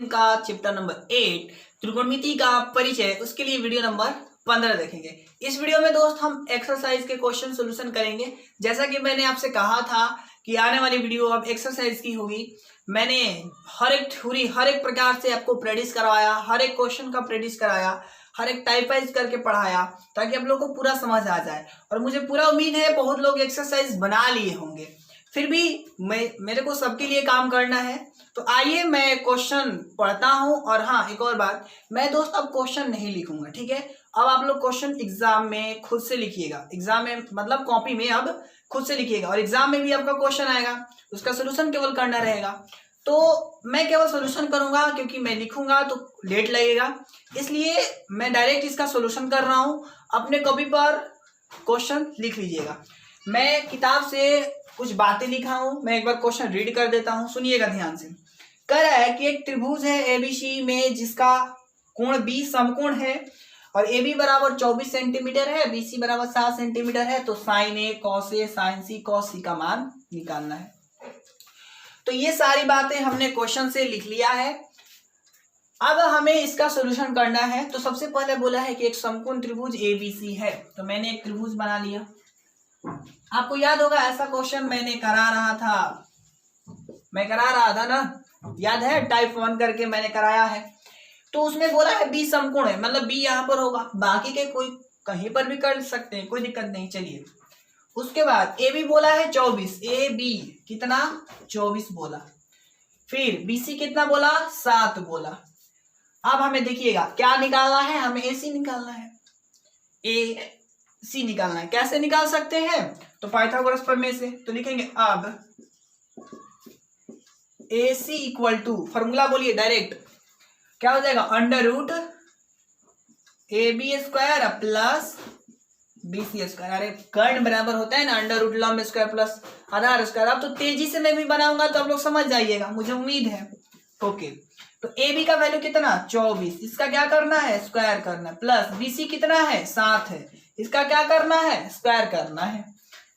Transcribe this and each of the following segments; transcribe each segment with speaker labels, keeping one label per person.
Speaker 1: का chapter number 8 त्रिकोणमिति का परिचय, उसके लिए वीडियो नंबर 15 देखेंगे। इस वीडियो में दोस्त हम एक्सरसाइज के क्वेश्चन सोल्यूशन करेंगे। जैसा कि मैंने आपसे कहा था कि आने वाली वीडियो अब एक्सरसाइज की होगी। मैंने हर एक थ्योरी, हर एक प्रकार से आपको प्रैक्टिस करवाया, हर एक क्वेश्चन का प्रैक्टिस कराया, हर एक टाइपाइज करके पढ़ाया ताकि आप लोगों को पूरा समझ आ जाए। और मुझे पूरा उम्मीद है बहुत लोग एक्सरसाइज बना लिए होंगे। फिर भी मेरे को सबके लिए काम करना है। तो आइए मैं क्वेश्चन पढ़ता हूं। और हाँ, एक और बात, मैं दोस्त अब क्वेश्चन नहीं लिखूंगा, ठीक है। अब आप लोग क्वेश्चन एग्जाम में खुद से लिखिएगा। एग्जाम में मतलब कॉपी में अब खुद से लिखिएगा। और एग्जाम में भी आपका क्वेश्चन आएगा, उसका सोल्यूशन केवल करना रहेगा। तो मैं केवल सोल्यूशन करूंगा क्योंकि मैं लिखूंगा तो लेट लगेगा, इसलिए मैं डायरेक्ट इसका सोल्यूशन कर रहा हूं। अपने कॉपी पर क्वेश्चन लिख लीजिएगा। मैं किताब से कुछ बातें लिखा हूं, मैं एक बार क्वेश्चन रीड कर देता हूं, सुनिएगा ध्यान से। कह रहा है कि एक त्रिभुज है एबीसी में जिसका कोण बी समकोण है और ए बी बराबर 24 सेंटीमीटर है, बीसी बराबर 7 सेंटीमीटर है। तो sign A cos A sign C cos सी का मान निकालना है। तो ये सारी बातें हमने क्वेश्चन से लिख लिया है। अब हमें इसका सोल्यूशन करना है। तो सबसे पहले बोला है कि एक समकोण त्रिभुज एबीसी है, तो मैंने एक त्रिभुज बना लिया। आपको याद होगा ऐसा क्वेश्चन मैंने करा रहा था ना, याद है? टाइप 1 करके मैंने कराया है। तो उसमें बोला है बी समकोण है, मतलब बी यहाँ पर होगा, बाकी के कोई कहीं पर भी कर सकते हैं, कोई दिक्कत नहीं। चलिए, उसके बाद ए बी बोला है 24, ए बी कितना 24 बोला। फिर बीसी कितना बोला 7 बोला। अब हमें देखिएगा क्या निकालना है, हमें ए सी निकालना है, ए सी निकालना है। कैसे निकाल सकते हैं? तो पाइथागोरस प्रमेय से। तो लिखेंगे अब A C equal to, formula बोलिए डायरेक्ट, क्या हो जाएगा, under root A B square plus B C square. अरे कर्ण बराबर होता है ना अंडर रूट लंब स्क्वायर प्लस आधार स्क्वायर। अब तो तेजी से मैं भी बनाऊंगा तो आप लोग समझ जाइएगा, मुझे उम्मीद है। ओके, तो ए बी का वैल्यू कितना 24, इसका क्या करना है स्क्वायर करना है, प्लस बी सी कितना है 7 है, इसका क्या करना है स्क्वायर करना है।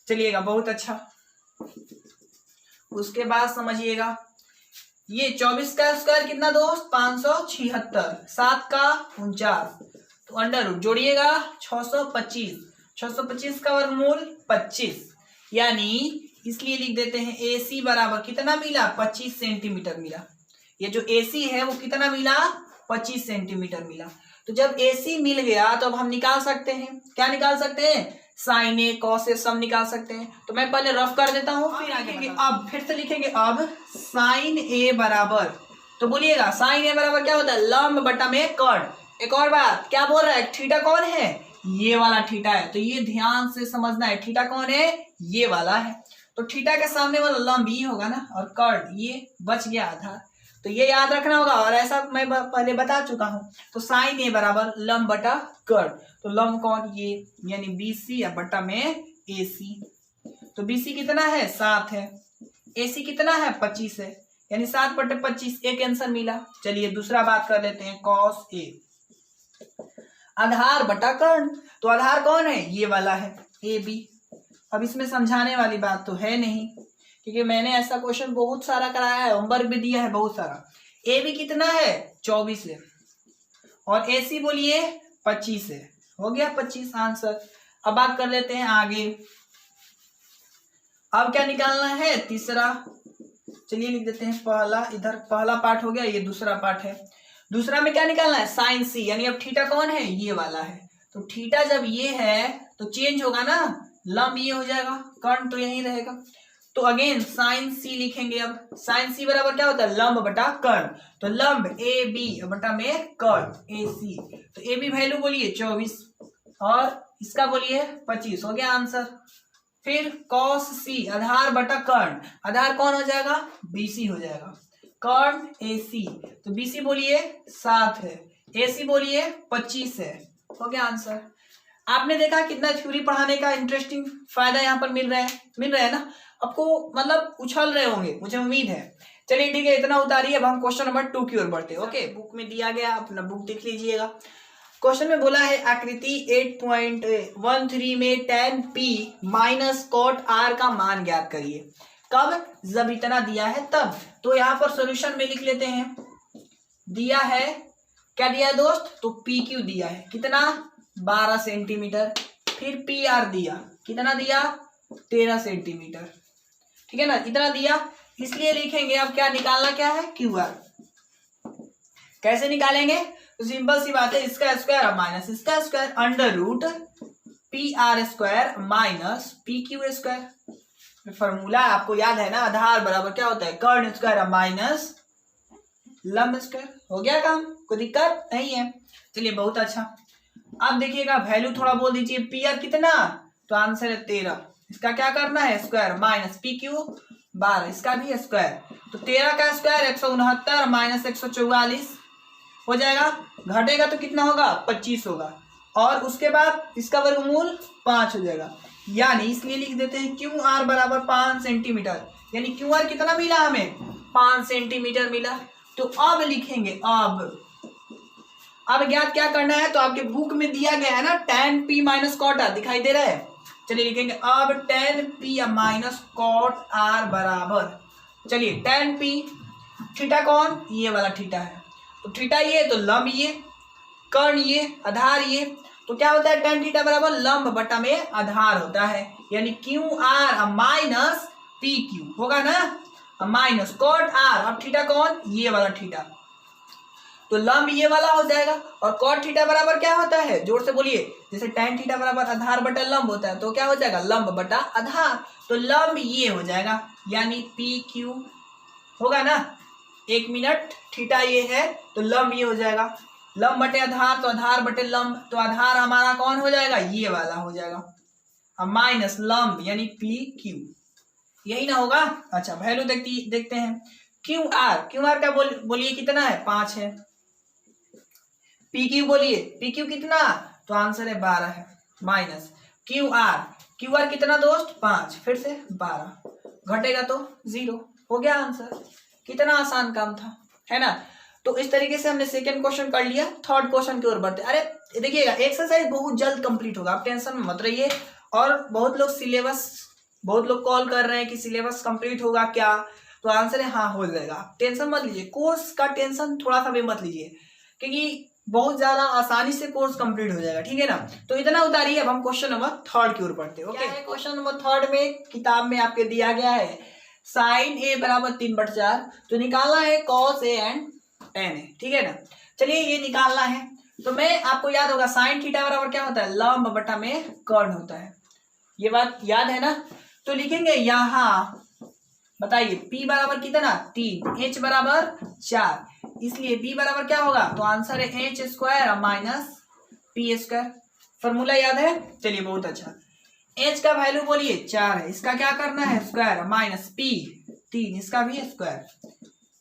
Speaker 1: चलिएगा, बहुत अच्छा। उसके बाद समझिएगा, ये 24 का स्क्वायर कितना दोस्त 576, 7 का 49, तो अंडर रूट जोड़िएगा 625 का वर्गमूल 25, यानी इसलिए लिख देते हैं ए सी बराबर कितना मिला 25 सेंटीमीटर मिला। ये जो ए सी है वो कितना मिला 25 सेंटीमीटर मिला। तो जब ए सी मिल गया तो अब हम निकाल सकते हैं, क्या निकाल सकते हैं, साइन ए कॉस ए सब निकाल सकते हैं। तो मैं पहले रफ कर देता हूं, फिर आगे अब फिर से लिखेंगे। अब साइन ए बराबर, तो बोलिएगा साइन ए बराबर क्या होता है, लंब बटा में कर्ण। एक और बात, क्या बोल रहा है, थीटा कौन है, ये वाला थीटा है। तो ये ध्यान से समझना है, थीटा कौन है, ये वाला है। तो थीटा के सामने वाला लंब ये होगा ना, और कर्ण ये बच गया आधार, तो ये याद रखना होगा। और ऐसा मैं पहले बता चुका हूं। तो साइन ए बराबर लंब बटा कर्ण, तो लंब कौन, ये, यानी बीसी या बटा में एसी। तो बीसी कितना है 7 है, एसी कितना है 25 है, यानी 7 बटे 25, एक आंसर मिला। चलिए दूसरा बात कर लेते हैं, कॉस ए आधार बटा कर्ण। तो आधार कौन है, ये वाला है ए बी। अब इसमें समझाने वाली बात तो है नहीं, क्योंकि मैंने ऐसा क्वेश्चन बहुत सारा कराया है, होमवर्क भी दिया है बहुत सारा। ए बी कितना है 24 है और ए सी बोलिए 25 है, हो गया 25 आंसर। अब बात कर लेते हैं आगे। अब क्या निकालना है, तीसरा। चलिए लिख देते हैं पहला, इधर पहला पार्ट हो गया, ये दूसरा पार्ट है। दूसरा में क्या निकालना है, साइन सी, यानी अब थीटा कौन है, ये वाला है। तो थीटा जब ये है तो चेंज होगा ना, लंब ये हो जाएगा, कर्ण तो यही रहेगा। तो अगेन साइन सी लिखेंगे। अब साइन सी बराबर क्या होता है, लंब बटा कर्ण। तो लंब ए बी बटा में कर्ण ए सी। तो ए बी वैल्यू बोलिए 24 और इसका बोलिए 25, हो गया आंसर। फिर कॉस सी आधार बटा कर्ण, आधार कौन हो जाएगा, बीसी हो जाएगा, कर्ण ए सी। तो बीसी बोलिए 7 है, ए सी बोलिए 25 है, हो गया आंसर। आपने देखा कितना थ्योरी पढ़ाने का इंटरेस्टिंग फायदा यहाँ पर मिल रहा है ना आपको, मतलब उछल रहे होंगे, मुझे उम्मीद है। चलिए ठीक है, इतना उतारिए। अब हम क्वेश्चन नंबर 2 की ओर बढ़ते हैं। ओके, बुक में दिया गया, अपना बुक देख लीजिएगा। क्वेश्चन में बोला है आकृति 8.13 में tan p minus cot r का मान ज्ञात करिए। कब, जब इतना दिया है तब। तो यहाँ पर सॉल्यूशन में लिख लेते हैं दिया है, क्या दिया है दोस्त, तो पी क्यू दिया है कितना 12 सेंटीमीटर, फिर पी आर दिया कितना दिया 13 सेंटीमीटर, ठीक है ना, इतना दिया। इसलिए लिखेंगे अब क्या निकालना क्या है, क्यू आर। कैसे निकालेंगे, तो सिंपल सी बात है, इसका स्क्वायर और माइनस इसका square, under root P R square minus P Q square. Formula आपको याद है ना, आधार बराबर क्या होता है कर्ण स्क्वायर माइनस लंब स्क्वायर। हो गया काम, कोई दिक्कत नहीं है। चलिए बहुत अच्छा। अब देखिएगा वैल्यू थोड़ा बोल दीजिए, पी आर कितना, तो आंसर है 13, इसका क्या करना है स्क्वायर माइनस पी क्यू 12, इसका भी स्क्वायर, तो 13 का स्क्वायर 169 माइनस 144 हो जाएगा, घटेगा तो कितना होगा 25 होगा, और उसके बाद इसका वर्गमूल 5 हो जाएगा, यानी इसलिए लिख देते हैं क्यू आर बराबर 5 सेंटीमीटर, यानी क्यू आर कितना मिला हमें 5 सेंटीमीटर मिला। तो अब लिखेंगे, अब ज्ञात क्या करना है, तो आपके बुक में दिया गया है ना tan p minus cot R, दिखाई दे रहा है, चलिए लिखेंगे अब tan p minus cot R बराबर, चलिए tan p, थीटा कौन, ये वाला थीटा है, तो थीटा ये, तो लंब ये, कर्ण ये, आधार ये, तो क्या होता है tan थीटा बराबर लंब बटा में आधार होता है, यानी Q R minus P Q होगा ना, माइनस कॉट आर, अब थीटा कौन, ये वाला थीटा, तो लंब ये वाला हो जाएगा, और कॉट थीटा बराबर क्या होता है, जोर से बोलिए, जैसे tan थीटा बराबर आधार बटा लंब होता है, तो क्या हो जाएगा लंब बटा आधार, तो लंब ये हो जाएगा, यानी पी क्यू होगा ना, 1 मिनट, थीटा ये है तो लंब ये हो जाएगा, लंब बटे आधार तो आधार बटे लंब, तो आधार हमारा कौन हो जाएगा, ये वाला हो जाएगा, अब माइनस लंब यानी पी क्यू, यही ना होगा। अच्छा वैल्यू देखते हैं, क्यू आर का बोलिए कितना है 5 है, पी क्यू बोलिए पी क्यू कितना, तो आंसर है 12 है, माइनस क्यू आर कितना दोस्त 5, फिर से 12, घटेगा तो 0, हो गया आंसर। कितना आसान काम था, है ना। तो इस तरीके से हमने सेकंड क्वेश्चन कर लिया। थर्ड क्वेश्चन की ओर बढ़ते। अरे देखिएगा एक्सरसाइज बहुत जल्द कंप्लीट होगा, आप टेंशन में मत रहिए। और बहुत लोग कॉल कर रहे हैं कि सिलेबस कंप्लीट होगा क्या, तो आंसर है हाँ हो जाएगा, टेंशन मत लीजिए, कोर्स का टेंशन थोड़ा सा भी मत लीजिए, क्योंकि बहुत ज्यादा आसानी से कोर्स कंप्लीट हो जाएगा, ठीक है ना। तो इतना उतारिए, अब हम क्वेश्चन नंबर थर्ड की ओर बढ़ते हैं। ओके, क्वेश्चन नंबर थर्ड में किताब में आपके दिया गया है साइन ए बराबर 3/4, तो निकालना है कॉस ए एंड टेन ए, ठीक है ना। चलिए ये निकालना है, तो मैं आपको याद होगा साइन थीटा बराबर क्या होता है, लंब बटा में कर्ण होता है, ये बात याद है ना। तो लिखेंगे यहाँ, बताइए P बराबर कितना 3, H बराबर 4, इसलिए B बराबर क्या होगा, तो आंसर है H square minus P square. Formula याद है, चलिए बहुत अच्छा। H का वैल्यू बोलिए 4 है, इसका क्या करना है स्क्वायर माइनस P 3, इसका भी स्क्वायर।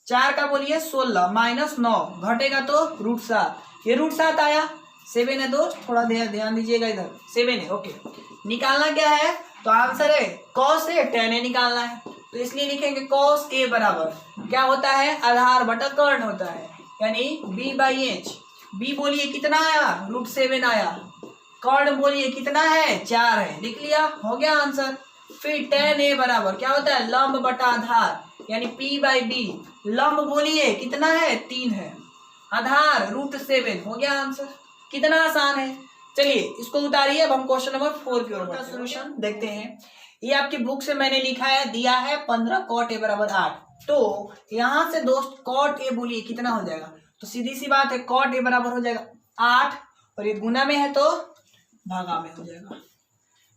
Speaker 1: 4 का बोलिए 16 माइनस 9, घटेगा तो √7, ये √7 आया, 7 है दोस्त, थोड़ा ध्यान दीजिएगा इधर, 7 है। ओके, निकालना क्या है, तो आंसर है कॉस ए टेन ए निकालना है, तो इसलिए लिखेंगे कॉस ए बराबर क्या होता है, आधार बटा कर्ण होता है, यानी B/H। B बोलिए कितना आया, √7 आया, कर्ण बोलिए कितना है 4 है, लिख लिया, हो गया आंसर। फिर टेन ए बराबर क्या होता है, लंब बटा आधार, यानी P/B, लंब बोलिए कितना है 3 है, आधार √7, हो गया आंसर। कितना आसान है। चलिए इसको उतारिए, अब हम क्वेश्चन नंबर 4 की ओर सोल्यूशन देखते हैं। ये आपकी बुक से मैंने लिखा है, दिया है 15 कॉट ए बराबर 8, तो यहां से दोस्त कॉट ए बोलिए कितना हो जाएगा, तो सीधी सी बात है कॉट ए बराबर हो जाएगा 8, और ये गुना में है तो भागा में हो जाएगा,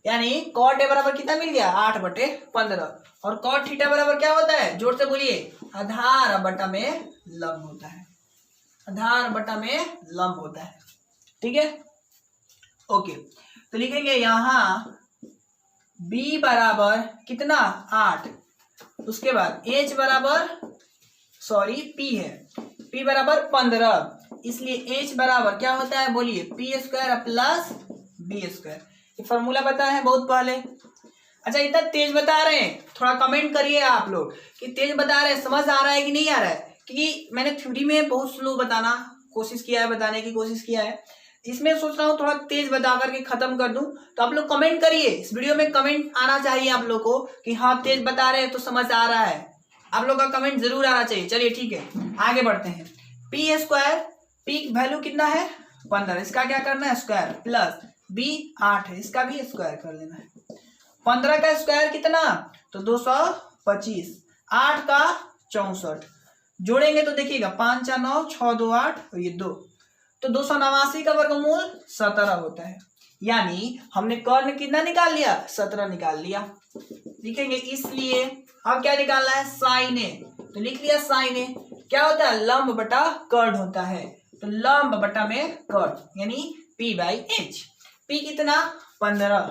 Speaker 1: यानी कॉट ए बराबर कितना मिल गया 8/15, और कॉट थीटा बराबर क्या होता है, जोर से बोलिए आधार बटा में लंब होता है, आधार बटा में लंब होता है, ठीक है। ओके, तो लिखेंगे यहाँ B बराबर कितना 8, उसके बाद H बराबर P है, P बराबर 15, इसलिए H बराबर क्या होता है बोलिए P square plus B square. ये फॉर्मूला बताया है बहुत पहले। अच्छा इतना तेज बता रहे हैं, थोड़ा कमेंट करिए आप लोग कि तेज बता रहे हैं, समझ आ रहा है कि नहीं आ रहा है, क्योंकि मैंने थ्योरी में बहुत स्लो बताने की कोशिश किया है, इसमें सोच रहा हूँ थोड़ा तेज बता करके खत्म कर दूं। तो आप लोग कमेंट करिए, इस वीडियो में कमेंट आना चाहिए आप लोग को कि हाँ तेज बता रहे हैं तो समझ आ रहा है, आप लोग का कमेंट जरूर आना चाहिए। चलिए ठीक है, आगे बढ़ते हैं। पी स्क्वायर, पी वैल्यू कितना है 15, इसका क्या करना है स्क्वायर, प्लस बी 8 है, इसका भी स्क्वायर कर लेना है। 15 का स्क्वायर कितना, तो 225, 8 का 64, जोड़ेंगे तो देखिएगा 5 4 9 6 2 8 और ये 2, तो 289 का वर्गमूल 17 होता है। यानी हमने कर्ण कितना निकाल लिया, 17 निकाल लिया। लिखेंगे इसलिए अब क्या निकालना है, साइन ए, तो लिख लिया साइन ए क्या होता है, लंब बटा कर्ण होता है, तो लंब बटा में कर्ण यानी P बाई एच। P कितना 15,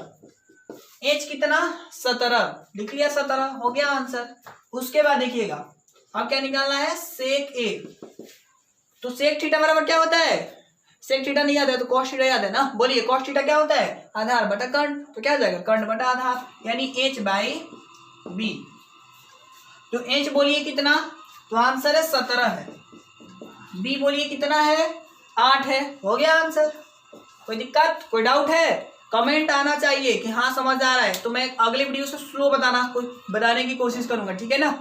Speaker 1: H कितना 17, लिख लिया 17, हो गया आंसर। उसके बाद देखिएगा अब क्या निकालना है, सेक ए, तो सेक थीटा बराबर क्या होता है, सेक थीटा नहीं याद है तो कॉस थीटा याद है ना, बोलिए कॉस थीटा क्या होता है, आधार बटा कर्ण, तो क्या हो जाएगा कर्ण बटा आधार यानी H बाई बी। तो H बोलिए कितना, तो आंसर है 17 है, B बोलिए कितना है 8 है, हो गया आंसर। कोई दिक्कत, कोई डाउट है, कमेंट आना चाहिए कि हाँ समझ आ रहा है, तो मैं अगले वीडियो से स्लो बताने की कोशिश करूंगा, ठीक है ना।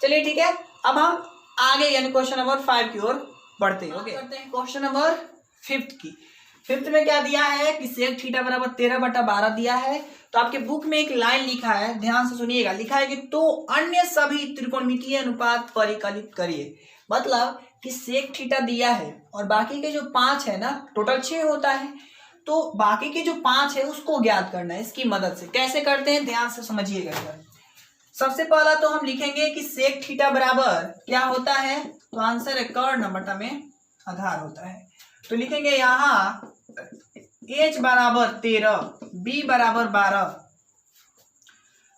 Speaker 1: चलिए ठीक है, अब हम आगे यानी क्वेश्चन नंबर 5 की ओर बढ़ते हैं। ओके, करते हैं क्वेश्चन नंबर 5 की। 5 में क्या दिया है कि सेक थीटा बराबर 13/12 दिया है। तो आपके बुक में एक लाइन लिखा है, ध्यान से सुनिएगा, लिखा है कि तो अन्य सभी त्रिकोणमितीय अनुपात परिकलित करिए। मतलब कि सेक थीटा दिया है और बाकी के जो 5 है ना, टोटल 6 होता है, तो बाकी के जो 5 है उसको ज्ञात करना है इसकी मदद से। कैसे करते हैं ध्यान से समझिएगा। सबसे पहला तो हम लिखेंगे कि सेक थीटा बराबर क्या होता है, तो आंसर है कर्ण बटा में आधार होता है। तो लिखेंगे यहाँ H बराबर 13, B बराबर 12।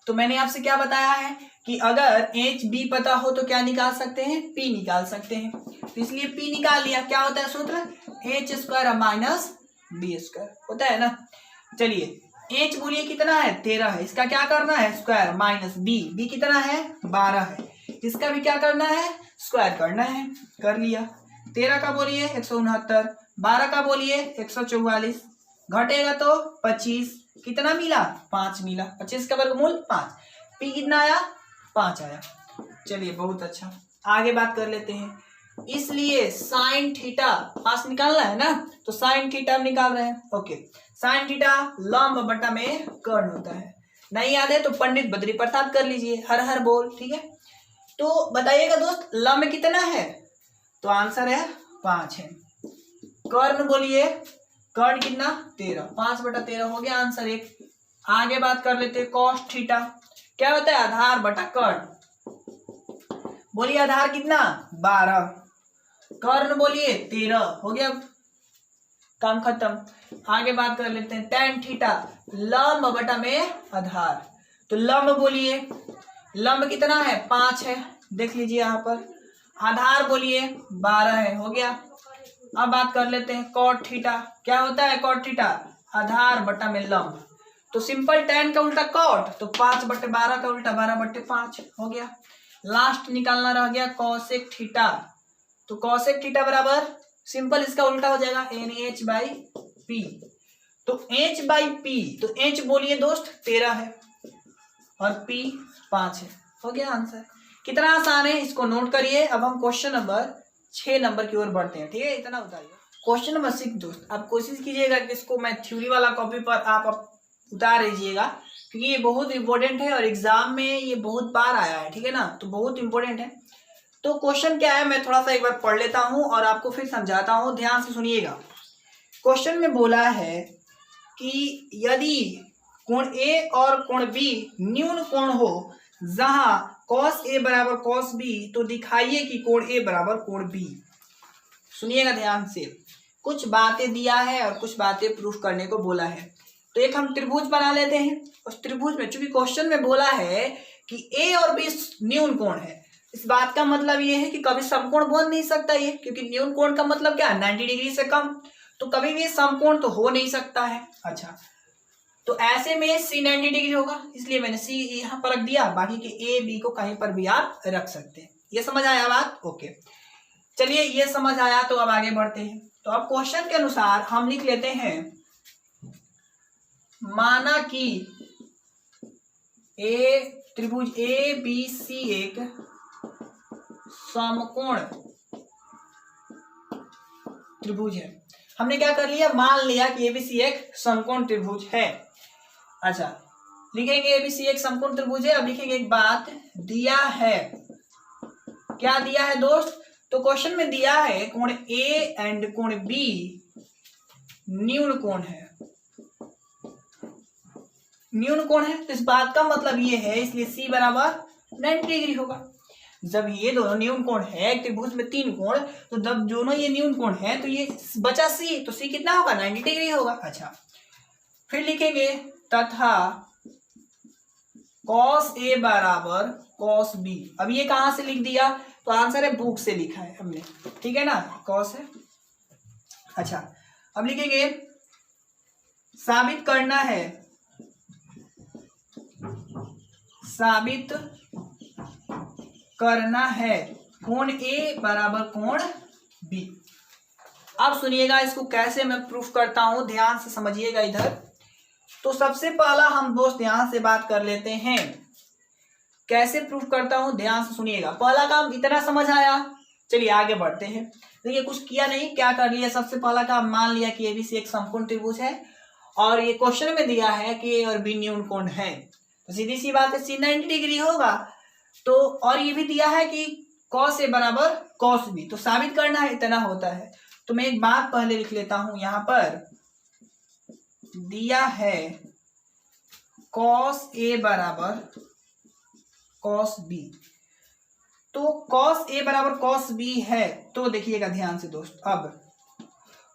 Speaker 1: तो मैंने आपसे क्या बताया है कि अगर H B पता हो तो क्या निकाल सकते हैं, P निकाल सकते हैं। तो इसलिए P निकाल लिया, क्या होता है सूत्र, H square minus B square होता है ना। चलिए H बोलिए कितना है 13 है, इसका क्या करना है स्क्वायर, माइनस B कितना है 12 है, इसका भी क्या करना है स्क्वायर करना है, कर लिया। 13 का बोलिए 169, 12 का बोलिए 144, घटेगा तो 25, कितना मिला 5 मिला, 25 का वर्गमूल 5, P कितना आया 5 आया। चलिए बहुत अच्छा, आगे बात कर लेते हैं। इसलिए साइन थीटा 5 निकालना है ना, तो साइन थीटा निकाल रहे हैं। ओके, साइन थीटा लंब बटा में कर्ण होता है, नहीं याद है तो पंडित बद्री प्रसाद कर लीजिए, हर हर बोल, ठीक है। तो बताइएगा दोस्त लंब कितना है, तो आंसर है 5 है। कर्ण बोलिए, कर्ण कितना 13, 5/13 हो गया आंसर 1। आगे बात कर लेते हैं कॉस थीटा, क्या होता है आधार बटा कर्ण, बोलिए आधार कितना 12, कर्ण बोलिए 13, हो गया काम खत्म। आगे बात कर लेते हैं tan थीटा लंब बटा में आधार, तो लंब बोलिए, लंब कितना है 5 है, देख लीजिए यहाँ पर, आधार बोलिए 12 है, हो गया। अब बात कर लेते हैं cot थीटा, क्या होता है cot थीटा आधार बटा में लंब, तो सिंपल tan का उल्टा cot, तो 5/12 का उल्टा 12/5 हो गया। लास्ट निकालना रह गया cosec थीटा, तो cosec थीटा बराबर सिंपल इसका उल्टा हो जाएगा NH बाई P, तो H बाई P, तो H बोलिए दोस्त 13 है और P 5 है, हो गया आंसर। कितना आसान है, इसको नोट करिए। अब हम क्वेश्चन नंबर 6 नंबर की ओर बढ़ते हैं, ठीक है, इतना उतारिए। क्वेश्चन नंबर 6 दोस्त आप कोशिश कीजिएगा कि इसको मैं थ्योरी वाला कॉपी पर आप उतार लीजिएगा, क्योंकि ये बहुत इंपॉर्टेंट है और एग्जाम में ये बहुत बार आया है, ठीक है ना, तो बहुत इंपॉर्टेंट है। तो क्वेश्चन क्या है मैं थोड़ा सा एक बार पढ़ लेता हूं और आपको फिर समझाता हूं, ध्यान से सुनिएगा। क्वेश्चन में बोला है कि यदि कोण A और कोण B न्यून कोण हो जहां cos A बराबर cos B, तो दिखाइए कि कोण A बराबर कोण B। सुनिएगा ध्यान से, कुछ बातें दिया है और कुछ बातें प्रूफ करने को बोला है। तो एक हम त्रिभुज बना लेते हैं, उस त्रिभुज में चूंकि क्वेश्चन में बोला है कि A और B न्यून कोण है, इस बात का मतलब ये है कि कभी समकोण बन नहीं सकता ये, क्योंकि न्यून कोण का मतलब क्या है 90 डिग्री से कम, तो कभी भी समकोण तो हो नहीं सकता है। अच्छा, तो ऐसे में C 90 डिग्री होगा, इसलिए मैंने C यहाँ पर रख दिया, बाकी के A B को कहीं पर भी आप रख सकते हैं। ये समझ आया बात, ओके। चलिए ये समझ आया, तो अब आगे बढ़ते हैं। तो अब क्वेश्चन के अनुसार हम लिख लेते हैं, माना कि त्रिभुज ABC एक समकोण त्रिभुज है। हमने क्या कर लिया, मान लिया कि एबीसी एक समकोण त्रिभुज है। अच्छा, लिखेंगे एबीसी एक समकोण त्रिभुज है। अब लिखेंगे एक बात, दिया है, क्या दिया है दोस्त, तो क्वेश्चन में दिया है कोण ए एंड कोण बी न्यून कोण है, न्यून कोण है। तो इस बात का मतलब ये है, इसलिए सी बराबर 90 डिग्री होगा। जब ये दोनों न्यून कोण है, एक त्रिभुज में 3 कोण, तो जब दोनों ये न्यून कोण है तो ये बचा सी, तो सी कितना होगा, 90 डिग्री होगा। अच्छा, फिर लिखेंगे तथा cos A बराबर cos B। अब ये कहां से लिख दिया, तो आंसर है बुक से लिखा है हमने, ठीक है ना, cos है। अच्छा, अब लिखेंगे साबित करना है, साबित करना है कोण A बराबर कोण B। अब सुनिएगा इसको कैसे मैं प्रूफ करता हूं, ध्यान से समझिएगा इधर। तो सबसे पहला हम दोस्त ध्यान से बात कर लेते हैं, कैसे प्रूफ करता हूं, ध्यान से सुनिएगा। पहला काम इतना समझ आया, चलिए आगे बढ़ते हैं। देखिए कुछ किया नहीं, क्या कर लिया, सबसे पहला काम मान लिया कि एबीसी एक समकोण त्रिभुज है और ये क्वेश्चन में दिया है कि ए और बी न्यून कोण है, तो सीधी सी बात है सी 90 डिग्री होगा। तो और ये भी दिया है कि cos A बराबर cos B, तो साबित करना है, इतना होता है। तो मैं एक बात पहले लिख लेता हूं, यहां पर दिया है cos A बराबर cos B, तो cos A बराबर cos B है। तो देखिएगा ध्यान से दोस्त, अब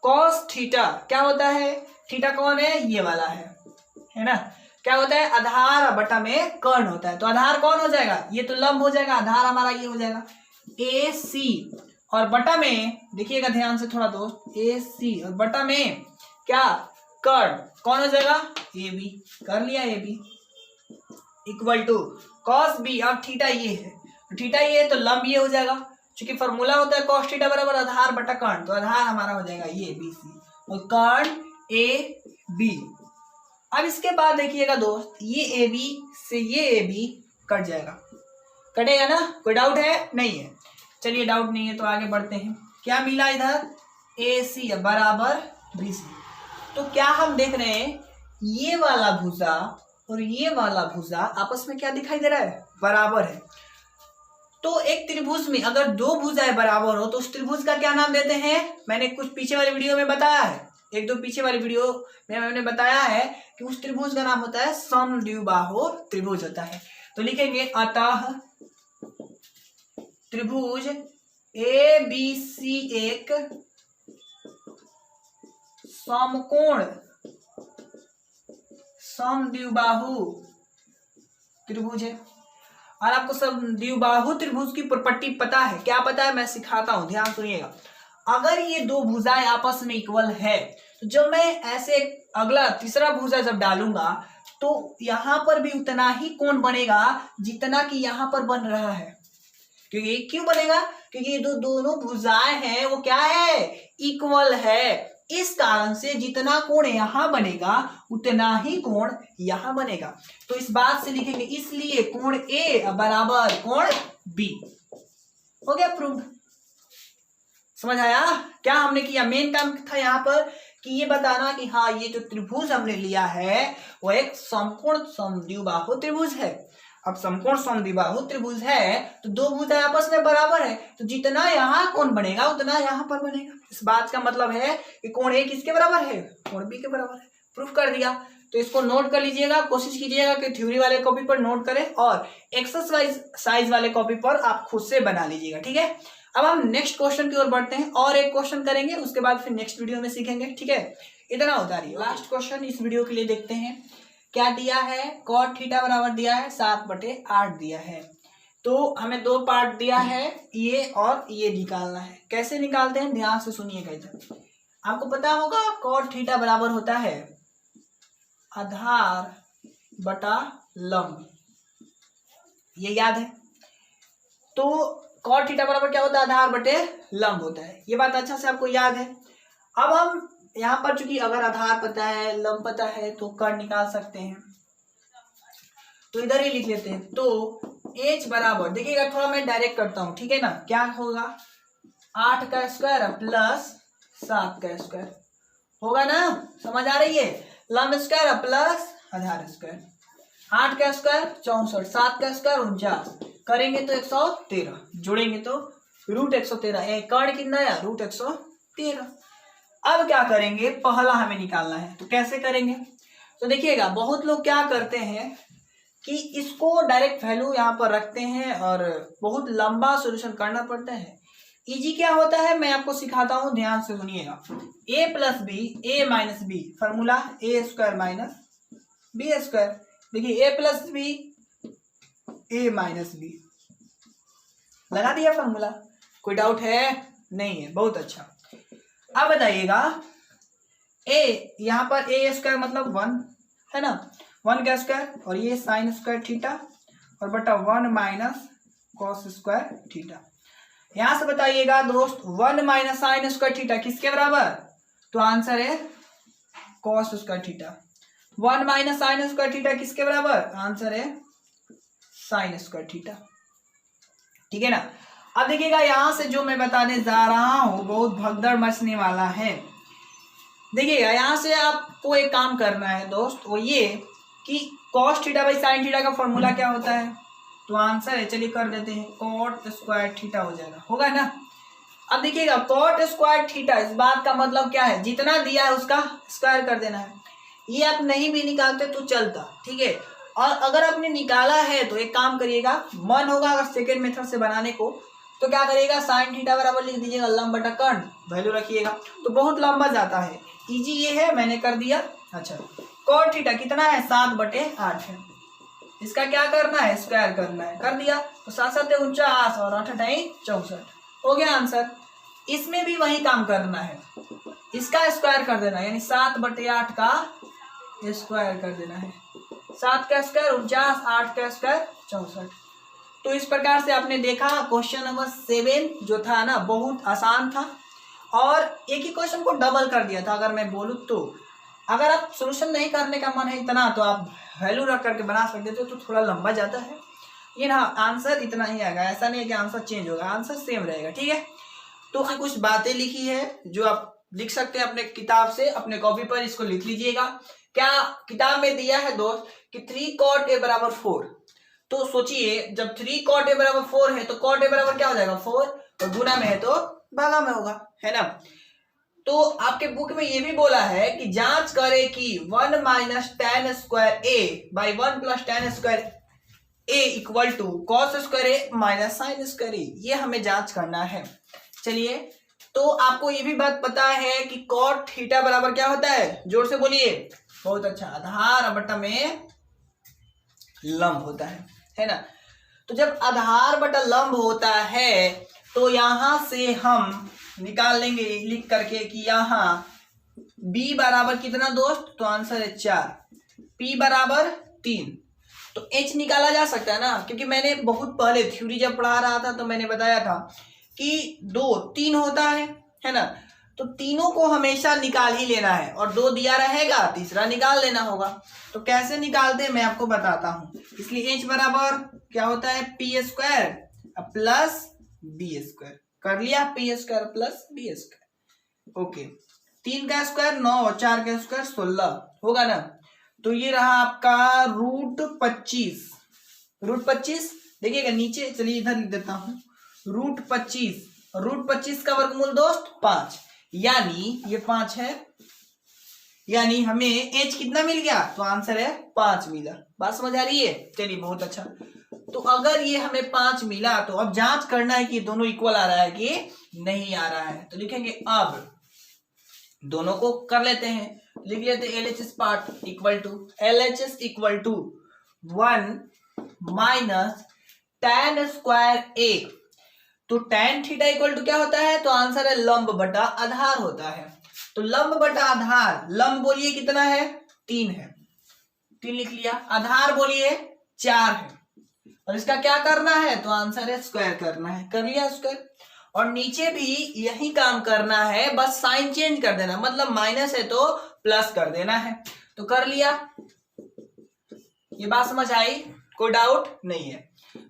Speaker 1: cos थीटा क्या होता है, थीटा कौन है, ये वाला है ना, क्या होता है, आधार बटा में कर्ण होता है। तो आधार कौन हो जाएगा, ये तो लंब हो जाएगा, आधार हमारा ये हो जाएगा AC, और बटा में देखिएगा ध्यान से थोड़ा दोस्त, AC और बटा में क्या, कर्ण कौन हो जाएगा, AB, कर लिया AB equal to cos B। अब थीटा ये है, थीटा ये है तो लंब ये हो जाएगा, क्योंकि फॉर्मूला होता है cos थीटा बराबर आधार बटा कर्ण, तो आधार हमारा हो जाएगा ये BC और कर्ण AB। अब इसके बाद देखिएगा दोस्त, ये AB से ये AB कट जाएगा, कटेगा ना, कोई डाउट है, नहीं है, चलिए डाउट नहीं है तो आगे बढ़ते हैं। क्या मिला इधर, AC बराबर BC। तो क्या हम देख रहे हैं, ये वाला भुजा और ये वाला भुजा आपस में क्या दिखाई दे रहा है, बराबर है। तो एक त्रिभुज में अगर दो भुजाएं बराबर हो तो उस त्रिभुज का क्या नाम देते हैं, मैंने कुछ पीछे वाली वीडियो में बताया है, एक दो पीछे वाली वीडियो में मैंने बताया है कि उस त्रिभुज का नाम होता है समद्विबाहु त्रिभुज होता है। तो लिखेंगे अतः त्रिभुज ABC एक समकोण समद्विबाहु त्रिभुज है। और आपको समद्विबाहु त्रिभुज की प्रॉपर्टी पता है, क्या पता है, मैं सिखाता हूं, ध्यान सुनिएगा। अगर ये दो भुजाएं आपस में इक्वल है तो जब मैं ऐसे अगला तीसरा भुजा जब डालूंगा तो यहां पर भी उतना ही कोण बनेगा जितना कि यहां पर बन रहा है। क्योंकि क्यों बनेगा, क्योंकि ये दोनों भुजाएं हैं वो क्या है, इक्वल है। इस कारण से जितना कोण यहां बनेगा उतना ही कोण यहां बनेगा। तो इस बात से लिखेंगे इसलिए कोण A बराबर कोण B। हो गया प्रूव, समझ आया क्या हमने किया, मेन काम था यहाँ पर कि ये बताना कि हाँ ये जो त्रिभुज हमने लिया है वो एक समकोण समद्विबाहु त्रिभुज है। अब समकोण समद्विबाहु त्रिभुज है तो दो भुजाएं आपस में बराबर है, तो जितना यहाँ कोण बनेगा उतना यहाँ पर बनेगा। इस बात का मतलब है कि कोण A किसके बराबर है, कोण B के बराबर है। प्रूफ कर दिया। तो इसको नोट कर लीजिएगा, कोशिश कीजिएगा कि थ्योरी वाले कॉपी पर नोट करें और एक्सरसाइज वाले कॉपी पर आप खुद से बना लीजिएगा, ठीक है। अब हम नेक्स्ट क्वेश्चन की ओर बढ़ते हैं, और एक क्वेश्चन करेंगे, उसके बाद फिर नेक्स्ट वीडियो में सीखेंगे, ठीक है। इतना होता रही। लास्ट क्वेश्चन इस वीडियो के लिए देखते हैं, क्या दिया है, cot थीटा बराबर दिया है 7/8 दिया है। तो हमें दो पार्ट दिया है, ये और ये निकालना है। कैसे निकालते हैं ध्यान से सुनिएगा इधर। आपको पता होगा cot थीटा बराबर होता है आधार बटा लंब, ये याद है। तो cot थीटा बराबर क्या होता है, आधार बटे लंब होता है, ये बात अच्छा से आपको याद है। अब हम यहाँ पर चूंकि अगर आधार पता है लंब पता है तो कर्ण निकाल सकते हैं, तो इधर ही लिख लेते हैं। तो h बराबर देखिएगा, थोड़ा मैं डायरेक्ट करता हूँ, ठीक है ना। क्या होगा, 8 का स्क्वायर प्लस 7 का स्क्वायर होगा ना, समझ आ रही है। लंब स्क्वायर प्लस आधार स्क्वायर, 8 का स्क्वायर 64, 7 का स्क्वायर 49, करेंगे तो 113, जोड़ेंगे तो रूट 113, कर्ण कितना है रूट 113। अब क्या करेंगे, पहला हमें निकालना है, तो कैसे करेंगे, तो देखिएगा बहुत लोग क्या करते हैं कि इसको डायरेक्ट वैल्यू यहाँ पर रखते हैं और बहुत लंबा सॉल्यूशन करना पड़ता है। इजी क्या होता है मैं आपको सिखाता हूँ, ध्यान से सुनिएगा। a plus B, A minus B, formula A square minus B square. देखिए a plus B, A minus B, लगा दिया फॉर्मूला, कोई डाउट है नहीं है, बहुत अच्छा। अब बताइएगा a, यहाँ पर ए स्क्वायर मतलब 1 है ना, 1 का स्क्वायर, और ये साइन स्क्वायर थीटा और बटा 1 माइनस कॉस स्क्वायर थीटा। यहां से बताइएगा दोस्त 1 माइनस साइन स्क्वायर थीटा किसके बराबर, तो आंसर है cos square theta. 1 minus sine square theta किसके बराबर, आंसर है साइन स्क्वायर थीटा, ठीक है ना। अब देखिएगा यहां से जो मैं बताने जा रहा हूं बहुत भगदड़ मचने वाला है। देखिएगा यहां से आपको एक काम करना है दोस्त, वो ये कि cos theta by sine theta का फॉर्मूला क्या होता है, तो आंसर है, चलिए कर देते हैं, कॉट स्क्वायर थीटा हो जाएगा, होगा ना। अब देखिएगा कॉट स्क्वायर थीटा, इस बात का मतलब क्या है, जितना दिया है उसका स्क्वायर कर देना है। ये आप नहीं भी निकालते तो चलता, ठीक है। और अगर आपने निकाला है तो एक काम करिएगा, मन होगा अगर सेकेंड मेथड से बनाने को तो क्या करिएगा, साइन थीटा बराबर लिख दीजिएगा लंब बटा कर्ण, वैल्यू रखिएगा, तो बहुत लंबा जाता है। इजी ये है, मैंने कर दिया। अच्छा कॉट थीटा कितना है, 7/8 है, इसका क्या करना है, स्क्वायर करना है, कर दिया, तो 7 × 7 = 49 और 8 × 8 = 64, हो गया आंसर। इसमें भी वही काम करना है, इसका स्क्वायर कर देना है, यानी 7/8 का स्क्वायर कर देना है, 7 का स्क्वायर 49, 8 का स्क्वायर 64। तो इस प्रकार से आपने देखा क्वेश्चन नंबर 7 जो था ना बहुत आसान था, और एक ही क्वेश्चन को डबल कर दिया था अगर मैं बोलूँ तो। अगर आप सोल्यूशन नहीं करने का मन है इतना तो आप वैल्यू रख करके बना सकते थे, तो थोड़ा लंबा जाता है, ये ना आंसर इतना ही आएगा, ऐसा नहीं है कि आंसर चेंज होगा, आंसर सेम रहेगा, ठीक है। तो कुछ बातें लिखी है जो आप लिख सकते हैं अपने किताब से, अपने कॉपी पर इसको लिख लीजिएगा। क्या किताब में दिया है दोस्त कि 3 cot a = 4, तो सोचिए जब 3 cot a = 4 है तो cot a बराबर क्या हो जाएगा 4, और गुना में है तो भागा में होगा, है ना। तो आपके बुक में ये भी बोला है कि जांच करें कि 1 - tan square a by 1 + tan square a = cos square a minus sine square a, ये हमें जांच करना है। चलिए, तो आपको ये भी बात पता है कि cot थीटा बराबर क्या होता है, जोर से बोलिए, बहुत अच्छा, आधार बटा में लंब होता है ना। तो जब आधार बटा लंब होता है तो यहां से हम निकाल लेंगे लिख करके कि यहाँ b बराबर कितना दोस्त, तो आंसर है 4, p बराबर 3, तो h निकाला जा सकता है ना, क्योंकि मैंने बहुत पहले थ्योरी जब पढ़ा रहा था तो मैंने बताया था कि 2 3 होता है ना, तो तीनों को हमेशा निकाल ही लेना है, और 2 दिया रहेगा तीसरा निकाल लेना होगा। तो कैसे निकालते हैं मैं आपको बताता हूं, इसलिए h बराबर क्या होता है, p² प्लस b स्क्वायर, कर लिया, p² plus b square, okay. 3 का स्क्वायर 9, 4 का स्क्वायर 16, होगा ना। तो ये रहा आपका √25, देखिएगा नीचे, चलिए इधर लिख देता हूं, √25 का वर्गमूल दोस्त 5, यानी ये 5 है, यानी हमें h कितना मिल गया, तो आंसर है 5 मिला। बात समझ आ रही है, चलिए बहुत अच्छा। तो अगर ये हमें 5 मिला तो अब जांच करना है कि दोनों इक्वल आ रहा है कि नहीं आ रहा है, तो लिखेंगे अब दोनों को कर लेते हैं, लिख लेते हैं LHS part equal to LHS equal to 1 minus tan square a, तो tan थीटा इक्वल टू क्या होता है, तो आंसर है लंब बटा आधार होता है। तो लंब बटा आधार, लंब बोलिए कितना है 3 है, 3 लिख लिया, आधार बोलिए 4 है, और इसका क्या करना है, तो आंसर है स्क्वायर करना है, कर लिया स्क्वायर। और नीचे भी यही काम करना है, बस साइन चेंज कर देना, मतलब माइनस है तो प्लस कर देना है, तो कर लिया। ये बात समझ आई, कोई डाउट नहीं है,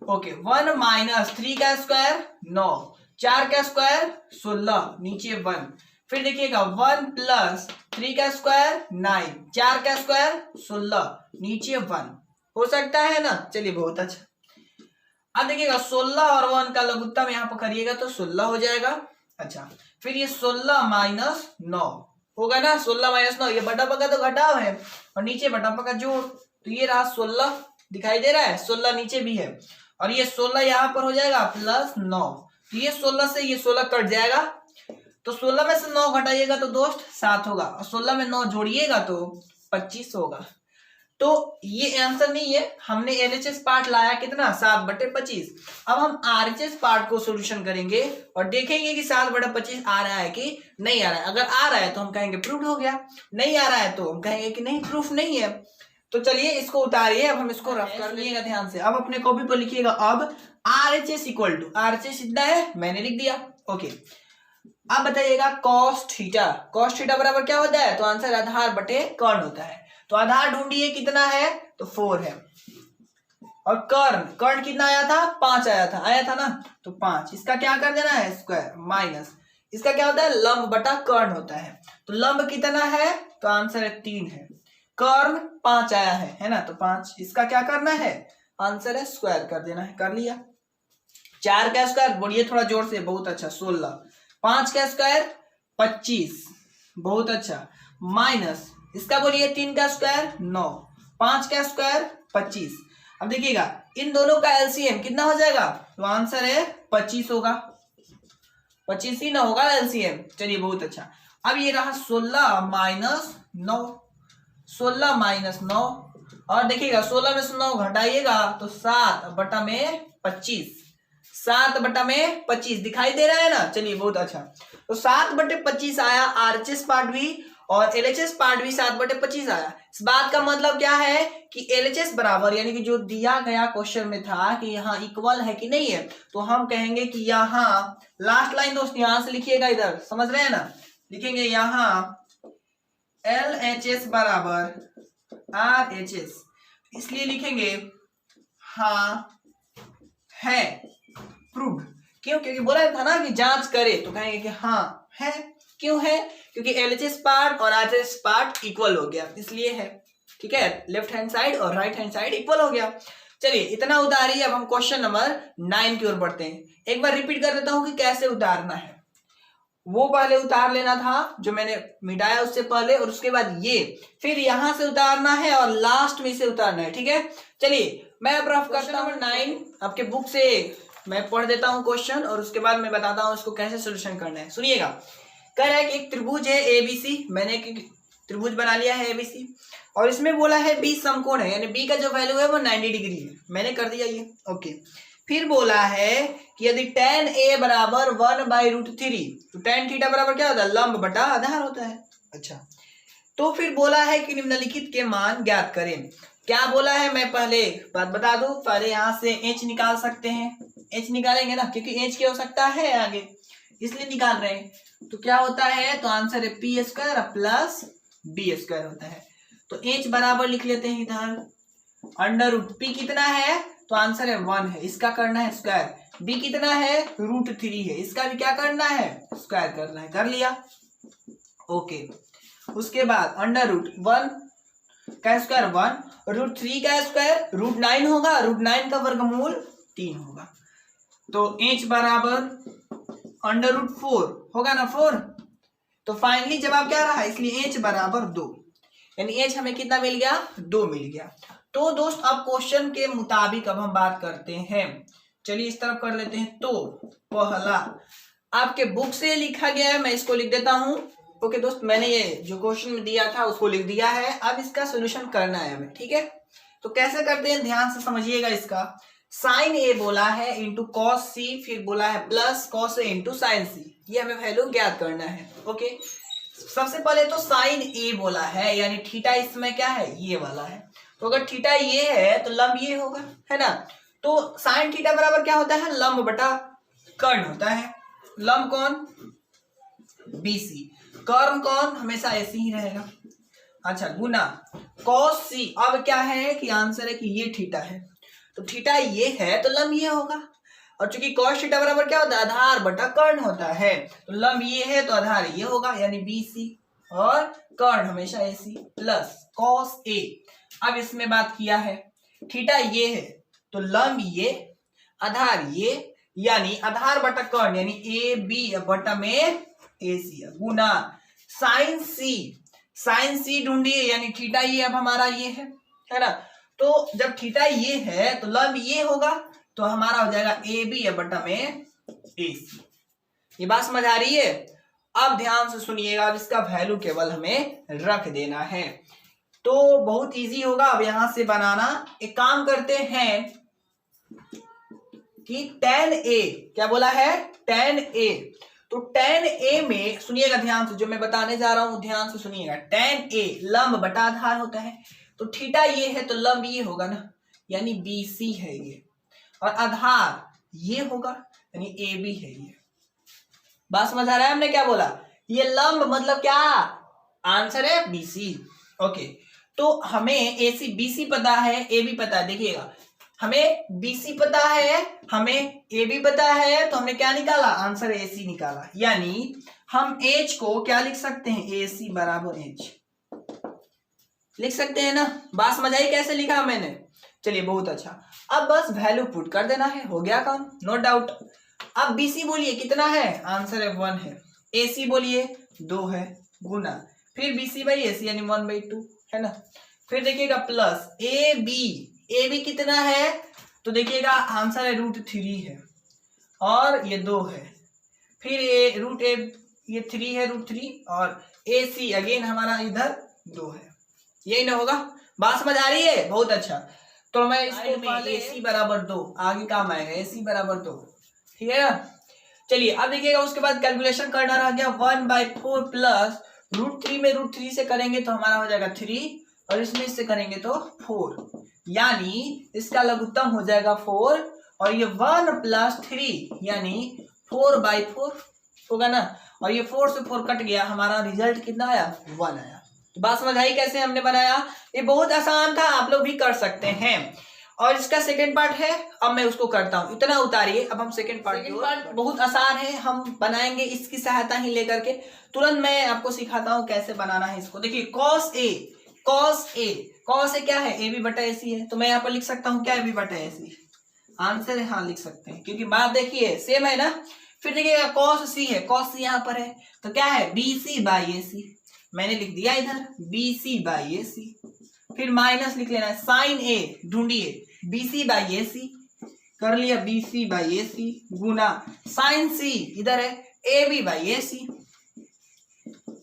Speaker 1: ओके। 1 माइनस 3 का स्क्वायर 9, 4 का स्क्वायर 16, नीचे 1, फिर देखिएगा 1 प्लस 3 का स्क्वायर 9, 4 का स्क्वायर 16, नीचे 1 हो सकता है ना। चलिए बहुत अच्छा। अब देखिएगा 16 और 1 का लघुत्तम यहाँ पर करिएगा तो 16 हो जाएगा। अच्छा, फिर ये 16 माइनस 9 होगा ना, 16 माइनस 9, ये बटा पका तो घटाव है और नीचे बटा पका जोड़, तो ये रहा 16 दिखाई दे रहा है, 16 नीचे भी है और ये 16 यहाँ पर हो जाएगा प्लस 9, तो ये 16 से ये 16 कट जाएगा, तो 16 में से 9 घटाइएगा तो दोस्त 7 होगा और 16 में 9 जोड़िएगा तो 25 होगा। तो ये आंसर नहीं है, हमने एलएचएस पार्ट लाया कितना 7/25। अब हम आरएचएस पार्ट को सॉल्यूशन करेंगे और देखेंगे कि 7/25 आ रहा है कि नहीं आ रहा है। अगर आ रहा है तो हम कहेंगे प्रूफ हो गया, नहीं आ रहा है तो हम कहेंगे कि नहीं प्रूफ नहीं है। तो चलिए इसको उतारिए, अब हम इसको रफ कर लीजिएगा ध्यान से। अब अपने कॉपी पर लिखिएगा, अब आरएचएस इक्वल टू, आरएचएस इतना है मैंने लिख दिया, ओके। अब बताइएगा कॉस थीटा बराबर क्या होता है, तो आंसर आधार बटे कर्ण होता है। तो आधार ढूंढिए कितना है, तो 4 है और कर्ण कितना आया था, 5 आया था ना, तो 5, इसका क्या कर देना है स्क्वायर, माइनस इसका क्या होता है लंब बटा कर्ण होता है। तो लंब कितना है, तो आंसर है 3 है, कर्ण 5 आया है ना, तो 5, इसका क्या करना है आंसर है स्क्वायर कर देना है, कर लिया। 4 का स्क्वायर बोलिए थोड़ा जोर से, बहुत अच्छा 16, 5 का स्क्वायर 25, बहुत अच्छा, माइनस इसका बोलिए 3 का स्क्वायर 9, 5 का स्क्वायर 25। अब देखिएगा इन दोनों का एलसीएम कितना हो जाएगा, तो आंसर है 25 होगा, 25 ही ना होगा एलसीएम। चलिए बहुत अच्छा। अब ये रहा 16 माइनस 9, 16 माइनस 9 और देखिएगा 16 में से 9 घटाइएगा तो 7/25, 7/25 दिखाई दे रहा है ना। चलिए बहुत अच्छा, तो 7/25 आया आरएचएस पार्ट भी और एलएचएस पार्ट भी 7/25 आया। इस बात का मतलब क्या है कि एलएचएस बराबर, यानी कि जो दिया गया क्वेश्चन में था कि यहाँ इक्वल है कि नहीं है, तो हम कहेंगे कि यहाँ लास्ट लाइन दोस्त यहां से लिखिएगा, इधर समझ रहे हैं ना, लिखेंगे यहाँ एलएचएस बराबर आरएचएस, इसलिए लिखेंगे हाँ है प्रूव्ड। क्यों, क्योंकि बोला था ना कि जांच करे, तो कहेंगे कि हाँ है। क्यों है, क्योंकि एलएचएस पार्ट और आरएचएस पार्ट इक्वल हो गया, इसलिए है। ठीक है, लेफ्ट हैंड साइड और राइट हैंड साइड इक्वल हो गया। चलिए इतना उतारिए, अब हम क्वेश्चन नंबर 9 की ओर बढ़ते हैं। एक बार रिपीट कर देता हूं कि कैसे उतारना है, वो पहले उतार लेना था जो मैंने मिटाया उससे पहले, और उसके बाद ये, फिर यहां से उतारना है और लास्ट में से उतारना है। ठीक है, चलिए मैं अब रफ करता हूं। 9 आपके बुक से मैं पढ़ देता हूं क्वेश्चन और उसके बाद मैं बताता हूं इसको कैसे सोल्यूशन करना है। सुनिएगा, कह रहा है कि एक त्रिभुज है एबीसी, मैंने एक त्रिभुज बना लिया है एबीसी और इसमें बोला है बी समकोण है, यानी बी का जो वैल्यू है वो 90 डिग्री है, मैंने कर दिया ये, ओके। फिर बोला है कि यदि tan a बराबर 1/√3, तो tan थीटा बराबर क्या होता है लंब बटा आधार होता है। अच्छा, तो फिर बोला है कि निम्नलिखित के मान ज्ञात करें। क्या बोला है, मैं पहले बात बता दूं, पहले यहां से h निकाल सकते हैं, h निकालेंगे ना, क्योंकि h की आवश्यकता है आगे, इसलिए निकाल रहे हैं। तो क्या होता है, तो आंसर है P square plus B square होता है। तो h बराबर लिख लेते हैं इधर, अंडर पी कितना है, तो आंसर है 1 है, इसका करना है स्क्वायर, b कितना है √3 है, इसका भी क्या करना है स्क्वायर करना है, कर लिया, ओके। उसके बाद अंडर√1 का स्क्वायर 1, √3 का स्क्वायर √9 होगा, √9 का वर्गमूल 3 होगा। तो h बराबर अंडर√4 होगा ना 4, तो फाइनली जवाब क्या रहा, इसलिए h बराबर 2, यानी h हमें कितना मिल गया 2 मिल गया। तो दोस्त अब क्वेश्चन के मुताबिक अब हम बात करते हैं, चलिए इस तरफ कर लेते हैं। तो पहला आपके बुक से लिखा गया है, मैं इसको लिख देता हूं, ओके दोस्त, मैंने ये जो क्वेश्चन में दिया था उसको लिख दिया है, अब इसका सोल्यूशन करना है हमें। ठीक है, तो कैसे करते हैं ध्यान से समझिएगा। इसका साइन ए बोला है इंटू कॉस सी, फिर बोला है plus cos A into sign सी, ये हमें वैल्यू ज्ञात करना है, ओके। सबसे पहले तो साइन ए बोला है, यानी थीटा इसमें क्या है ये वाला है, तो अगर थीटा ये है तो लंब ये होगा, है ना। तो साइन थीटा बराबर क्या होता है लंब बटा कर्ण होता है, लंब कौन बीसी, कर्ण कौन हमेशा ऐसे ही रहेगा। अच्छा, गुना कॉस सी, अब क्या है कि आंसर है कि ये थीटा है, तो थीटा ये है तो लंब ये होगा। और चूंकि cos थीटा बराबर क्या होता है, आधार बटा कर्ण होता है, तो लंब ये है तो आधार ये होगा यानी BC और कर्ण हमेशा AC प्लस cos A। अब इसमें बात किया है थीटा ये है तो लंब ये आधार ये यानी आधार बटा कर्ण यानी AB बटा में AC गुना साइन C ढूंढिए यानी थीटा ये अब हमारा ये है ना। तो जब थीटा ये है तो लंब ये होगा तो हमारा हो जाएगा AB बटा में AC। ये बात समझ आ रही है। अब ध्यान से सुनिएगा, अब इसका वैल्यू केवल हमें रख देना है तो बहुत इजी होगा अब यहां से बनाना। एक काम करते हैं कि tan A, क्या बोला है tan A, तो tan A में सुनिएगा ध्यान से, जो मैं बताने जा रहा हूं ध्यान से सुनिएगा। tan A लंब बटा आधार होता है तो थीटा ये है तो लंब ये होगा ना यानी BC है ये और आधार ये होगा यानी AB है ये। बात समझ आ रहा है हमने क्या बोला, ये लंब मतलब क्या, आंसर है BC। ओके तो हमें AC BC पता है AB पता है, देखिएगा हमें BC पता है हमें AB पता है तो हमने क्या निकाला, आंसर AC निकाला। यानी हम H को क्या लिख सकते हैं, AC बराबर H लिख सकते हैं ना। बात समझ आई कैसे लिखा मैंने, चलिए बहुत अच्छा। अब बस वैल्यू पुट कर देना है, हो गया काम, नो डाउट। अब BC बोलिए कितना है, आंसर है 1 है। AC बोलिए 2 है गुना फिर BC बाई AC यानी 1/2 है ना। फिर देखिएगा प्लस AB कितना है तो देखिएगा आंसर है √3 है और ये 2 है। फिर ये ये 3 है √3 और AC अगेन हमारा इधर 2 है, यही ना होगा। बात समझ आ रही है, बहुत अच्छा। तो मैं इसको में AC बराबर 2 आगे काम आएगा, AC बराबर 2 ठीक है ना। चलिए अब देखिएगा उसके बाद कैलकुलेशन करना रह गया 1/4 प्लस √3 में √3 से करेंगे तो हमारा हो जाएगा 3 और इसमें इससे करेंगे तो 4 यानी इसका लघुत्तम हो जाएगा 4 और ये 1 + 3 यानी 4/4 होगा ना। और ये 4 से 4 कट गया, हमारा रिजल्ट कितना आया, 1 आया। तो बात समझ आई कैसे हमने बनाया, ये बहुत आसान था, आप लोग भी कर सकते हैं। और इसका सेकंड पार्ट है, अब मैं उसको करता हूं, इतना उतारिए। अब हम सेकंड पार्ट बहुत आसान है, हम बनाएंगे इसकी सहायता ही लेकर के। तुरंत मैं आपको सिखाता हूं कैसे बनाना है इसको। देखिए cos A क्या है, AB बटा AC है, तो मैं यहाँ पर लिख सकता हूँ क्या, AB बटा AC आंसर है, हाँ लिख सकते हैं क्योंकि बात देखिए सेम है ना। फिर देखिएगा cos C है, cos C यहाँ पर है तो क्या है BC बाई AC, मैंने लिख दिया इधर BC बाई AC। फिर माइनस लिख लेना है साइन A, ढूंढिए BC बाई AC, कर लिया BC बाई AC गुना साइन C इधर है AB बाई AC।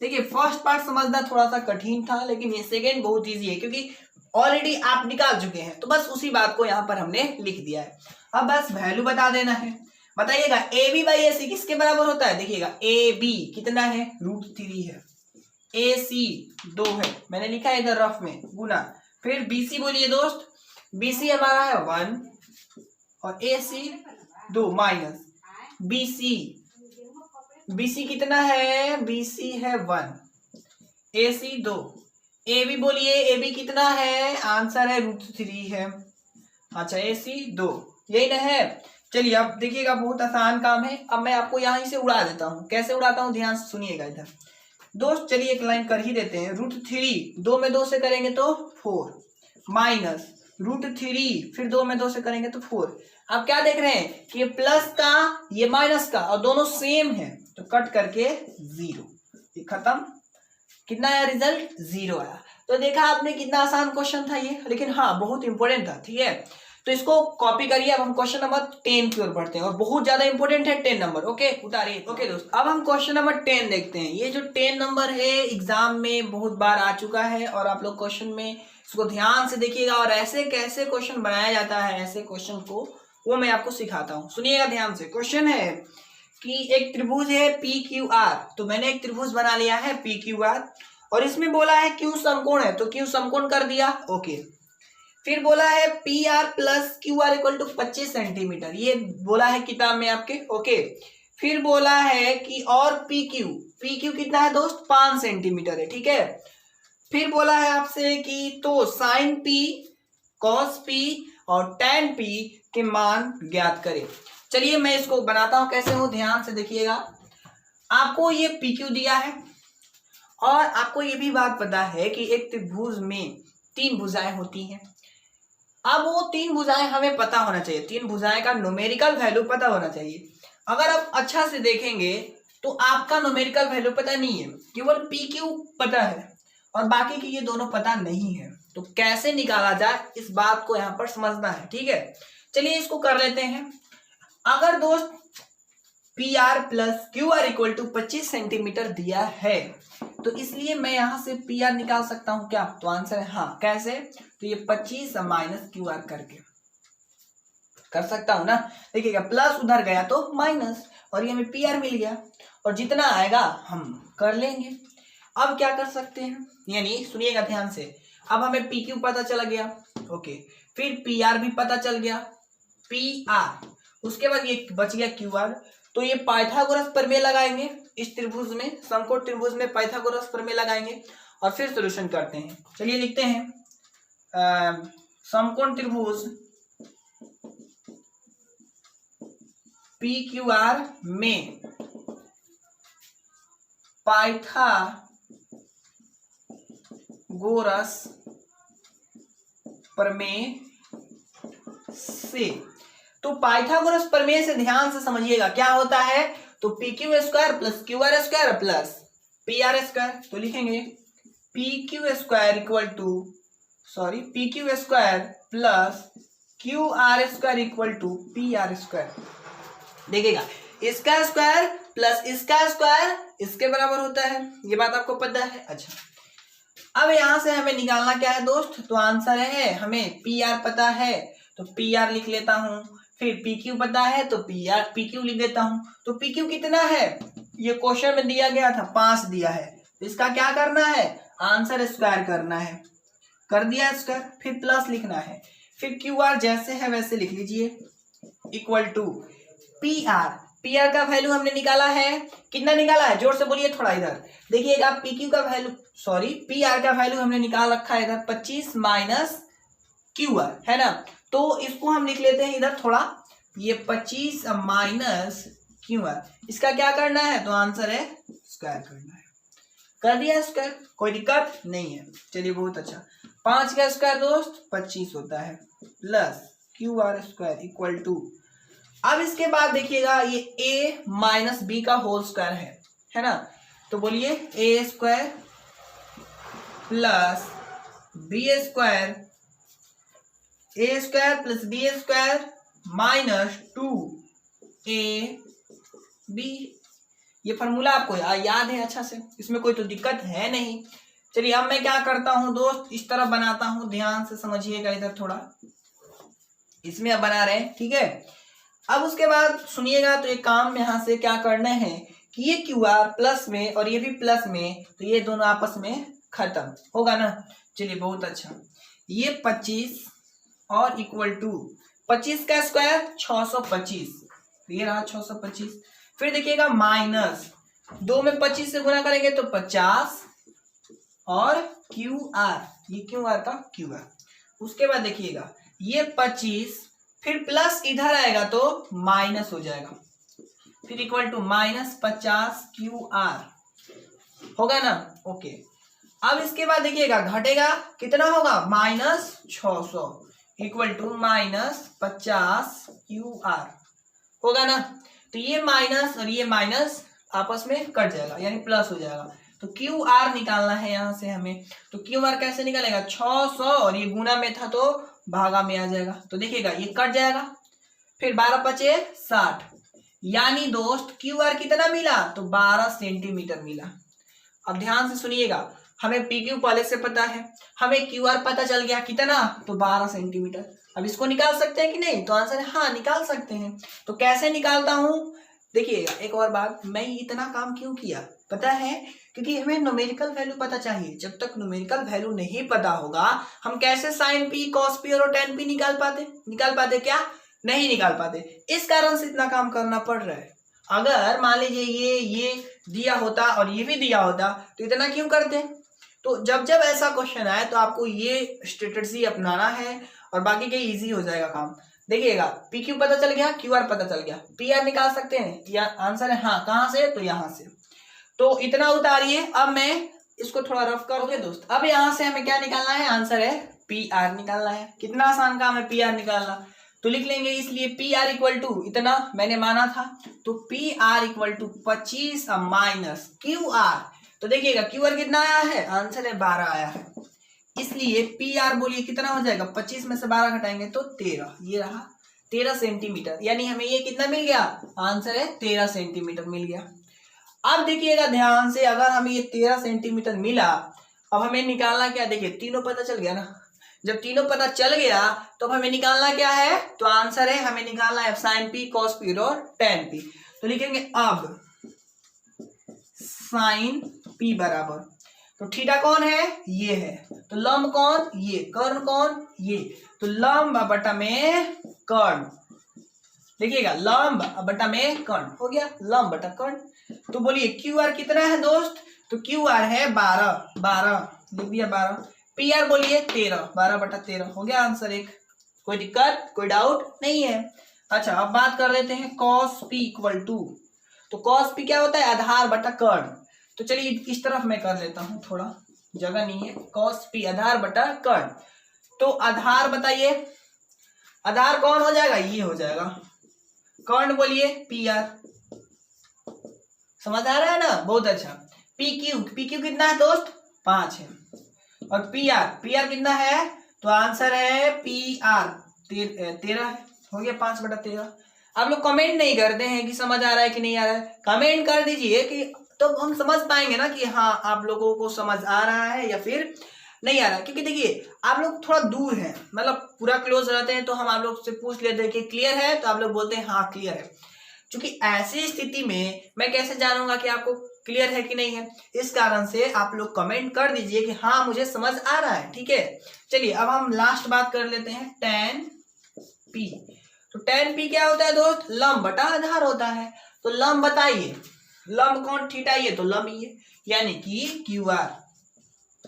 Speaker 1: देखिए फर्स्ट पार्ट समझना थोड़ा सा कठिन था लेकिन ये सेकंड बहुत इजी है क्योंकि ऑलरेडी आप निकाल चुके हैं, तो बस उसी बात को यहाँ पर हमने लिख दिया है। अब बस वैल्यू बता देना है, बताइएगा AB बाई AC किसके बराबर होता है। देखिएगा AB कितना है, √3 है, AC 2 है, मैंने लिखा है इधर रफ में गुना। फिर BC बोलिए दोस्त, BC हमारा है 1 और AC 2 माइनस BC कितना है, BC है 1, AC 2, AB बोलिए AB कितना है, आंसर है √3 है, अच्छा AC 2, यही ना है। चलिए अब देखिएगा बहुत आसान काम है। अब मैं आपको यहीं से उड़ा देता हूँ, कैसे उड़ाता हूँ ध्यान से सुनिएगा इधर दोस्त। चलिए एक लाइन कर ही देते हैं, √3 2 में 2 से करेंगे तो 4 माइनस √3 फिर 2 में 2 से करेंगे तो 4। आप क्या देख रहे हैं कि ये प्लस का ये माइनस का और दोनों सेम है तो कट करके 0, ये खत्म। कितना आया रिजल्ट, 0 आया। तो देखा आपने कितना आसान क्वेश्चन था ये, लेकिन हाँ बहुत इंपॉर्टेंट था, ठीक है। तो इसको कॉपी करिए। अब हम क्वेश्चन नंबर 10 की ओर बढ़ते हैं और बहुत ज्यादा इंपॉर्टेंट है 10 नंबर। ओके उतारिए। ओके दोस्त अब हम क्वेश्चन नंबर 10 देखते हैं। ये जो 10 नंबर है एग्जाम में बहुत बार आ चुका है और आप लोग क्वेश्चन में इसको ध्यान से देखिएगा और ऐसे कैसे क्वेश्चन बनाया जाता है, ऐसे क्वेश्चन को वो मैं आपको सिखाता हूँ। सुनिएगा ध्यान से। क्वेश्चन है कि एक त्रिभुज है PQR, तो मैंने एक त्रिभुज बना लिया है PQR और इसमें बोला है Q समकोण है तो Q समकोण कर दिया। ओके फिर बोला है PR plus QR equal to 25 centimetre, ये बोला है किताब में आपके। ओके फिर बोला है कि और PQ कितना है दोस्त, 5 सेंटीमीटर है, ठीक है। फिर बोला है आपसे कि तो साइन P, कॉस P और tan P के मान ज्ञात करें। चलिए मैं इसको बनाता हूं, कैसे हो ध्यान से देखिएगा। आपको ये PQ दिया है और आपको ये भी बात पता है कि एक त्रिभुज में 3 भुजाएं होती हैं। अब वो 3 भुजाएं हमें पता होना चाहिए, 3 भुजाएं का न्यूमेरिकल वैल्यू पता होना चाहिए। अगर आप अच्छा से देखेंगे तो आपका न्यूमेरिकल वैल्यू पता नहीं है, केवल PQ पता है और बाकी की ये दोनों पता नहीं है। तो कैसे निकाला जाए इस बात को यहाँ पर समझना है, ठीक है। चलिए इसको कर लेते हैं। अगर दोस्त PR plus QR equal to 25 centimetre दिया है तो इसलिए मैं यहां से PR निकाल सकता हूं क्या? तो आंसर है हाँ। कैसे? तो ये 25 माइनस QR करके कर सकता हूं ना। देखिएगा प्लस उधर गया तो माइनस और ये हमें PR मिल गया और जितना आएगा हम कर लेंगे। अब क्या कर सकते हैं, यानी सुनिएगा ध्यान से। अब हमें PQ पता चला गया, ओके, फिर PR भी पता चल गया, PR, उसके बाद ये बच गया QR। तो ये पाइथागोरस प्रमेय लगाएंगे इस त्रिभुज में, समकोण त्रिभुज में पाइथागोरस प्रमेय लगाएंगे और फिर सॉल्यूशन करते हैं। चलिए लिखते हैं समकोण त्रिभुज PQR में पाइथागोरस प्रमेय से। तो पाइथागोरस प्रमेय से ध्यान से समझिएगा क्या होता है। तो PQ square plus QR square plus PR square, तो लिखेंगे PQ square equal to PQ square plus QR square equal to PR square. देखिएगा इसका स्क्वायर प्लस इसका स्क्वायर इसके बराबर होता है, ये बात आपको पता है। अच्छा, अब यहां से हमें निकालना क्या है दोस्त, तो आंसर है हमें PR पता है तो PR लिख लेता हूं, फिर PQ पता है तो PQ लिख देता हूं। तो PQ कितना है, ये क्वेश्चन में दिया गया था 5 दिया है, तो इसका क्या करना है, आंसर स्क्वायर करना है। कर दिया स्क्वायर, फिर प्लस लिखना है, फिर QR जैसे है वैसे लिख लीजिए इक्वल टू PR का वैल्यू हमने निकाला है, कितना निकाला है, जोर से बोलिए थोड़ा इधर देखिएगा। PQ का वैल्यू PR का वैल्यू हमने निकाल रखा है इधर 25 माइनस QR, है ना। तो इसको हम लिख लेते हैं इधर थोड़ा, ये 25 माइनस QR, इसका क्या करना है, तो आंसर है स्क्वायर करना है। कर दिया स्क्वायर, कोई दिक्कत नहीं है। चलिए बहुत अच्छा, 5 का स्क्वायर दोस्त 25 होता है plus QR square equal to. अब इसके बाद देखिएगा ये A माइनस B का होल स्क्वायर है ना। तो बोलिए A square plus B square, A square plus B square minus 2AB। ये फॉर्मूला आपको याद है अच्छा से, इसमें कोई तो दिक्कत है नहीं। चलिए अब मैं क्या करता हूं दोस्त, इस तरह बनाता हूं, ध्यान से समझिएगा इधर थोड़ा, इसमें अब बना रहे हैं, ठीक है। अब उसके बाद सुनिएगा, तो एक काम यहां से क्या करना है कि ये QR प्लस में और ये भी प्लस में, तो ये दोनों आपस में खत्म होगा ना। चलिए बहुत अच्छा, ये 25 और इक्वल टू 25 का स्क्वायर 625, ये रहा 625। फिर देखिएगा माइनस 2 में 25 से गुना करेंगे तो 50 और QR, ये QR का QR। उसके बाद देखिएगा ये 25, फिर प्लस इधर आएगा तो माइनस हो जाएगा, फिर इक्वल टू माइनस 50 QR होगा ना, ओके। अब इसके बाद देखिएगा घटेगा, कितना होगा, minus 600 equal to minus 50 QR होगा ना। तो ये माइनस और ये माइनस आपस में कट जाएगा, यानी प्लस हो जाएगा। तो QR निकालना है यहां से हमें, तो QR कैसे निकालेगा, 600 और ये गुना में था तो भागा में आ जाएगा। तो देखिएगा ये कट जाएगा, फिर 12 बचे 60, यानी दोस्त QR कितना मिला, तो 12 सेंटीमीटर मिला। अब ध्यान से सुनिएगा, हमें PQ पहले से पता है, हमें QR पता चल गया कितना, तो 12 सेंटीमीटर। अब इसको निकाल सकते हैं कि नहीं, तो आंसर है हाँ निकाल सकते हैं। तो कैसे निकालता हूं, देखिएगा एक और बात, मैं इतना काम क्यों किया पता है, क्योंकि हमें न्यूमेरिकल वैल्यू पता चाहिए। जब तक न्यूमेरिकल वैल्यू नहीं पता होगा हम कैसे साइन P, कॉस P और tan P निकाल पाते क्या, नहीं निकाल पाते। इस कारण से इतना काम करना पड़ रहा है। अगर मान लीजिए ये दिया होता और ये भी दिया होता तो इतना क्यों करते। तो जब ऐसा क्वेश्चन आए तो आपको ये स्ट्रेटजी अपनाना है और बाकी के इजी हो जाएगा काम। देखिएगा पी क्यू पता चल गया, क्यू आर पता चल गया, पी आर निकाल सकते हैं या आंसर है हाँ, कहाँ से, तो यहाँ से। तो इतना उतारिए। अब मैं इसको थोड़ा रफ करोगे दोस्त। अब यहाँ से हमें क्या निकालना है, आंसर है पी आर निकालना है। कितना आसान काम है पी आर निकालना। तो लिख लेंगे, इसलिए पी आर इक्वल टू इतना मैंने माना था, तो P R equal to 25 minus Q R. तो देखिएगा क्यू आर कितना आया है, आंसर है 12 आया है, इसलिए पी आर बोलिए कितना हो जाएगा, 25 में से 12 घटाएंगे तो 13, ये रहा 13 सेंटीमीटर। यानी हमें ये कितना मिल गया, आंसर है 13 सेंटीमीटर मिल गया। अब देखिएगा ध्यान से, अगर हमें ये 13 सेंटीमीटर मिला, अब हमें निकालना क्या, देखिए तीनों पता चल गया ना। जब तीनों पता चल गया तो हमें निकालना क्या है, तो आंसर है हमें निकालना है साइन पी, कॉस पी और टेन पी। तो लिखेंगे अब साइन पी बराबर, तो थीटा कौन है, ये है, तो लंब कौन, ये, कर्ण कौन, ये, तो लंब बटा में कर्ण। देखिएगा लंब बटा में कर्ण हो गया, लंब बटा कर्ण। तो बोलिए क्यू आर कितना है दोस्त, तो क्यू आर है 12 लिख दिया 12। पी आर बोलिए 13, 12 बटा 13 हो गया आंसर एक। कोई दिक्कत, कोई डाउट नहीं है। अच्छा अब बात कर लेते हैं कॉस पी इक्वल टू, तो कॉस पी क्या होता है, आधार बटा कर्ण। तो चलिए इस तरफ मैं कर लेता हूं, थोड़ा जगह नहीं है। कॉस पी आधार बटा कर्ण, तो आधार बताइए, आधार कौन हो जाएगा, ये हो जाएगा। कर्ण बोलिए पी आर, समझ आ रहा है ना, बहुत अच्छा। पी क्यू कितना है दोस्त, 5 है, और पी आर कितना है, तो आंसर है पी आर 13 है, हो गया 5 बटा 13। आप लोग कमेंट नहीं करते हैं कि समझ आ रहा है कि नहीं आ रहा है, कमेंट कर दीजिए कि तो हम समझ पाएंगे ना कि हाँ आप लोगों को समझ आ रहा है या फिर नहीं आ रहा है। क्योंकि देखिए आप लोग थोड़ा दूर हैं, मतलब पूरा क्लोज रहते हैं, तो हम आप लोग से पूछ लेते हैं कि क्लियर है, तो आप लोग बोलते हैं हाँ क्लियर है। क्योंकि ऐसी स्थिति में मैं कैसे जानूंगा कि आपको क्लियर है कि नहीं है, इस कारण से आप लोग कमेंट कर दीजिए कि हाँ मुझे समझ आ रहा है, ठीक है। चलिए अब हम लास्ट बात कर लेते हैं टेन पी। तो टेन पी क्या होता है दोस्त, लंब बटा आधार होता है। तो लंब बताइए, लंब कौन, थीटा, ये तो लंब ये, यानी कि क्यू आर,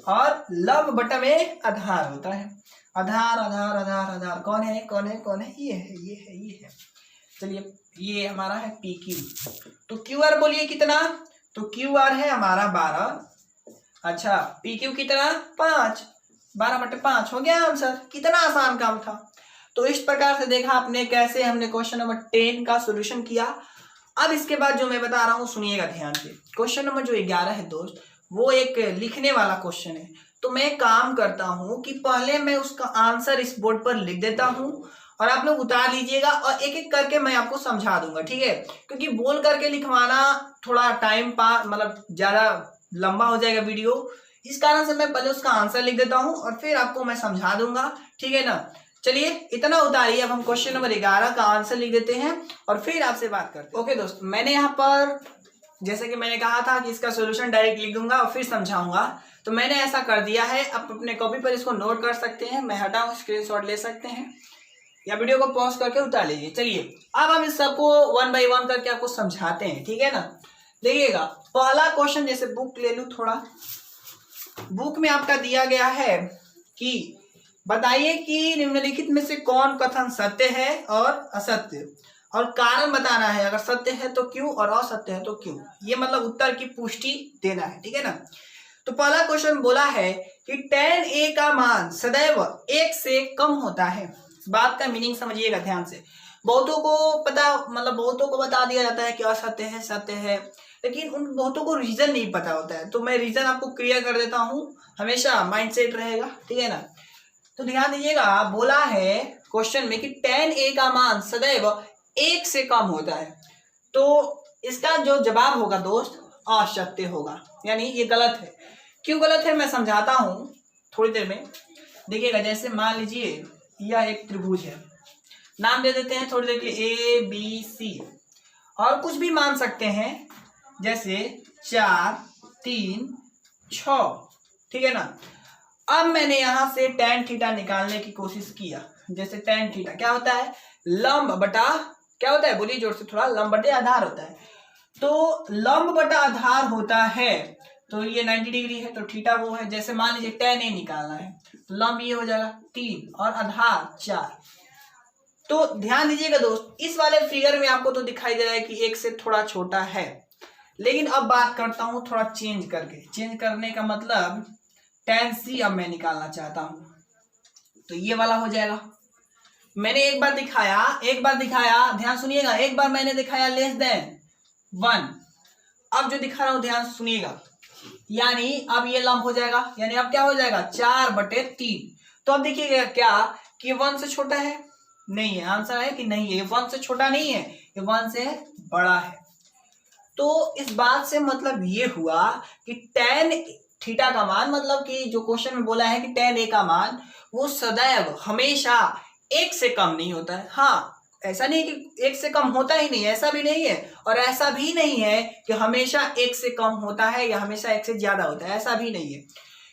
Speaker 1: और लंब बटा में आधार होता है। आधार आधार आधार आधार कौन है, कौन है, कौन है, ये है, ये है, ये है। चलिए ये हमारा है पी क्यू। तो क्यू आर बोलिए कितना, तो क्यू आर है हमारा 12। अच्छा पी क्यू कितना, 5, 12 बटे 5 हो गया आंसर। कितना आसान काम था। तो इस प्रकार से देखा आपने कैसे हमने क्वेश्चन नंबर 10 का सोल्यूशन किया। अब इसके बाद जो मैं बता रहा हूँ सुनिएगा ध्यान से। क्वेश्चन नंबर जो 11 है दोस्त, वो एक लिखने वाला क्वेश्चन है। तो मैं काम करता हूँ कि पहले मैं उसका आंसर इस बोर्ड पर लिख देता हूँ और आप लोग उतार लीजिएगा, और एक एक करके मैं आपको समझा दूंगा, ठीक है। क्योंकि बोल करके लिखवाना थोड़ा टाइम पास, मतलब ज्यादा लंबा हो जाएगा वीडियो, इस कारण से मैं पहले उसका आंसर लिख देता हूँ और फिर आपको मैं समझा दूंगा, ठीक है ना। चलिए इतना उतारिए। अब हम क्वेश्चन नंबर 11 का आंसर लिख देते हैं और फिर आपसे बात करते हैं। ओके दोस्त, मैंने यहाँ पर जैसे कि मैंने कहा था कि इसका सोल्यूशन डायरेक्ट लिख दूंगा और फिर समझाऊंगा, तो मैंने ऐसा कर दिया है। आप अपने कॉपी पर इसको नोट कर सकते हैं, मैं हटाऊं स्क्रीनशॉट ले सकते हैं या वीडियो को पॉज करके उतार लीजिए। चलिए अब हम इस सबको 1 बाय 1 करके आपको समझाते हैं, ठीक है ना। देखिएगा पहला क्वेश्चन, जैसे बुक ले लूं थोड़ा, बुक में आपका दिया गया है कि बताइए कि निम्नलिखित में से कौन कथन सत्य है और असत्य, और कारण बताना है। अगर सत्य है तो क्यों और असत्य है तो क्यों, ये मतलब उत्तर की पुष्टि देना है, ठीक है ना। तो पहला क्वेश्चन बोला है कि tan a का मान सदैव 1 से कम होता है। इस बात का मीनिंग समझिएगा ध्यान से। बहुतों को पता, मतलब बहुतों को बता दिया जाता है कि असत्य है, सत्य है, लेकिन उन बहुतों को रीजन नहीं पता होता है। तो मैं रीजन आपको क्लियर कर देता हूँ, हमेशा माइंडसेट रहेगा, ठीक है ना। तो ध्यान दीजिएगा, बोला है क्वेश्चन में कि tan a का मान सदैव 1 से कम होता है। तो इसका जो जवाब होगा दोस्त असत्य होगा, यानी ये गलत है। क्यों गलत है मैं समझाता हूं थोड़ी देर में। देखिएगा जैसे मान लीजिए यह एक त्रिभुज है, नाम दे देते हैं थोड़ी देर के लिए ABC, और कुछ भी मान सकते हैं जैसे 4, 3, 6, ठीक है ना। अब मैंने यहां से tan थीटा निकालने की कोशिश किया। जैसे tan थीटा क्या होता है, लंब बटा क्या होता है, बोलिए जोर से थोड़ा, लंब बटे आधार होता है। तो लंब बटा आधार होता है, तो ये 90 डिग्री है, तो थीटा वो है। जैसे मान लीजिए tan a निकालना है, तो लंब ये हो जाएगा 3 और आधार 4, तो ध्यान दीजिएगा दोस्त, इस वाले फिगर में आपको तो दिखाई दे रहा है कि 1 से थोड़ा छोटा है, लेकिन अब बात करता हूं थोड़ा चेंज करके। चेंज करने का मतलब tan c अब मैं निकालना चाहता हूं, तो ये वाला हो जाएगा। मैंने एक बार दिखाया, ध्यान सुनिएगा, एक बार मैंने दिखाया लेस देन 1, अब जो दिखा रहा हूं ध्यान सुनिएगा, यानी अब ये लंब हो जाएगा, यानी अब क्या हो जाएगा 4/3। तो अब देखिएगा क्या कि 1 से छोटा है, नहीं है, आंसर है कि नहीं है, 1 से छोटा नहीं है, ये 1 से बड़ा है। तो इस बात से मतलब ये हुआ कि tan थीटा का मान, मतलब कि जो क्वेश्चन में बोला है कि tan a का मान वो सदैव हमेशा 1 से कम नहीं होता है। हाँ, ऐसा नहीं कि 1 से कम होता ही नहीं, ऐसा भी नहीं है, और ऐसा भी नहीं है कि हमेशा 1 से कम होता है या हमेशा 1 से ज्यादा होता है, ऐसा भी नहीं है।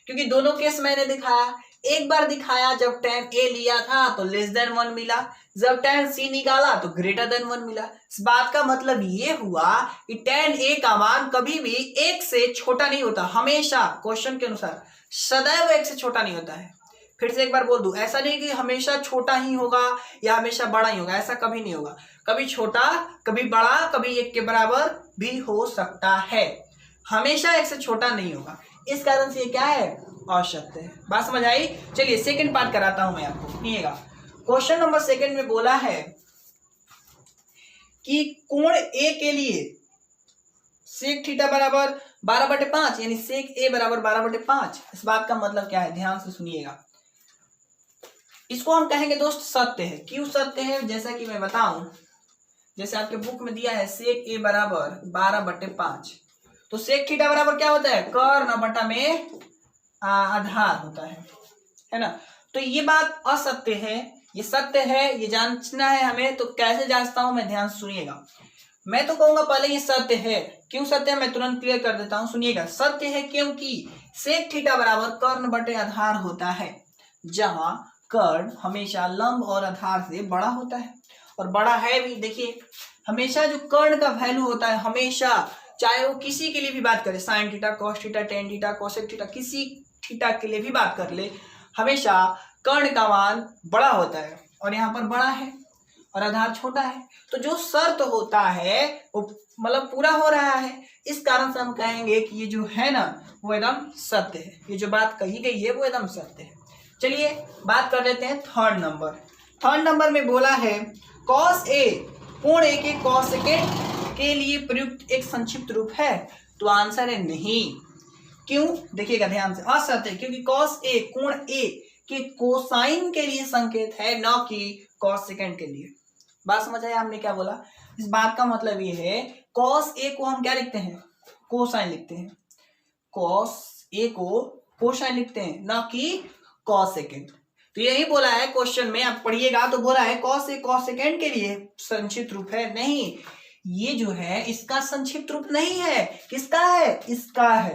Speaker 1: क्योंकि दोनों केस मैंने दिखाया, एक बार दिखाया जब tan a लिया था तो लेस देन 1 मिला, जब tan c निकाला तो ग्रेटर देन 1 मिला। इस बात का मतलब ये हुआ कि tan a का मान कभी भी 1 से छोटा नहीं होता, हमेशा क्वेश्चन के अनुसार सदैव 1 से छोटा नहीं होता है। फिर से एक बार बोल दूं, ऐसा नहीं कि हमेशा छोटा ही होगा या हमेशा बड़ा ही होगा, ऐसा कभी नहीं होगा। कभी छोटा, कभी बड़ा, कभी 1 के बराबर भी हो सकता है, हमेशा 1 से छोटा नहीं होगा। इस कारण से ये क्या है, असत्य है। बात समझ आई? चलिए सेकंड पार्ट कराता हूं मैं आपको, सुनिएगा। क्वेश्चन नंबर सेकंड में बोला है कि कोण ए के लिए सेक थीटा बराबर 12/5, यानी सेक ए बराबर 12/5। इस बात का मतलब क्या है, ध्यान से सुनिएगा। इसको हम कहेंगे दोस्त सत्य है। क्यों सत्य है, जैसा कि मैं बताऊं, जैसे आपके बुक में दिया है सेक ए बराबर 12/5, तो सेक थीटा बराबर क्या होता है, कर्ण बटा में आधार होता है ना। तो ये बात असत्य है, ये सत्य है, ये जांचना है हमें। तो कैसे जांचता हूं मैं, ध्यान सुनिएगा। मैं तो कहूंगा पहले ये सत्य है। क्यों सत्य है मैं तुरंत क्लियर कर देता हूं, सुनिएगा। सत्य है क्योंकि सेक थीटा बराबर कर्ण बटे आधार होता है, जहां कर्ण हमेशा लंब और आधार से बड़ा होता है, और बड़ा है भी। देखिए हमेशा जो कर्ण का वैल्यू होता है, हमेशा चाहे वो किसी के लिए भी बात करे, sine theta, cos theta, tan theta, cosec theta, किसी थीटा के लिए भी बात कर ले, हमेशा कर्ण का मान बड़ा होता है, और यहाँ पर बड़ा है और आधार छोटा है। तो जो शर्त होता है वो मतलब पूरा हो रहा है। इस कारण से हम कहेंगे कि ये जो है ना वो एकदम सत्य है, ये जो बात कही गई है वो एकदम सत्य है। चलिए बात कर लेते हैं थर्ड नंबर। थर्ड नंबर में बोला है कॉस ए कोण ए के कॉसेकेंट के लिए प्रयुक्त एक संक्षिप्त रूप है। तो आंसर है नहीं। क्यों, देखिएगा ध्यान से, असत्य है क्योंकि कॉस ए कोण ए के कोसाइन के लिए संकेत है, न कि कॉसेकेंट के लिए। बात समझ आया हमने क्या बोला? इस बात का मतलब ये है कॉस ए को हम क्या लिखते हैं, कोसाइन लिखते हैं। कॉस ए को कोसाइन लिखते हैं, न कि कॉसेकेंट। तो यही बोला है क्वेश्चन में, आप पढ़िएगा तो बोला है कॉस ए कॉसेकेंट के लिए संक्षिप्त रूप है। नहीं, ये जो है इसका संक्षिप्त रूप नहीं है। किसका है? इसका है।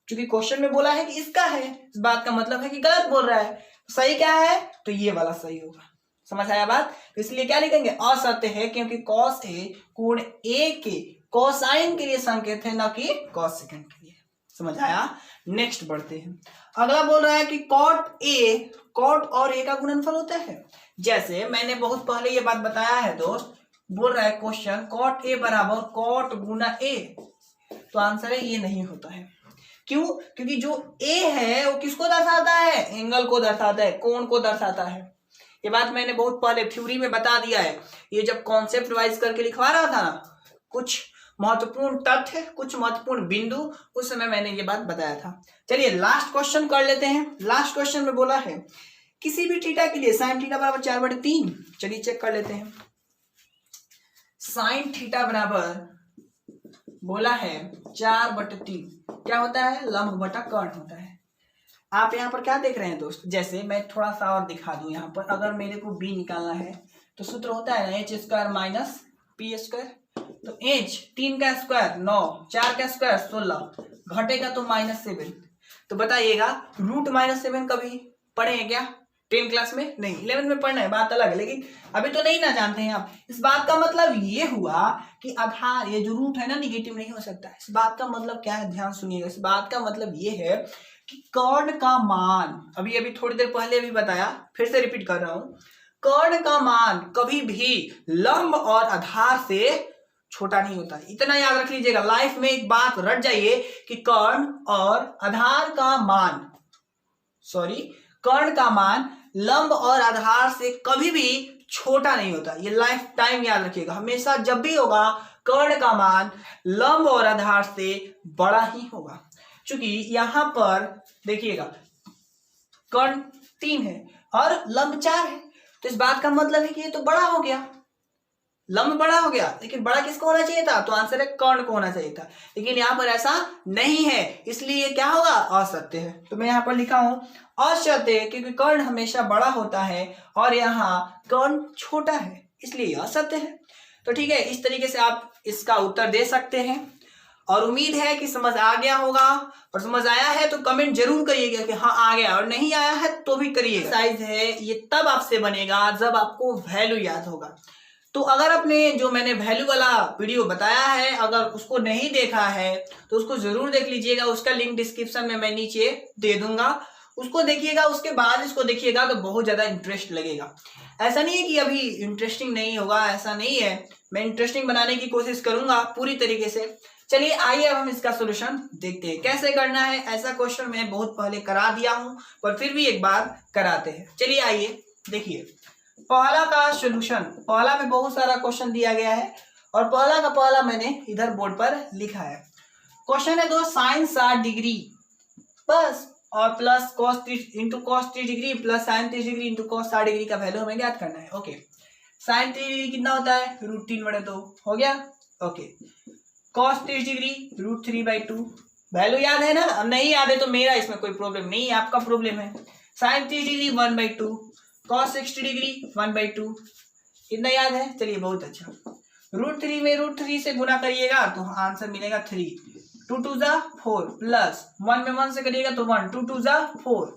Speaker 1: क्योंकि क्वेश्चन में बोला है कि इसका है, इस बात का मतलब है कि गलत बोल रहा है। सही क्या है? तो ये वाला सही होगा। समझ आया बात? तो इसलिए क्या लिखेंगे, असत्य है क्योंकि कॉस ए कोण ए के कोसाइन के लिए संकेत है, न कि कॉसेकेंट के लिए। समझ आया? नेक्स्ट बढ़ते हैं। अगला बोल रहा है कि कॉट और ए का गुणनफल होता है। जैसे मैंने बहुत पहले ये बात बताया है दोस्त, बोल रहा है क्वेश्चन कॉट ए बराबर कॉट गुना ए। तो आंसर है ये नहीं होता है। क्यों? क्योंकि जो ए है वो किसको दर्शाता है, एंगल को दर्शाता है, कोण को दर्शाता है। ये बात मैंने बहुत पहले थ्योरी में बता दिया है। ये जब कॉन्सेप्ट वाइज करके लिखवा रहा था ना, कुछ महत्वपूर्ण तथ्य, कुछ महत्वपूर्ण बिंदु, उस समय मैंने ये बात बताया था। चलिए लास्ट क्वेश्चन कर लेते हैं। लास्ट क्वेश्चन में बोला है किसी भी थीटा के लिए साइन थीटा बराबर 4/3। चलिए चेक कर लेते हैं। साइन थीटा बराबर बोला है 4/3, क्या होता है, लंब बटा कर्ण होता है। आप यहाँ पर क्या देख रहे हैं दोस्त, जैसे मैं थोड़ा सा और दिखा दूं। यहाँ पर अगर मेरे को बी निकालना है तो सूत्र होता है ना h² माइनस p²। तो h 3 का स्क्वायर 9, 4 का स्क्वायर 16, घटेगा तो -7। तो बताइएगा रूट -7 कभी पढ़े हैं क्या 10 क्लास में? नहीं, 11 में पढ़ना है, बात अलग है, लेकिन अभी तो नहीं ना जानते हैं आप। इस बात का मतलब ये हुआ कि आधार, ये जो रूट है ना निगेटिव नहीं हो सकता। इस बात का मतलब क्या है, ध्यान सुनिएगा। इस बात का मतलब ये है कि कर्ण का मान, अभी थोड़ी देर पहले भी बताया, फिर से रिपीट कर रहा हूं, कर्ण का मान कभी भी लंब और आधार से छोटा नहीं होता। इतना याद रख लीजिएगा, लाइफ में एक बात रट जाइए कि कर्ण और आधार का मान कर्ण का मान लंब और आधार से कभी भी छोटा नहीं होता। ये लाइफ टाइम याद रखिएगा, हमेशा जब भी होगा कर्ण का मान लंब और आधार से बड़ा ही होगा। क्योंकि यहां पर देखिएगा कर्ण 3 है और लंब 4 है, तो इस बात का मतलब है कि ये तो बड़ा हो गया, लंब बड़ा हो गया, लेकिन बड़ा किसको होना चाहिए था? तो आंसर है कर्ण को होना चाहिए था, लेकिन यहाँ पर ऐसा नहीं है, इसलिए क्या होगा? असत्य है। तो मैं यहाँ पर लिखा हूं असत्य, क्योंकि कर्ण हमेशा बड़ा होता है और यहाँ कर्ण छोटा है, इसलिए असत्य है। तो ठीक है, इस तरीके से आप इसका उत्तर दे सकते हैं और उम्मीद है कि समझ आ गया होगा। और समझ आया है तो कमेंट जरूर करिएगा कि हाँ आ गया, और नहीं आया है तो भी करिएगा। साइज है ये तब आपसे बनेगा जब आपको वैल्यू याद होगा। तो अगर आपने जो मैंने वैल्यू वाला वीडियो बताया है अगर उसको नहीं देखा है तो उसको जरूर देख लीजिएगा, उसका लिंक डिस्क्रिप्शन में मैं नीचे दे दूंगा, उसको देखिएगा, उसके बाद इसको देखिएगा तो बहुत ज्यादा इंटरेस्ट लगेगा। ऐसा नहीं है कि अभी इंटरेस्टिंग नहीं होगा, ऐसा नहीं है, मैं इंटरेस्टिंग बनाने की कोशिश करूंगा पूरी तरीके से। चलिए आइए अब हम इसका सोल्यूशन देखते हैं कैसे करना है। ऐसा क्वेश्चन मैं बहुत पहले करा दिया हूं पर फिर भी एक बार कराते हैं। चलिए आइए देखिए पहला का सोल्यूशन। पहला में बहुत सारा क्वेश्चन दिया गया है और पहला का पहला मैंने इधर बोर्ड पर लिखा है। क्वेश्चन है sin 60 डिग्री बस और plus cos 30 into cos 30 degree plus sin 30 degree into cos 60 degree का वैल्यू हमें ज्ञात करना है। ओके, sin 30 डिग्री कितना होता है? √3/2 हो गया। ओके, cos 30 डिग्री √3/2 वैल्यू याद है ना? अब नहीं याद है तो मेरा इसमें कोई प्रॉब्लम नहीं है, आपका प्रॉब्लम है। sin 30 डिग्री 1/2, cos 60 डिग्री 1/2, इतना याद है? चलिए बहुत अच्छा। √3 में √3 से गुना करिएगा तो आंसर मिलेगा 3, 2 2 जा 4 प्लस 1 में 1 से करिएगा तो 1, 2 2 जा 4।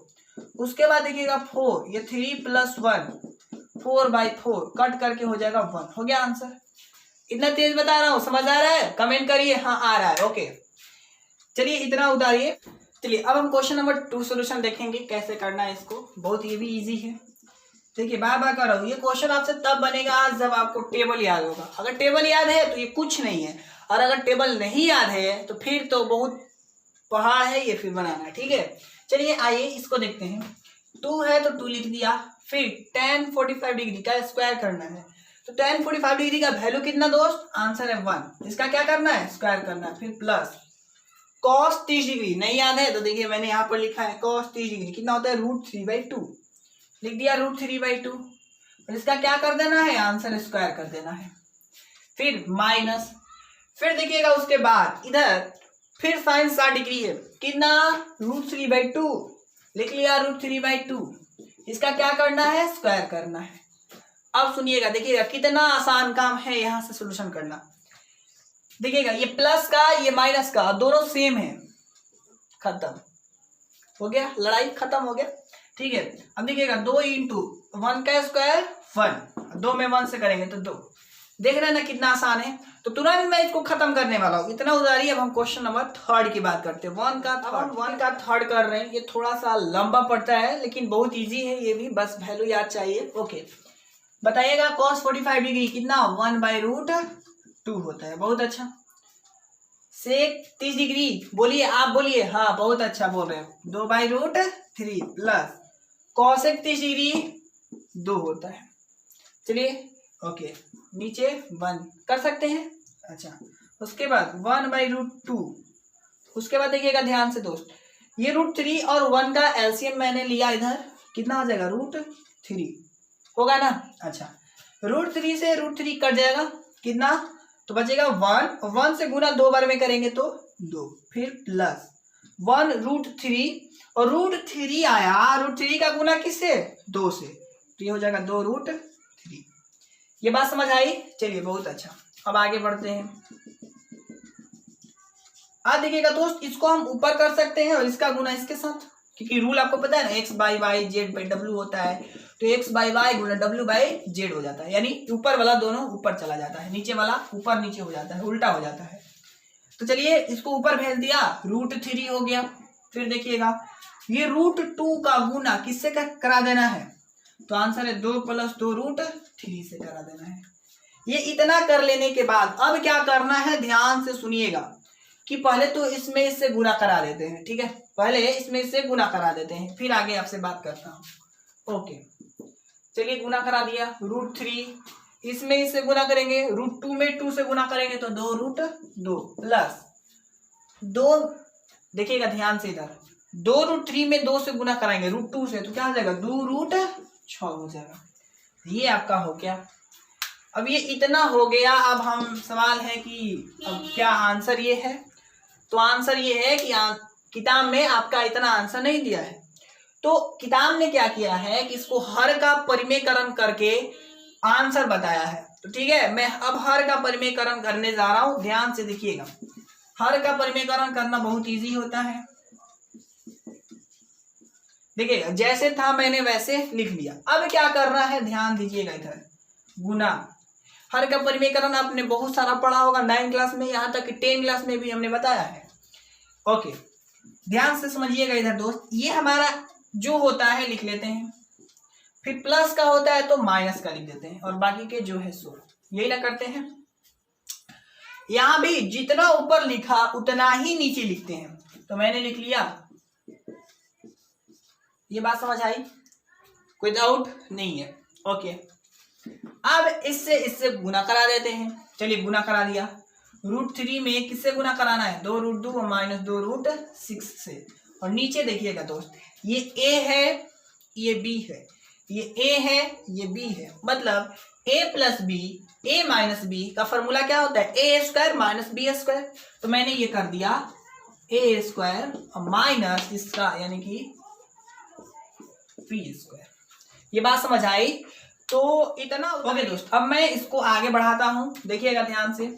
Speaker 1: उसके बाद देखिएगा 4, ये 3 प्लस 1 4/4 कट करके हो जाएगा 1, हो गया आंसर। इतना तेज बता रहा हूं, समझ आ रहा है? कमेंट करिए हाँ आ रहा है। ओके चलिए इतना उतारिए। चलिए अब हम क्वेश्चन नंबर 2 सोल्यूशन देखेंगे कैसे करना है इसको। बहुत ये भी इजी है। देखिए बार बार कर रहा हूँ, ये क्वेश्चन आपसे तब बनेगा जब आपको टेबल याद होगा। अगर टेबल याद है तो ये कुछ नहीं है, और अगर टेबल नहीं याद है तो फिर तो बहुत पहाड़ है ये फिर बनाना। ठीक है चलिए आइए इसको देखते हैं। 2 है तो 2 लिख दिया, फिर tan 45 डिग्री का स्क्वायर करना है। तो tan 45 डिग्री का वैल्यू कितना दोस्त? आंसर है 1, इसका क्या करना है? स्क्वायर करना है। फिर प्लस cos 30 डिग्री नहीं याद है तो देखिए मैंने यहाँ पर लिखा है cos 30 डिग्री कितना होता है? √3/2 लिख दिया, √3/2 और इसका क्या कर देना है? आंसर स्क्वायर कर देना है। फिर माइनस, फिर देखिएगा उसके बाद इधर फिर sin 60 डिग्री है कितना? √3/2 लिख लिया, √3/2 इसका क्या करना है? स्क्वायर करना है। अब सुनिएगा, देखिएगा कितना आसान काम है यहां से सोल्यूशन करना। देखिएगा ये प्लस का ये माइनस का दोनों सेम है, खत्म हो गया, लड़ाई खत्म हो गया। ठीक है अब देखिएगा 2 इंटू 1 का स्क्वायर 1, 2 में 1 से करेंगे तो 2। देख रहे हैं ना कितना आसान है। तो तुरंत मैं इसको खत्म करने वाला हूँ, इतना उधारी। अब हम क्वेश्चन नंबर 3 की बात करते हैं। 1 का थर्ड कर रहे हैं। ये थोड़ा सा लंबा पड़ता है लेकिन बहुत इजी है ये भी, बस वैल्यू याद चाहिए। ओके बताइएगा cos 45 डिग्री कितना? 1/√2 होता है। बहुत अच्छा। sec 30 डिग्री बोलिए, आप बोलिए। हाँ बहुत अच्छा बोल रहे हो, 2/√3 प्लस cosec 30 डिग्री 2 होता है। चलिए ओके नीचे 1 कर सकते हैं। अच्छा उसके बाद 1/√2, उसके बाद देखिएगा ध्यान से दोस्त, ये √3 और 1 का एलसीएम मैंने लिया, इधर कितना हो जाएगा? √3 होगा ना। अच्छा √3 से √3 कट जाएगा कितना? तो बचेगा 1, 1 से गुना 2 बार में करेंगे तो 2, फिर प्लस 1√3 और √3 आया, √3 का गुना किससे? 2 से, तो ये हो जाएगा 2√3। ये बात समझ आई? चलिए बहुत अच्छा। अब आगे बढ़ते हैं। अब देखिएगा दोस्त इसको हम ऊपर कर सकते हैं और इसका गुना इसके साथ, क्योंकि रूल आपको पता है ना, x/y z/w होता है, तो x/y गुना w/z हो जाता है, यानी ऊपर वाला दोनों ऊपर चला जाता है, नीचे वाला ऊपर नीचे हो जाता है, उल्टा हो जाता है। तो चलिए इसको ऊपर भेज दिया, √3 हो गया। फिर देखिएगा ये √2 का गुना किससे करा देना है? तो आंसर है 2 + 2√3 से करा देना है। ये इतना कर लेने के बाद अब क्या करना है, ध्यान से सुनिएगा कि पहले तो इसमें इससे गुना करा देते हैं, ठीक है, पहले इसमें इससे गुना करा देते हैं, फिर आगे आपसे बात करता हूँ। ओके, चलिए गुना करा दिया, √3 इसमें इससे गुना करेंगे, √2 में 2 से गुना करेंगे तो 2√2 प्लस 2, देखिएगा ध्यान से इधर, 2√3 में 2 से गुना कराएंगे √2 से तो क्या हो जाएगा 2√6 हो जाएगा। ये आपका हो गया। अब ये इतना हो गया। अब हम सवाल है कि अब क्या आंसर ये है, तो आंसर ये है कि किताब में आपका इतना आंसर नहीं दिया है, तो किताब ने क्या किया है कि इसको हर का परिमेयकरण करके आंसर बताया है। तो ठीक है, मैं अब हर का परिमेयकरण करने जा रहा हूं, ध्यान से देखिएगा। हर का परिमेयकरण करना बहुत इजी होता है, देखिएगा जैसे था मैंने वैसे लिख लिया। अब क्या करना है, ध्यान दीजिएगा इधर, गुना। हर का परिमेयकरण आपने बहुत सारा पढ़ा होगा 9 क्लास में, यहाँ तक कि 10 क्लास में भी हमने बताया है। ओके, ध्यान से समझिएगा इधर दोस्त, ये हमारा जो होता है लिख लेते हैं, फिर प्लस का होता है तो माइनस का लिख देते हैं, और बाकी के जो है सो यही ना करते हैं। यहां भी जितना ऊपर लिखा उतना ही नीचे लिखते हैं, तो मैंने लिख लिया। ये बात समझ आई, कोई डाउट नहीं है। ओके, अब इससे गुना करा देते हैं। चलिए गुना करा दिया, √3 में किससे गुना कराना है, 2√2 और -2√6 से। और नीचे देखिएगा दोस्त, ये a है ये b है, ये a है ये b है, मतलब a + b a - b का फॉर्मूला क्या होता है, a² - b²। तो मैंने ये कर दिया a² और माइनस इसका यानी कि b²। ये बात समझ आई, तो इतना। ओके दोस्त, अब मैं इसको आगे बढ़ाता हूं, देखिएगा ध्यान से।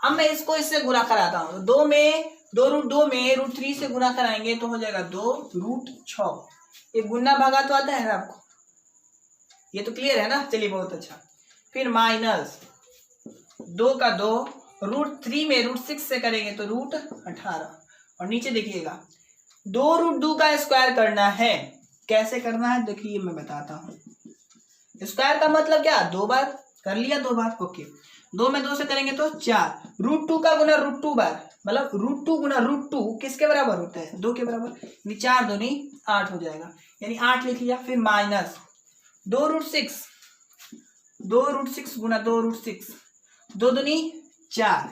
Speaker 1: अब मैं इसको इससे गुना कराता हूं, 2 में 2√2 में √3 से गुना कराएंगे तो हो जाएगा 2√6। ये गुना भागा तो आता है ना आपको, ये तो क्लियर है ना। चलिए बहुत अच्छा, फिर माइनस 2 का 2, √3 में √6 से करेंगे तो √18। और नीचे देखिएगा 2√2 का स्क्वायर करना है, कैसे करना है देखिए मैं बताता हूँ। स्क्वायर का मतलब क्या, 2 बार कर लिया, 2 बार। ओके, 2 में 2 से करेंगे तो 4, √2 का गुना √2 बार, मतलब √2 गुना √2 किसके बराबर होता है, 2 के बराबर, यानी 4 दूनी 8 हो जाएगा, यानी 8 लिख लिया। फिर माइनस 2√6, 2√6 गुना 2√6, 2 दूनी 4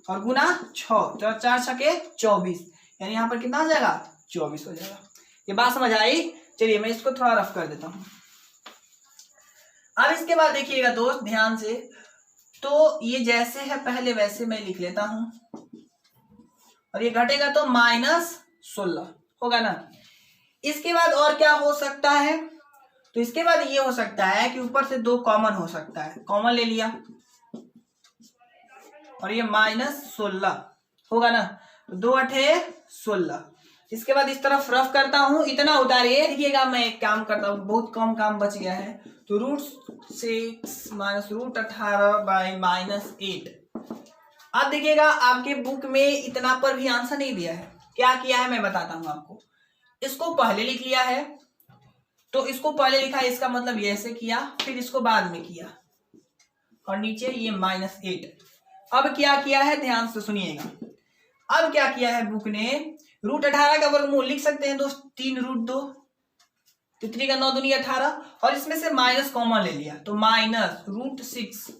Speaker 1: और गुना 6, 4 छके 24, यानी यहाँ पर कितना हो जाएगा 24 हो जाएगा। ये बात समझ आई। चलिए मैं इसको थोड़ा रफ कर देता हूँ। अब इसके बाद देखिएगा दोस्त ध्यान से, तो ये जैसे है पहले वैसे मैं लिख लेता हूं, और ये घटेगा तो -16 होगा ना। इसके बाद और क्या हो सकता है, तो इसके बाद ये हो सकता है कि ऊपर से 2 कॉमन हो सकता है, कॉमन ले लिया और ये -16 होगा ना, 2 8 16। इसके बाद इस तरफ रफ करता हूं, इतना उतारिए। देखिएगा मैं एक काम करता हूं, बहुत कम काम बच गया है, तो √6 - √18/-8। अब देखिएगा आपके बुक में इतना पर भी आंसर नहीं दिया है, क्या किया है मैं बताता हूं आपको। इसको पहले लिख लिया है, तो इसको पहले लिखा है, इसका मतलब ये ऐसे किया, फिर इसको बाद में किया, और नीचे ये -8। अब क्या किया है ध्यान से सुनिएगा, अब क्या किया है बुक ने, √18 का वर्गमूल लिख सकते हैं दोस्त, 3√2, तो 3 का 9 दूनी 18, और इसमें से माइनस कॉमन ले लिया, तो -√6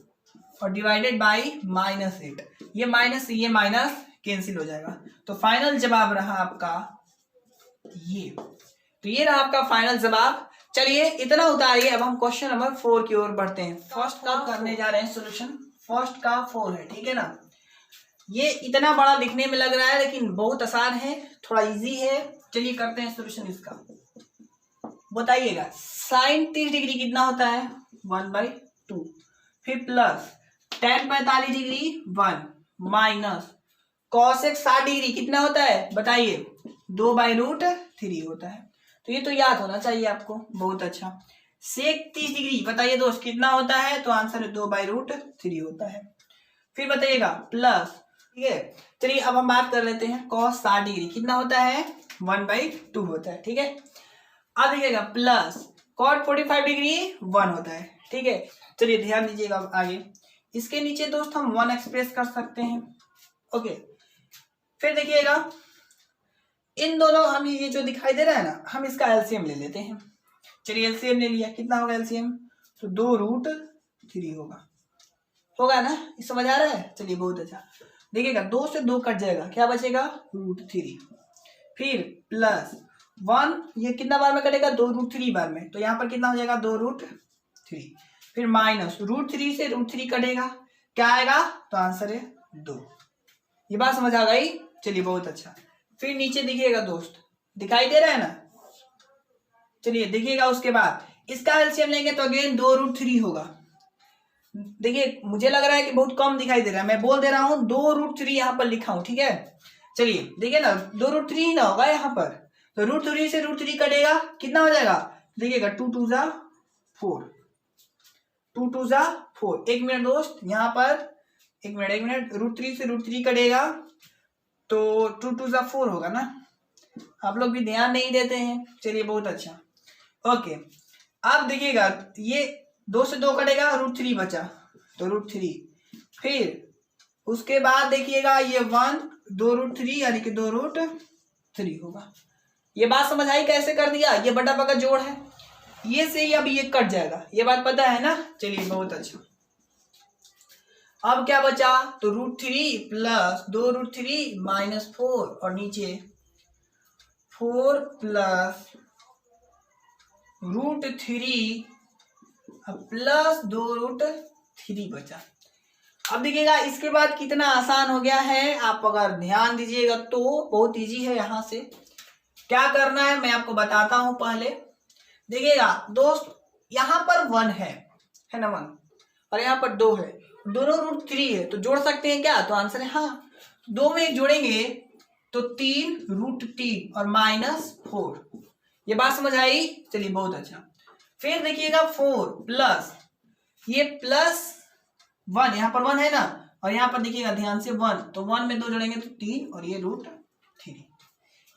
Speaker 1: और डिवाइडेड बाई -8। ये माइनस ये माइनस कैंसिल हो जाएगा, तो फाइनल जवाब रहा आपका ये। तो ये रहा आपका फाइनल जवाब। चलिए इतना उतारिए, अब हम क्वेश्चन नंबर 4 की ओर बढ़ते हैं। फर्स्ट का करने जा रहे हैं सोल्यूशन, फर्स्ट का 4 है, ठीक है ना। ये इतना बड़ा दिखने में लग रहा है लेकिन बहुत आसान है, थोड़ा इजी है। चलिए करते हैं सोल्यूशन इसका। बताइएगा sin 30 डिग्री कितना होता है, 1/2, फिर plus tan 45 degree 1 minus cosec 60 degree कितना होता है बताइए, 2/√3 होता है। तो ये तो याद होना चाहिए आपको, बहुत अच्छा। sec 30 डिग्री बताइए दोस्त कितना होता है, तो आंसर है 2/√3 होता है। फिर बताइएगा प्लस, ठीक है। चलिए अब हम बात कर लेते हैं cos 60 डिग्री कितना होता है, 1/2 होता है, ठीक है। अब देखिएगा प्लस cot 45 डिग्री 1 होता है। ठीक है, चलिए ध्यान दीजिएगा आगे। इसके नीचे दोस्त हम 1 एक्सप्रेस कर सकते हैं। ओके, फिर देखिएगा इन दोनों, हम ये जो दिखाई दे रहा है ना, हम इसका एलसीएम ले लेते हैं। चलिए एलसीएम ले लिया, कितना होगा एलसीएम? तो 2√3 होगा ना, ये समझ आ रहा है? चलिए बहुत अच्छा। देखिएगा 2 से 2 कट जाएगा, क्या बचेगा? √3। फिर प्लस 1, ये कितना बार में कटेगा? 2√3 बार में, तो यहाँ पर कितना हो जाएगा? 2√3। फिर माइनस √3 से √3 कटेगा, क्या आएगा? तो आंसर है 2। ये बात समझ आ गई? चलिए बहुत अच्छा। फिर नीचे देखिएगा दोस्त, दिखाई दे रहा है ना? चलिए देखिएगा, उसके बाद इसका एलसीएम लेंगे तो अगेन 2√3 होगा। देखिए मुझे लग रहा है कि बहुत कम दिखाई दे रहा है, मैं बोल दे रहा हूं 2√3 यहाँ पर लिखा हूं। ठीक है, चलिए देखिए ना 2√3 ही ना होगा यहाँ पर, तो √3 से √3 कटेगा, कितना हो जाएगा? देखिएगा 2 2 जा 4, 2 2 जा 4। एक मिनट दोस्त, यहाँ पर एक मिनट, √3 से √3 कटेगा तो 2 2 जा 4 होगा ना। आप लोग भी ध्यान नहीं देते हैं, चलिए बहुत अच्छा। ओके, अब देखिएगा ये 2 से 2 कटेगा, √3 बचा तो √3। फिर उसके बाद देखिएगा ये 1, 2√3 यानी कि 2√3 होगा। ये बात समझ आई कैसे कर दिया? ये बटा बका जोड़ है, ये से ही अब ये कट जाएगा, ये बात पता है ना? चलिए बहुत अच्छा। अब क्या बचा? तो √3 प्लस 2√3 माइनस 4 और नीचे 4 प्लस √3 प्लस 2√3 बचा। अब देखिएगा इसके बाद कितना आसान हो गया है, आप अगर ध्यान दीजिएगा तो बहुत इजी है। यहां से क्या करना है मैं आपको बताता हूं। पहले देखिएगा दोस्त, यहां पर 1 है ना 1, और यहाँ पर 2 है, दोनों √3 है, तो जोड़ सकते हैं क्या? तो आंसर है हाँ, 2 में जोड़ेंगे तो 3 √3 और -4। ये बात समझ आई? चलिए बहुत अच्छा। फिर देखिएगा 4 प्लस ये प्लस 1, यहाँ पर 1 है ना, और यहाँ पर देखिएगा ध्यान से 1, तो 1 में 2 जोड़ेंगे तो 3 और ये √3।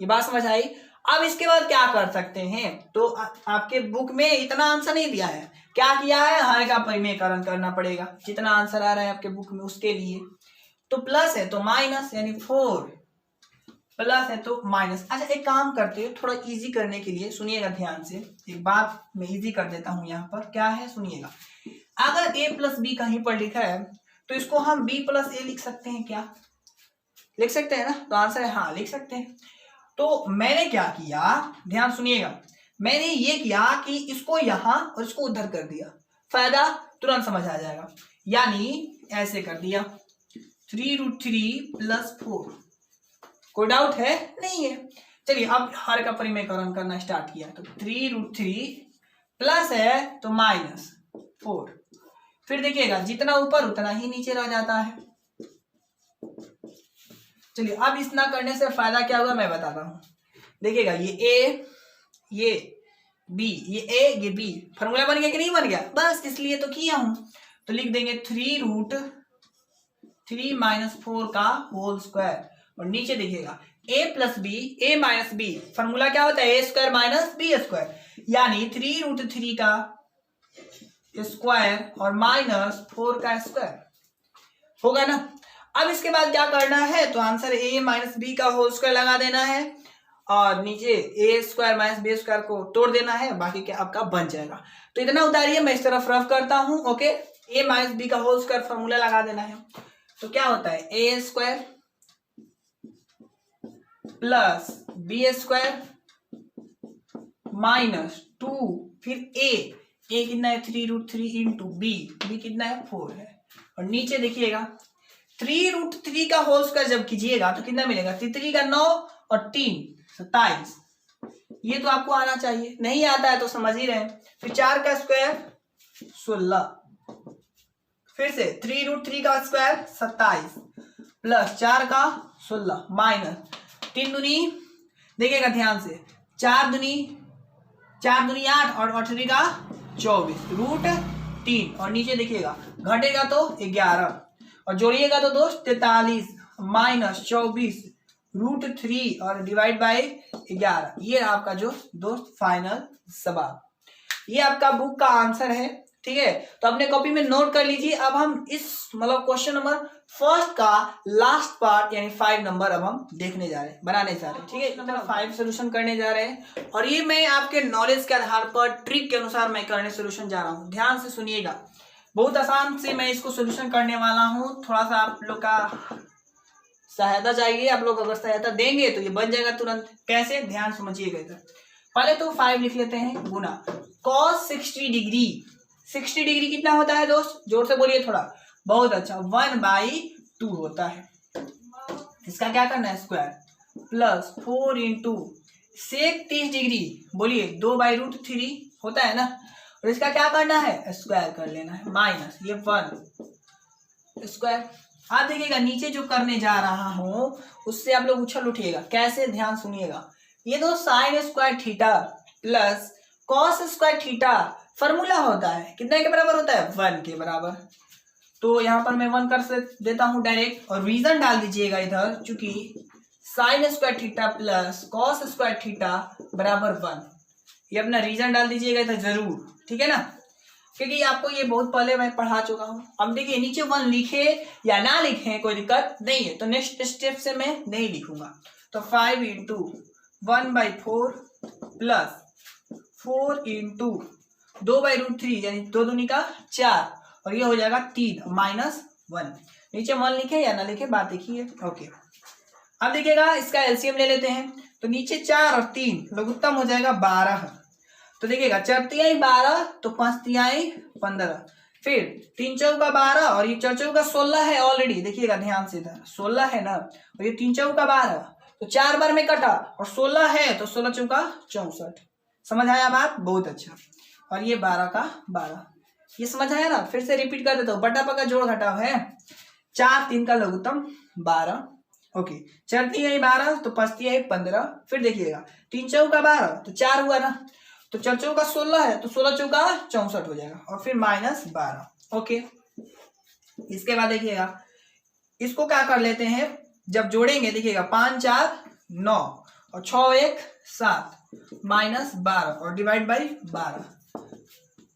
Speaker 1: ये बात समझ आई? अब इसके बाद क्या कर सकते हैं? तो आपके बुक में इतना आंसर नहीं दिया है, क्या किया है? हर का परिमेयकरण करना पड़ेगा, जितना आंसर आ रहा है आपके बुक में उसके लिए। तो प्लस है तो माइनस, यानी 4 प्लस है तो माइनस। अच्छा एक काम करते हैं, थोड़ा इजी करने के लिए सुनिएगा ध्यान से, एक बात मैं इजी कर देता हूं। यहाँ पर क्या है सुनिएगा, अगर a प्लस बी कहीं पर लिखा है तो इसको हम b प्लस a लिख सकते हैं, क्या लिख सकते हैं ना? तो आंसर है हाँ लिख सकते हैं। तो मैंने क्या किया, ध्यान सुनिएगा, मैंने ये किया कि इसको यहां और इसको उधर कर दिया, फायदा तुरंत समझ आ जाएगा। यानी ऐसे कर दिया 3√3 प्लस 4। कोई डाउट है? नहीं है। चलिए अब हर का परिमेयकरण करना स्टार्ट किया, तो 3√3 प्लस है तो -4। फिर देखिएगा जितना ऊपर उतना ही नीचे रह जाता है। चलिए अब इतना करने से फायदा क्या होगा मैं बताता हूं। देखिएगा ये a, ये b, ये a, ये b, फॉर्मूला बन गया कि नहीं बन गया? बस इसलिए तो किया हूं। तो लिख देंगे 3√3 - 4 का होल स्क्वायर, और नीचे देखिएगा a plus B, a minus B, formula क्या होता है? a square minus B square, यानी 3√3 का स्क्वायर और -4 का स्क्वायर होगा ना। अब इसके बाद क्या करना है? तो आंसर a माइनस बी का होल स्क्वायर लगा देना है, और नीचे a square minus B square को तोड़ देना है, बाकी क्या आपका बन जाएगा। तो इतना उतारिए, मैं इस तरफ रफ करता हूं। ओके, a माइनस बी का होल स्क्वायर फॉर्मूला लगा देना है, तो क्या होता है? a square plus B square -2, फिर a कितना है? 3√3 इंटू बी कितना है? 4 है। और नीचे देखिएगा 3√3 का होल स्क्वायर जब कीजिएगा तो कितना मिलेगा? 3 का 9 और 3 27। ये तो आपको आना चाहिए, नहीं आता है तो समझ ही रहे। फिर 4 का स्क्वायर 16, फिर से 3√3 का स्क्वायर 27 प्लस 4 का 16 माइनस 3 दूनी, देखिएगा ध्यान से, 4 दूनी 8 और 8 का 24 √3, और नीचे देखिएगा घटेगा तो 11 और जोड़िएगा तो दोस्त 43 माइनस 24 √3 और डिवाइड बाय 11। ये आपका जो दोस्त फाइनल जवाब। ये आपका बुक का आंसर है, ठीक है। तो अपने कॉपी में नोट कर लीजिए। अब हम इस मतलब क्वेश्चन नंबर फर्स्ट का लास्ट पार्ट यानी 5 नंबर अब हम देखने जा रहे हैं, बनाने जा रहे हैं, ठीक है। नंबर 5 सोल्यूशन करने जा रहे हैं और ये मैं आपके नॉलेज के आधार पर ट्रिक के अनुसार मैं करने सोल्यूशन जा रहा हूँ। ध्यान से सुनिएगा, बहुत आसान से मैं इसको सोल्यूशन करने वाला हूँ। थोड़ा सा आप लोग का सहायता चाहिए, आप लोग अगर सहायता देंगे तो ये बन जाएगा तुरंत। कैसे, ध्यान समझिएगा इधर। पहले तो 5 लिख लेते हैं गुना cos 60 डिग्री। 60 डिग्री कितना होता है दोस्त, जोर से बोलिए थोड़ा। बहुत अच्छा, 1/2 होता है। इसका क्या करना है, square plus 4 into sec 30 degree, बोलिए 2/√3 होता है ना। और इसका क्या करना है, स्क्वायर कर लेना है, माइनस ये 1 स्क्वायर। आप देखिएगा नीचे जो करने जा रहा हूं उससे आप लोग उछल उठिएगा। कैसे, ध्यान सुनिएगा। ये दो sine square theta plus cos square theta formula होता है, कितने के बराबर होता है, 1 के बराबर। तो यहाँ पर मैं 1 कर देता हूँ डायरेक्ट, और रीजन डाल दीजिएगा इधर, चूंकि sine square theta plus cos square theta बराबर 1। ये अपना रीजन डाल दीजिएगा इधर जरूर, ठीक है ना, क्योंकि आपको ये बहुत पहले मैं पढ़ा चुका हूँ। अब देखिए नीचे 1 लिखे या ना लिखे कोई दिक्कत नहीं है, तो नेक्स्ट स्टेप से मैं नहीं लिखूंगा। तो 5 इंटू 1/4 प्लस 4 इंटू 2/√3 यानी 2 दूनी का 4, और ये हो जाएगा 3 माइनस 1। नीचे 1 लिखे या ना लिखे बात देखिए, ओके। अब देखिएगा इसका एलसीएम ले लेते हैं। तो नीचे 4 और 3 लघुत्तम हो जाएगा 12। तो देखिएगा 4 तिहाई 12, तो 5 तिहाई 15, फिर 3 चौका 12 और ये 4 चौका 16 है ऑलरेडी। देखिएगा ध्यान से, इधर 16 है ना, और ये 3 चौका 12, तो 4 बार में कटा, और 16 है तो 16 चौका 64। समझ आया बात, बहुत अच्छा। और ये 12 का 12, ये समझ आया ना। फिर से रिपीट कर देता हूँ, बटा पका जोड़ घटाव है। 4 3 का लघुत्तम 12, ओके। 4 तिहाई 12 तो 5 तिहाई 15, फिर देखिएगा 3 चौका 12 तो 4 हुआ ना, तो 4 चौका 16 है तो 16 चौका 64 हो जाएगा, और फिर माइनस 12, ओके। इसके बाद देखिएगा इसको क्या कर लेते हैं, जब जोड़ेंगे देखिएगा 5 4 9 और 6 1 7 माइनस 12 और डिवाइड बाई 12,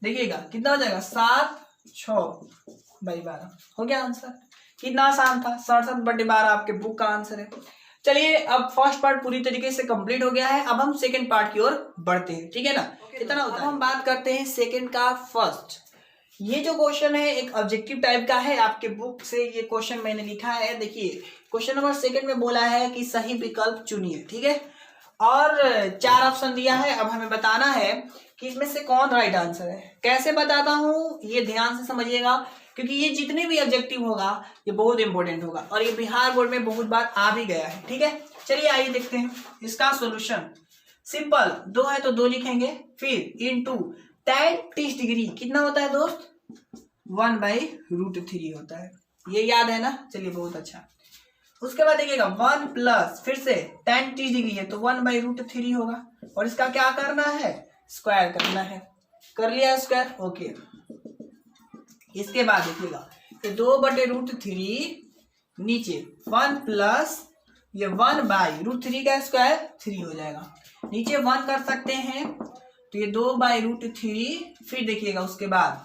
Speaker 1: देखिएगा कितना हो जाएगा 7 6/12 हो गया आंसर। कितना आसान था, 67/12 आपके बुक का आंसर है। चलिए अब फर्स्ट पार्ट पूरी तरीके से कंप्लीट हो गया है, अब हम सेकंड पार्ट की ओर बढ़ते हैं, ठीक है ना। कितना होता है, हम बात करते हैं सेकंड का फर्स्ट। ये जो क्वेश्चन है एक ऑब्जेक्टिव टाइप का है, आपके बुक से ये क्वेश्चन मैंने लिखा है। देखिए क्वेश्चन नंबर सेकंड में बोला है कि सही विकल्प चुनिए, ठीक है, और 4 ऑप्शन दिया है। अब हमें बताना है कि इसमें से कौन राइट आंसर है। कैसे बताता हूँ ये ध्यान से समझिएगा, क्योंकि ये जितने भी ऑब्जेक्टिव होगा ये बहुत इंपॉर्टेंट होगा, और ये बिहार बोर्ड में बहुत बार आ भी गया है, ठीक है। चलिए आइए देखते हैं इसका सॉल्यूशन। सिंपल, 2 है तो 2 लिखेंगे, फिर इंटू tan 30 डिग्री कितना होता है दोस्त, 1/√3 होता है, ये याद है ना। चलिए बहुत अच्छा। उसके बाद देखिएगा 1 प्लस फिर से tan 30 डिग्री है तो 1/√3 होगा, और इसका क्या करना है, स्क्वायर करना है। कर लिया स्क्वायर, ओके। इसके बाद देखिएगा ये 2/√3 नीचे 1 प्लस ये 1/√3 का स्क्वायर 3 हो जाएगा। नीचे 1 कर सकते हैं तो ये 2/√3, फिर देखिएगा उसके बाद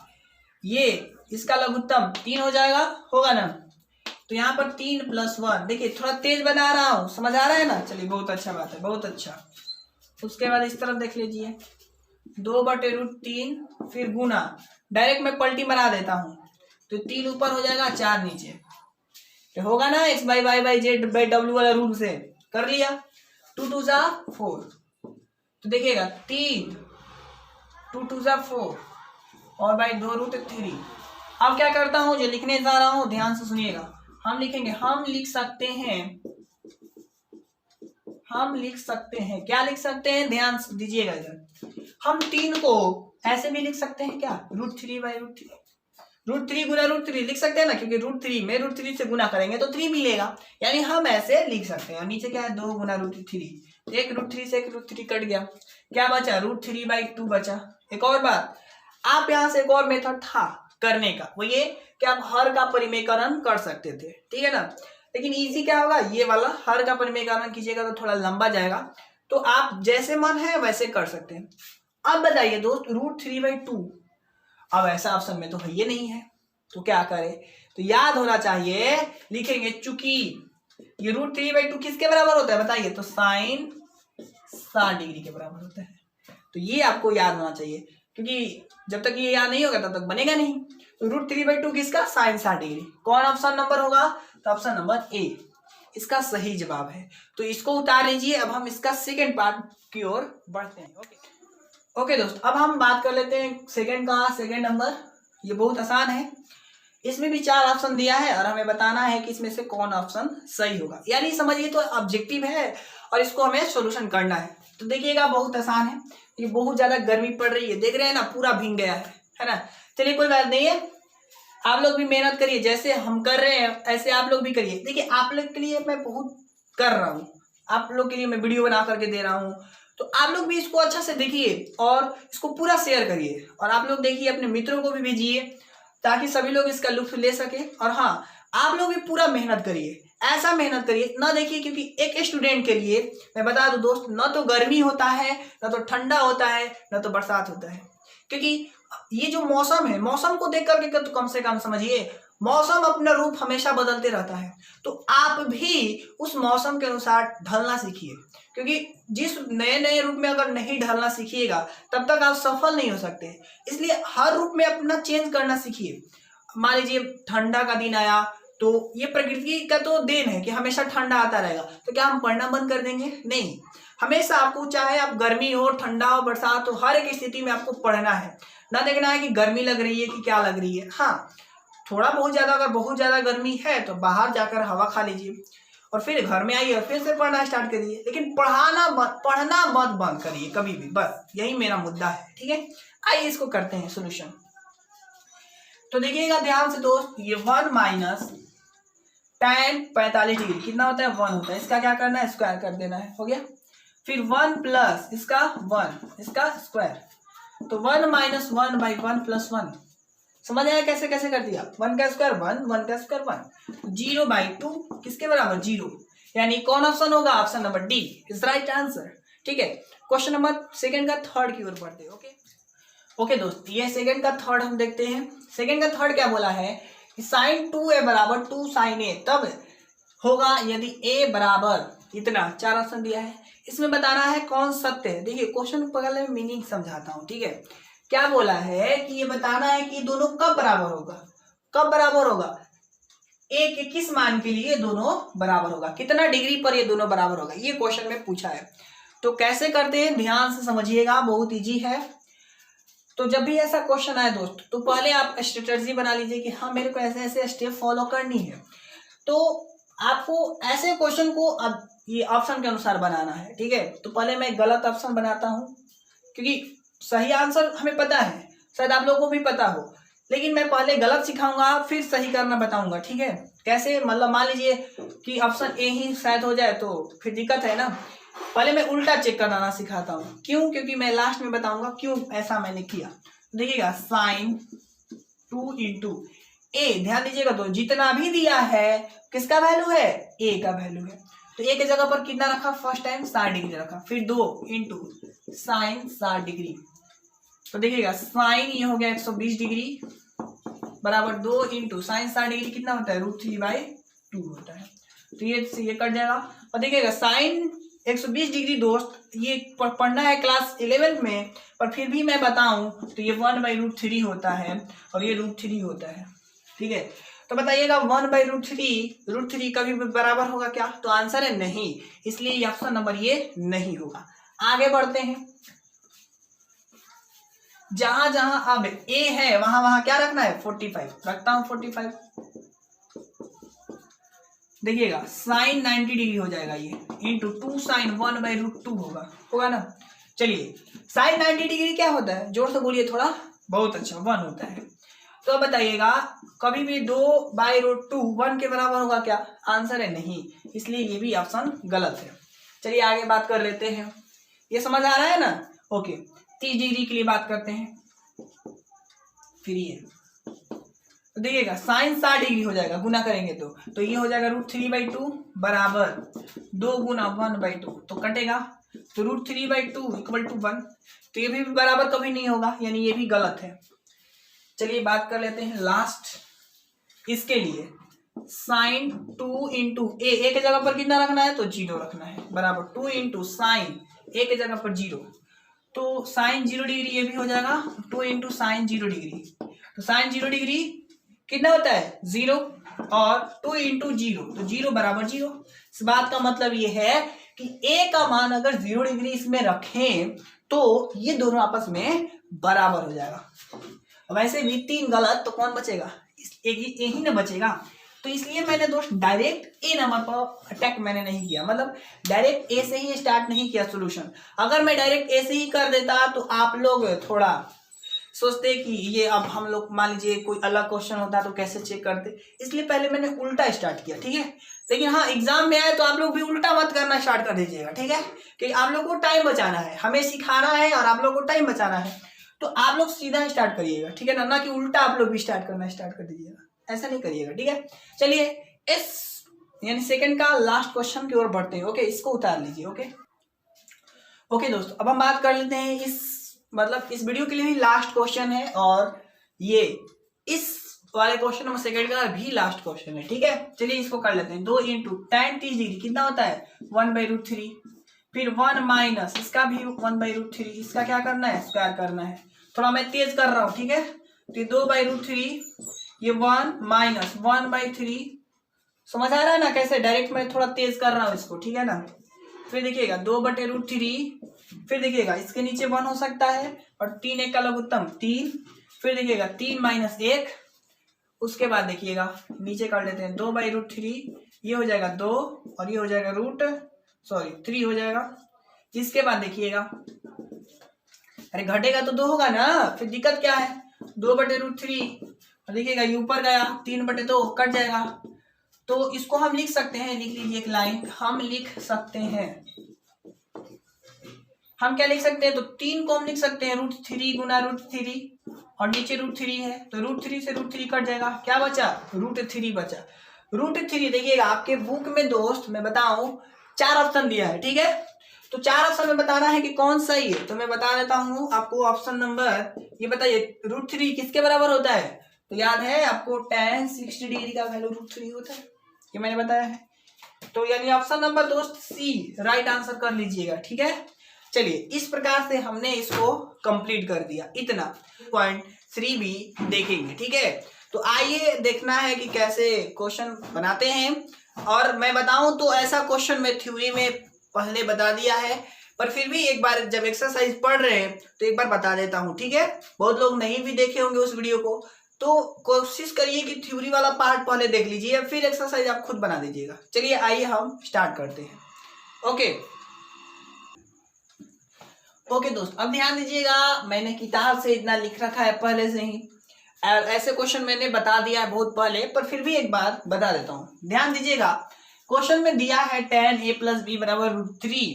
Speaker 1: ये इसका लघुत्तम 3 हो जाएगा, होगा ना। तो यहाँ पर 3 + 1, देखिए थोड़ा तेज बना रहा हूँ, समझ आ रहा है ना। चलिए बहुत अच्छा बात है, बहुत अच्छा। उसके बाद इस तरफ देख लीजिए 2/√3, फिर गुना, डायरेक्ट मैं पलटी बना देता हूँ, तो 3 ऊपर हो जाएगा 4 नीचे, तो होगा ना x/y/z/w वाला रूल से। कर लिया, 2 2 जा 4, तो देखिएगा 3 2 2 जा 4 और बाई 2√3। अब क्या करता हूँ, जो लिखने जा रहा हूँ ध्यान से सुनिएगा। हम लिखेंगे, हम लिख सकते हैं, क्या लिख सकते हैं, ध्यान से दीजिएगा इधर। हम 3 को ऐसे भी लिख सकते हैं, क्या, √3/√3, √3 गुना √3 लिख सकते हैं ना, क्योंकि √3 में √3 से गुना करेंगे तो 3 मिलेगा, यानी हम ऐसे लिख सकते हैं। और नीचे क्या है, 2 गुना √3, एक √3 से एक √3 कट गया, क्या बचा, √3/2 बचा। एक और बात, आप यहाँ से एक और मेथड था करने का, वो ये कि आप हर का परिमेयकरण कर सकते थे, ठीक है ना। लेकिन इजी क्या होगा, ये वाला हर का परिमेयकरण कीजिएगा तो थोड़ा लंबा जाएगा, तो आप जैसे मन है वैसे कर सकते हैं। अब बताइए दोस्त √3/2, अब ऐसा ऑप्शन में तो है ये नहीं है, तो क्या करें? तो याद होना चाहिए, लिखेंगे चूंकि ये √3/2 किसके बराबर होता है बताइए? तो साइन 60 डिग्री के बराबर होता है। तो ये आपको याद होना चाहिए, क्योंकि जब तक ये याद नहीं होगा तब तक बनेगा नहीं। तो √3/2 किसका? Sine 60 degree. कौन ऑप्शन नंबर होगा? तो ऑप्शन नंबर ए इसका सही जवाब है। तो इसको उतार लीजिए। अब हम इसका सेकेंड पार्ट की ओर बढ़ते हैं। ओके दोस्त, अब हम बात कर लेते हैं सेकेंड का। सेकेंड नंबर ये बहुत आसान है, इसमें भी 4 ऑप्शन दिया है और हमें बताना है कि इसमें से कौन ऑप्शन सही होगा। यानी समझिए तो ऑब्जेक्टिव है और इसको हमें सॉल्यूशन करना है। तो देखिएगा बहुत आसान है। ये बहुत ज्यादा गर्मी पड़ रही है, देख रहे हैं ना, पूरा भीग गया है ना। चलिए कोई बात नहीं है, आप लोग भी मेहनत करिए, जैसे हम कर रहे हैं ऐसे आप लोग भी करिए। देखिए आप लोग के लिए मैं बहुत कर रहा हूँ, आप लोग के लिए मैं वीडियो बना करके दे रहा हूँ, तो आप लोग भी इसको अच्छा से देखिए और इसको पूरा शेयर करिए। और आप लोग देखिए अपने मित्रों को भी भेजिए ताकि सभी लोग इसका लुत्फ ले सके। और हाँ, आप लोग भी पूरा मेहनत करिए, ऐसा मेहनत करिए ना। देखिए क्योंकि एक स्टूडेंट के लिए मैं बता दूं दोस्त, ना तो गर्मी होता है, ना तो ठंडा होता है, ना तो बरसात होता है। क्योंकि ये जो मौसम है, मौसम को देख करके तो कम से कम समझिए, मौसम अपना रूप हमेशा बदलते रहता है। तो आप भी उस मौसम के अनुसार ढलना सीखिए, क्योंकि जिस नए नए रूप में अगर नहीं ढलना सीखिएगा तब तक आप सफल नहीं हो सकते। इसलिए हर रूप में अपना चेंज करना सीखिए। मान लीजिए ठंडा का दिन आया, तो ये प्रकृति का तो देन है कि हमेशा ठंडा आता रहेगा, तो क्या हम पढ़ना बंद कर देंगे? नहीं, हमेशा आपको, चाहे आप गर्मी हो, ठंडा हो, बरसात हो, हर एक स्थिति में आपको पढ़ना है। ना देखना है कि गर्मी लग रही है कि क्या लग रही है। हाँ, थोड़ा बहुत ज्यादा, अगर बहुत ज्यादा गर्मी है तो बाहर जाकर हवा खा लीजिए और फिर घर में आइए और फिर से पढ़ना स्टार्ट करिए। लेकिन पढ़ना मत बंद करिए कभी भी, बस यही मेरा मुद्दा है। ठीक है, आइए इसको करते हैं सोल्यूशन। तो देखिएगा ध्यान से दोस्त, ये 1 माइनस tan 45 डिग्री कितना होता है? 1 होता है। इसका क्या करना है? स्क्वायर कर देना है, हो गया। फिर 1 प्लस इसका 1, इसका स्क्वायर, तो 1 माइनस 1/1 प्लस 1। समझ आया कैसे कैसे कर दिया? 1 का स्क्वायर 1, 1 का स्क्वायर 1, 0/2 किसके बराबर? 0। यानी कौन ऑप्शन होगा? Option number D is right answer. ठीक है, क्वेश्चन नंबर सेकंड का थर्ड की ओर बढ़ते हैं। ओके दोस्त, ये सेकंड का थर्ड हम देखते हैं। सेकंड का थर्ड क्या बोला है कि sin 2a बराबर 2 sin a तब होगा यदि a बराबर इतना। 4 ऑप्शन दिया है, इसमें बताना है कौन सत्य है। देखिए क्वेश्चन को पहले मीनिंग समझाता हूँ। ठीक है, क्या बोला है कि ये बताना है कि दोनों कब बराबर होगा। कब बराबर होगा? a के किस मान के लिए दोनों बराबर होगा, कितना डिग्री पर ये दोनों बराबर होगा, ये क्वेश्चन में पूछा है। तो कैसे करते हैं ध्यान से समझिएगा, बहुत इजी है। तो जब भी ऐसा क्वेश्चन आए दोस्त, तो पहले आप स्ट्रेटजी बना लीजिए कि हाँ मेरे को ऐसे ऐसे स्टेप फॉलो करनी है। तो आपको ऐसे क्वेश्चन को अब ये ऑप्शन के अनुसार बनाना है। ठीक है, तो पहले मैं गलत ऑप्शन बनाता हूँ, क्योंकि सही आंसर हमें पता है, शायद आप लोगों को भी पता हो, लेकिन मैं पहले गलत सिखाऊंगा फिर सही करना बताऊंगा। ठीक है, कैसे? मतलब मान लीजिए कि ऑप्शन ए ही शायद हो जाए तो फिर दिक्कत है ना। पहले मैं उल्टा चेक कराना सिखाता हूँ। क्यों? क्योंकि मैं लास्ट में बताऊंगा क्यों ऐसा मैंने किया। देखिएगा sin 2 इंटू ए, ध्यान दीजिएगा तो जितना भी दिया है किसका वैल्यू है? ए का वैल्यू है। तो ए के जगह पर कितना रखा? फर्स्ट टाइम 60 डिग्री रखा, फिर 2 इंटू साइन 60 डिग्री। तो देखिएगा साइन ये हो गया 120 डिग्री बराबर 2 इंटू साइन 60 डिग्री कितना होता है? √3/2 होता है। तो ये कट जाएगा। और देखिएगा साइन 120 डिग्री दोस्त, ये पढ़ना है क्लास 11 में, पर फिर भी मैं बताऊं तो ये 1/√3 होता है और ये √3 होता है। ठीक है, तो बताइएगा 1/√3 कभी बराबर होगा क्या? तो आंसर है नहीं, इसलिए ऑप्शन नंबर ये नहीं होगा। आगे बढ़ते हैं। जहां जहां अब ए है वहां वहां क्या रखना है? 45 रखता हूं। 45 देखिएगा साइन 90 डिग्री हो जाएगा ये, इंटू 2 साइन 1/√2 होगा ना। चलिए साइन 90 डिग्री क्या होता है? जोर से बोलिए थोड़ा, बहुत अच्छा, 1 होता है। तो बताइएगा कभी भी 2/√2 1 के बराबर होगा क्या? आंसर है नहीं, इसलिए ये भी ऑप्शन गलत है। चलिए आगे बात कर लेते हैं। ये समझ आ रहा है ना? ओके, 30 डिग्री के लिए बात करते हैं। फिर ये तो देखिएगा साइन 60 डिग्री हो जाएगा, गुना करेंगे तो ये हो जाएगा √3/2 बराबर 2 गुना 1/2, तो कटेगा तो √3/2 इक्वल टू 1। तो ये भी बराबर कभी नहीं होगा, यानी ये भी गलत है। चलिए बात कर लेते हैं लास्ट इसके लिए। साइन 2 इंटू ए के जगह पर कितना रखना है, तो 0 रखना है, बराबर 2 इंटू साइन ए के जगह पर 0, तो साइन 0 डिग्री ये भी हो जाएगा 2 इंटू साइन 0 डिग्री। तो साइन 0 डिग्री कितना होता है 0, और 2 इंटू 0, तो 0 बराबर 0। इस बात का मतलब ये है कि ए का मान अगर 0 डिग्री इसमें रखें तो ये दोनों आपस में बराबर हो जाएगा। वैसे भी 3 गलत, तो कौन बचेगा, एक ही ना बचेगा। तो इसलिए मैंने दोस्त डायरेक्ट ए नंबर पर अटैक मैंने नहीं किया, मतलब डायरेक्ट ए से ही स्टार्ट नहीं किया सोल्यूशन। अगर मैं डायरेक्ट ए से ही कर देता तो आप लोग थोड़ा सोचते कि ये अब हम लोग मान लीजिए कोई अलग क्वेश्चन होता तो कैसे चेक करते, इसलिए पहले मैंने उल्टा स्टार्ट किया, ठीक है। लेकिन हाँ, एग्जाम में आए तो आप लोग भी उल्टा मत करना स्टार्ट कर दीजिएगा, ठीक है, कि आप लोग को टाइम बचाना है, हमें सिखाना है और आप लोग को टाइम बचाना है। तो आप लोग सीधा स्टार्ट करिएगा, ठीक है ना कि उल्टा आप लोग भी स्टार्ट करना स्टार्ट कर दीजिएगा, ऐसा नहीं करिएगा, ठीक है। चलिए इस यानी सेकंड का लास्ट क्वेश्चन की ओर बढ़ते हैं। ओके, इसको उतार लीजिए। ओके दोस्तों, अब हम बात कर लेते हैं इस वीडियो के लिए भी लास्ट क्वेश्चन है, और ये इस वाले क्वेश्चन नंबर सेकंड का भी लास्ट क्वेश्चन है, ठीक है। चलिए इसको कर लेते हैं। 2 इंटू tan 30 डिग्री कितना होता है 1/√3, फिर 1 माइनस इसका भी 1/√3, इसका क्या करना है स्क्वायर करना है। थोड़ा मैं तेज कर रहा हूँ, ठीक है। तो 2/√3, ये 1 माइनस 1/3, समझ आ रहा है ना कैसे, डायरेक्ट मैं थोड़ा तेज कर रहा हूँ इसको, ठीक है ना। फिर देखिएगा 2/√3, फिर देखिएगा इसके नीचे 1 हो सकता है, और 3 1 का लघुत्तम 3, फिर देखिएगा 3 माइनस 1, उसके बाद देखिएगा नीचे कर लेते हैं 2/√3, ये हो जाएगा 2, और ये हो जाएगा 3 हो जाएगा। इसके बाद देखिएगा, अरे घटेगा तो 2 होगा ना, फिर दिक्कत क्या है 2/√3, देखिएगा ये ऊपर गया 3/2 कट जाएगा। तो इसको हम लिख सकते हैं, लिख लीजिए एक लाइन, हम लिख सकते हैं, हम क्या लिख सकते हैं, तो 3 को हम लिख सकते हैं √3 गुना √3, और नीचे √3 है, तो √3 से √3 कट जाएगा, क्या बचा √3 बचा। √3 देखिएगा आपके बुक में दोस्त मैं बताऊं 4 ऑप्शन दिया है, ठीक है। तो 4 ऑप्शन में बताना है कि कौन सही है, तो मैं बता देता हूं आपको। ऑप्शन नंबर ये बताइए √3 किसके बराबर होता है, तो याद है आपको tan 60 डिग्री का वैल्यू √3 होता है, ये मैंने बताया है। तो यानी ऑप्शन नंबर दोस्त सी राइट आंसर कर लीजिएगा, ठीक है। चलिए इस प्रकार से हमने इसको कंप्लीट कर दिया, इतना 3 भी देखेंगे, ठीक है। तो आइए देखना है कि कैसे क्वेश्चन बनाते हैं। और मैं बताऊं तो ऐसा क्वेश्चन मैं थ्योरी में पहले बता दिया है, पर फिर भी एक बार जब एक्सरसाइज पढ़ रहे हैं तो एक बार बता देता हूं, ठीक है। बहुत लोग नहीं भी देखे होंगे उस वीडियो को, तो कोशिश करिए कि थ्योरी वाला पार्ट पहले देख लीजिए, फिर एक्सरसाइज आप खुद बना दीजिएगा। चलिए आइए हम स्टार्ट करते हैं। ओके दोस्त, अब ध्यान दीजिएगा, मैंने किताब से इतना लिख रखा है पहले से ही, ऐसे क्वेश्चन मैंने बता दिया है बहुत पहले, पर फिर भी एक बार बता देता हूं। ध्यान दीजिएगा, क्वेश्चन में दिया है tan a + b = √3,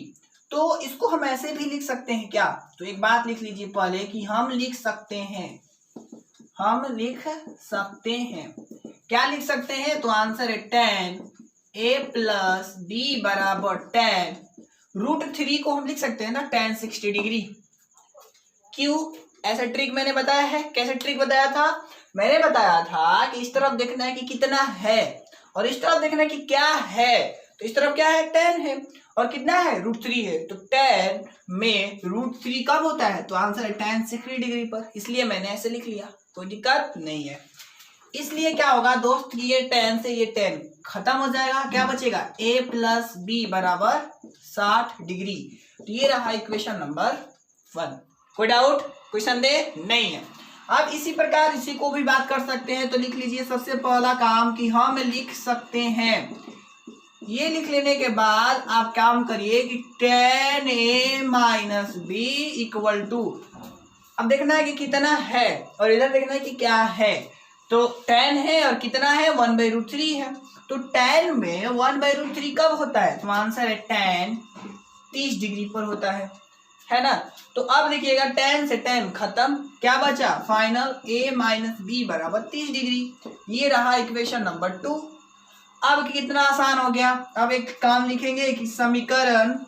Speaker 1: तो इसको हम ऐसे भी लिख सकते हैं क्या, तो एक बात लिख लीजिए पहले कि हम लिख सकते हैं क्या लिख सकते हैं, तो आंसर है tan a + b = tan √3 को हम लिख सकते हैं ना tan 60 डिग्री। क्यों, ऐसा ट्रिक मैंने बताया है। कैसे ट्रिक बताया था, मैंने बताया था कि इस तरफ देखना है कि कितना है, और इस तरफ देखना है कि क्या है। तो इस तरफ क्या है tan है, और कितना है √3 है, तो tan में √3 कब होता है, तो आंसर है tan 60 डिग्री पर, इसलिए मैंने ऐसे लिख लिया, कोई दिक्कत नहीं है। इसलिए क्या होगा दोस्त कि ये tan से ये tan खत्म हो जाएगा, क्या बचेगा a + b = 60 डिग्री। तो ये रहा इक्वेशन नंबर 1। कोई डाउट, कोई संदेह नहीं है। अब इसी प्रकार इसी को भी बात कर सकते हैं, तो लिख लीजिए सबसे पहला काम कि हम लिख सकते हैं, ये लिख लेने के बाद आप काम करिए कि tan a - b = अब देखना है कि कितना है, और इधर देखना है कि क्या है। तो tan है और कितना है 1/√3 है, तो tan में 1/√3 कब होता है, तो आंसर है tan 30 डिग्री पर होता है ना। तो अब देखिएगा tan से tan खत्म, क्या बचा फाइनल a - b = 30 डिग्री। ये रहा इक्वेशन नंबर 2। अब कितना आसान हो गया। अब एक काम लिखेंगे कि समीकरण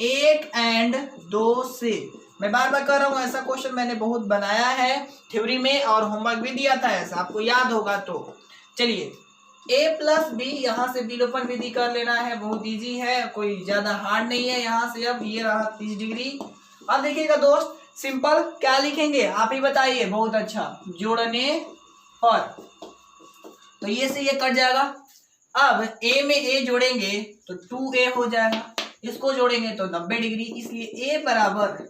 Speaker 1: 8 एंड 2 से। मैं बार बार कर रहा हूँ, ऐसा क्वेश्चन मैंने बहुत बनाया है थ्योरी में और होमवर्क भी दिया था ऐसा, आपको याद होगा। तो चलिए a प्लस बी, यहाँ से विलोपन विधि कर लेना है, बहुत इजी है, कोई ज्यादा हार्ड नहीं है। यहाँ से अब ये रहा 30 डिग्री। अब देखिएगा दोस्त, सिंपल क्या लिखेंगे आप ही बताइए। बहुत अच्छा, जोड़ने पर, तो ये से ये कट जाएगा। अब a में a जोड़ेंगे तो 2a हो जाएगा, इसको जोड़ेंगे तो 90 डिग्री, इसलिए a बराबर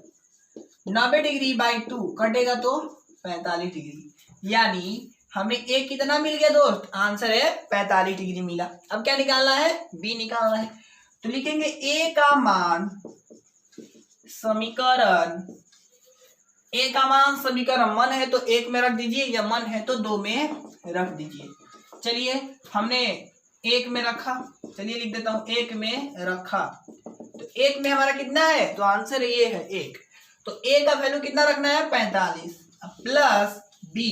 Speaker 1: 90 डिग्री बाई 2 कटेगा तो 45 डिग्री। यानी हमें a कितना मिल गया दोस्त, आंसर है 45 डिग्री मिला। अब क्या निकालना है, b निकालना है। तो लिखेंगे a का मान समीकरण, a का मान समीकरण मन है तो 1 में रख दीजिए, या मन है तो 2 में रख दीजिए। चलिए हमने 1 में रखा, चलिए लिख देता हूं 1 में रखा। तो 1 में हमारा कितना है, तो आंसर ये है 1। तो a का वैल्यू कितना रखना है, 45 प्लस b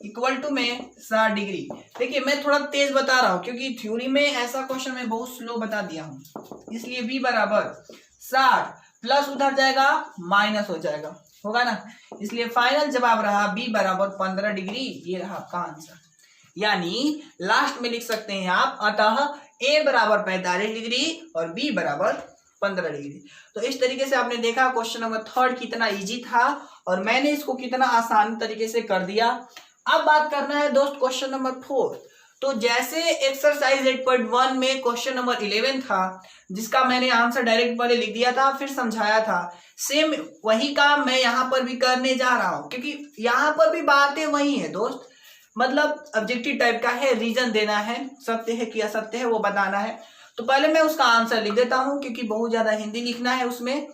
Speaker 1: इक्वल टू में 60 डिग्री। देखिए मैं थोड़ा तेज बता रहा हूं क्योंकि थ्योरी में ऐसा क्वेश्चन मैं बहुत स्लो बता दिया हूं, इसलिए b बराबर 60 प्लस उधर जाएगा माइनस हो जाएगा, होगा ना। इसलिए फाइनल जवाब रहा b बराबर 15 डिग्री। ये रहा आपका आंसर, यानी लास्ट में लिख सकते हैं आप, अतः a बराबर 45 डिग्री और b बराबर 15 डिग्री। तो इस तरीके से आपने देखा क्वेश्चन नंबर 3 कितना इजी था और मैंने इसको कितना आसान तरीके से कर दिया। अब बात करना है दोस्त क्वेश्चन नंबर 4। तो जैसे एक्सरसाइज 8.1 में क्वेश्चन नंबर 11 था, जिसका मैंने आंसर डायरेक्ट पहले लिख दिया था फिर समझाया था, सेम वही काम मैं यहाँ पर भी करने जा रहा हूँ, क्योंकि यहाँ पर भी बातें वही है दोस्त। मतलब ऑब्जेक्टिव टाइप का है, रीजन देना है, सत्य है कि असत्य है वो बताना है। तो पहले मैं उसका आंसर लिख देता हूं क्योंकि बहुत ज्यादा हिंदी लिखना है उसमें,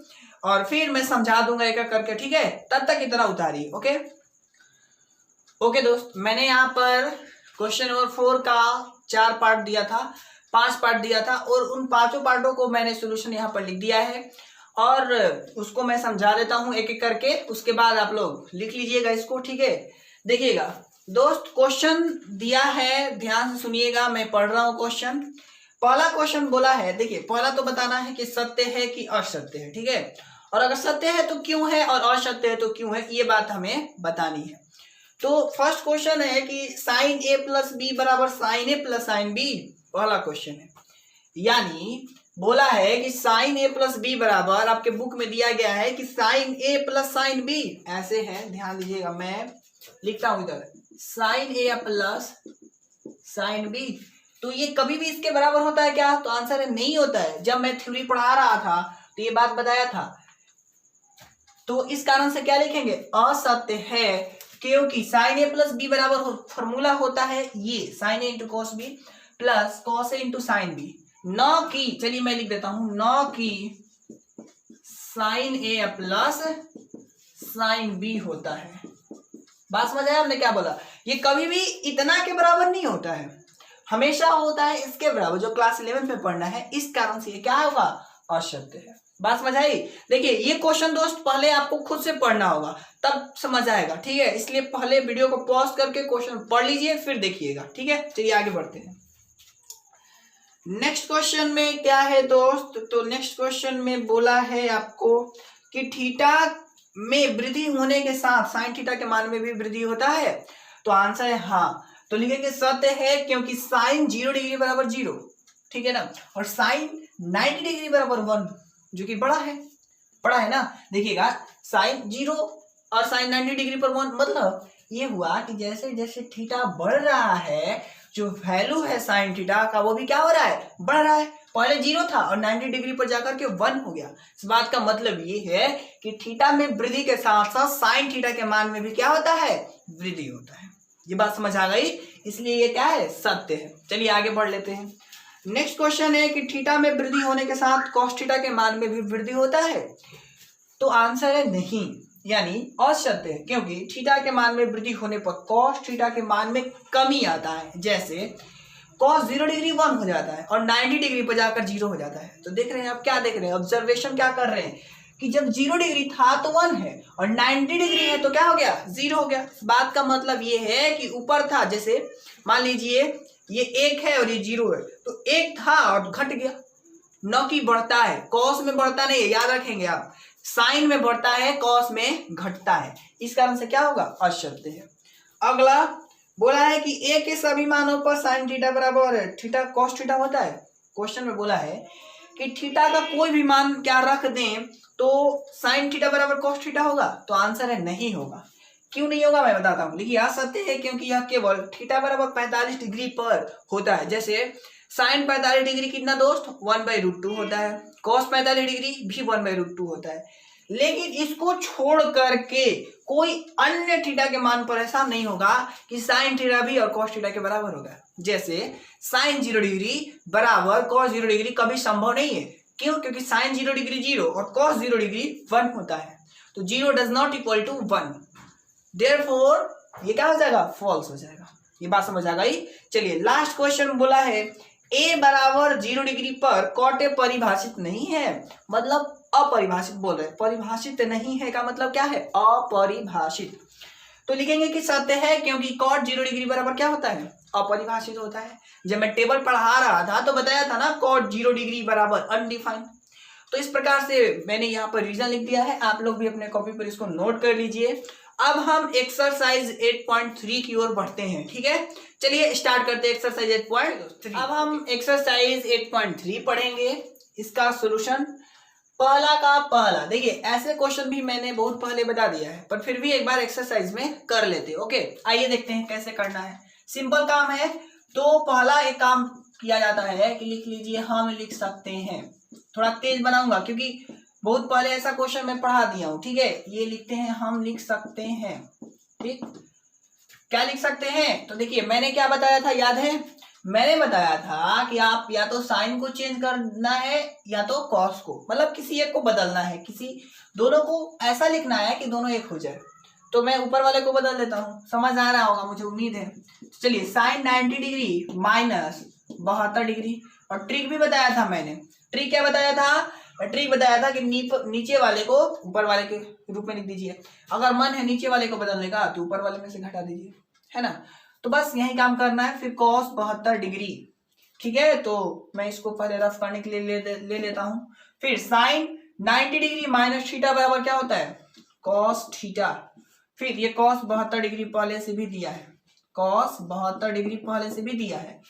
Speaker 1: और फिर मैं समझा दूंगा एक एक करके, ठीक है। तब तक इतना उतारिए, ओके दोस्त। मैंने यहाँ पर क्वेश्चन नंबर 4 का 4 पार्ट दिया था, 5 पार्ट दिया था, और उन 5 पार्टों को मैंने सोल्यूशन यहाँ पर लिख दिया है और उसको मैं समझा देता हूँ एक एक करके, उसके बाद आप लोग लिख लीजिएगा इसको, ठीक है। देखिएगा दोस्त, क्वेश्चन दिया है, ध्यान से सुनिएगा, मैं पढ़ रहा हूँ क्वेश्चन। पहला क्वेश्चन बोला है, देखिए पहला तो बताना है कि सत्य है कि असत्य है, ठीक है। और अगर सत्य है तो क्यों है और असत्य है तो क्यों है, ये बात हमें बतानी है। तो फर्स्ट क्वेश्चन है कि साइन ए प्लस बी बराबर sign A plus sine B, पहला क्वेश्चन है। यानी बोला है कि साइन ए प्लस बी बराबर, आपके बुक में दिया गया है कि sine A plus sine B, ऐसे है, ध्यान दीजिएगा, मैं लिखता हूं इधर, sign A plus sine B. तो ये कभी भी इसके बराबर होता है क्या, तो आंसर है नहीं होता है। जब मैं थ्योरी पढ़ा रहा था तो ये बात बताया था। तो इस कारण से क्या लिखेंगे, असत्य है, क्योंकि साइन ए प्लस बी बराबर फॉर्मूला होता है ये sine A into cos B plus cos A into sine B, न कि, चलिए मैं लिख देता हूं, न कि sine A plus sine B होता है। बात समझ आया आपने क्या बोला, ये कभी भी इतना के बराबर नहीं होता है, हमेशा होता है इसके बराबर, जो क्लास 11 में पढ़ना है। इस कारण से ये क्या होगा, असत्य है। बात समझ आई। देखिए ये क्वेश्चन दोस्त पहले आपको खुद से पढ़ना होगा तब समझ आएगा, ठीक है। इसलिए पहले वीडियो को पॉज करके क्वेश्चन पढ़ लीजिए फिर देखिएगा, ठीक है। चलिए आगे बढ़ते हैं। नेक्स्ट क्वेश्चन में क्या है दोस्त, तो नेक्स्ट क्वेश्चन में बोला है आपको कि थीटा में वृद्धि होने के साथ साइन थीटा के मान में भी वृद्धि होता है, तो आंसर है हाँ। तो लिखेंगे सत्य है, क्योंकि साइन 0 डिग्री बराबर 0, ठीक है ना, और साइन 90 डिग्री बराबर 1, जो कि बड़ा है ना। देखिएगा साइन 0 और साइन 90 डिग्री पर 1, मतलब ये हुआ कि जैसे जैसे थीटा बढ़ रहा है, जो वैल्यू है साइन थीटा का वो भी क्या हो रहा है, बढ़ रहा है। पहले 0 था और 90 डिग्री पर जाकर के 1 हो गया। इस बात का मतलब ये है कि थीटा में वृद्धि के साथ साथ साइन थीटा के मान में भी क्या होता है, वृद्धि होता है। ये बात समझ आ गई, इसलिए ये क्या है, सत्य है। चलिए आगे बढ़ लेते हैं। नेक्स्ट क्वेश्चन है कि थीटा में वृद्धि होने के साथ कॉस थीटा के मान में भी वृद्धि होता है, तो आंसर है नहीं, यानी असत्य है, क्योंकि थीटा के मान में वृद्धि होने पर कॉस थीटा के मान में कमी आता है। जैसे कॉस 0 डिग्री 1 हो जाता है और 90 डिग्री पर जाकर 0 हो जाता है। तो देख रहे हैं आप, क्या देख रहे हैं, ऑब्जर्वेशन क्या कर रहे हैं कि जब 0 डिग्री था तो 1 है और 90 डिग्री है तो क्या हो गया, 0 हो गया। इस बात का मतलब ये है कि ऊपर था, जैसे मान लीजिए ये 1 है और ये 0 है, तो 1 था और घट गया, न कि बढ़ता है। कॉस में बढ़ता नहीं है, याद रखेंगे आप, साइन में बढ़ता है, कॉस में घटता है। इस कारण से क्या होगा, अशुद्ध है। अगला बोला है कि ए के सभी मानों पर साइन थीटा बराबर थीटा कॉस थीटा होता है। क्वेश्चन में बोला है कि थीटा का कोई भी मान क्या रख दें तो साइन थीटा बराबर कॉस थीटा होगा, तो आंसर है नहीं होगा। क्यों नहीं होगा मैं बताता हूँ। देखिए यह सत्य है क्योंकि यह केवल थीटा बराबर 45 डिग्री पर होता है। जैसे साइन 45 डिग्री कितना दोस्त, 1/√2 होता है। कॉस 45 डिग्री भी 1/√2 होता है। लेकिन इसको छोड़ करके कोई अन्य थीटा के मान पर ऐसा नहीं होगा कि साइन थीटा भी और कॉस थीटा के बराबर होगा। जैसे साइन 0 डिग्री बराबर कॉस 0 डिग्री कभी संभव नहीं है। क्यों, क्योंकि साइन 0 डिग्री 0 और कॉस 0 डिग्री 1 होता है। तो 0 does not equal to 1, therefore ये क्या हो जाएगा, फॉल्स हो जाएगा। ये बात समझ आ गई। चलिए लास्ट क्वेश्चन बोला है ए बराबर 0 डिग्री पर कॉट ए परिभाषित नहीं है, मतलब अपरिभाषित बोल रहे हैं। परिभाषित नहीं है का मतलब क्या है, अपरिभाषित। तो लिखेंगे कि सत्य है क्योंकि कॉट 0 डिग्री बराबर क्या होता है, अपरिभाषित होता है। जब मैं टेबल पढ़ा रहा था तो बताया था ना, कॉट 0 डिग्री बराबर अनडिफाइंड। तो इस प्रकार से मैंने यहाँ पर रीजन लिख दिया है, आप लोग भी अपने कॉपी पर इसको नोट कर लीजिए। अब हम एक्सरसाइज 8.3 की ओर बढ़ते हैं। ठीक है, चलिए स्टार्ट करते हैं एक्सरसाइज 8.3। अब हम एक्सरसाइज 8.3 पढ़ेंगे, इसका सॉल्यूशन पहला का पहला। देखिए ऐसे क्वेश्चन भी मैंने बहुत पहले बता दिया है, पर फिर भी एक बार एक्सरसाइज में कर लेते हैं। ओके, आइए देखते हैं कैसे करना है। सिंपल काम है। तो पहला एक काम किया जाता है कि लिख लीजिए, हम लिख सकते हैं। थोड़ा तेज बनाऊंगा क्योंकि बहुत पहले ऐसा क्वेश्चन मैं पढ़ा दिया हूं। ठीक है, ये लिखते हैं, हम लिख सकते हैं। ठीक, क्या लिख सकते हैं, तो देखिए मैंने क्या बताया था, याद है? मैंने बताया था कि आप या तो साइन को चेंज करना है या तो कॉस को, मतलब किसी एक को बदलना है, किसी दोनों को ऐसा लिखना है कि दोनों एक हो जाए। तो मैं ऊपर वाले को बदल देता हूँ, समझ आ रहा होगा मुझे उम्मीद है। चलिए साइन 90 डिग्री माइनस 72 डिग्री। और ट्रिक भी बताया था मैंने। ट्रिक क्या बताया था, ट्रिक बताया था कि नीचे वाले को ऊपर वाले के रूप में लिख दीजिए। अगर मन है नीचे वाले को बदलने का तो ऊपर वाले में से घटा दीजिए, है ना। तो बस यही काम करना है। फिर कॉस 72 डिग्री, ठीक है, तो मैं इसको पहले रफ करने के लिए ले लेता हूं। फिर साइन 90 डिग्री माइनस थीटा बराबर क्या होता है, कॉस थीटा। फिर ये कॉस 72 डिग्री पहले से भी दिया है, कॉस 72 डिग्री पहले से भी दिया है।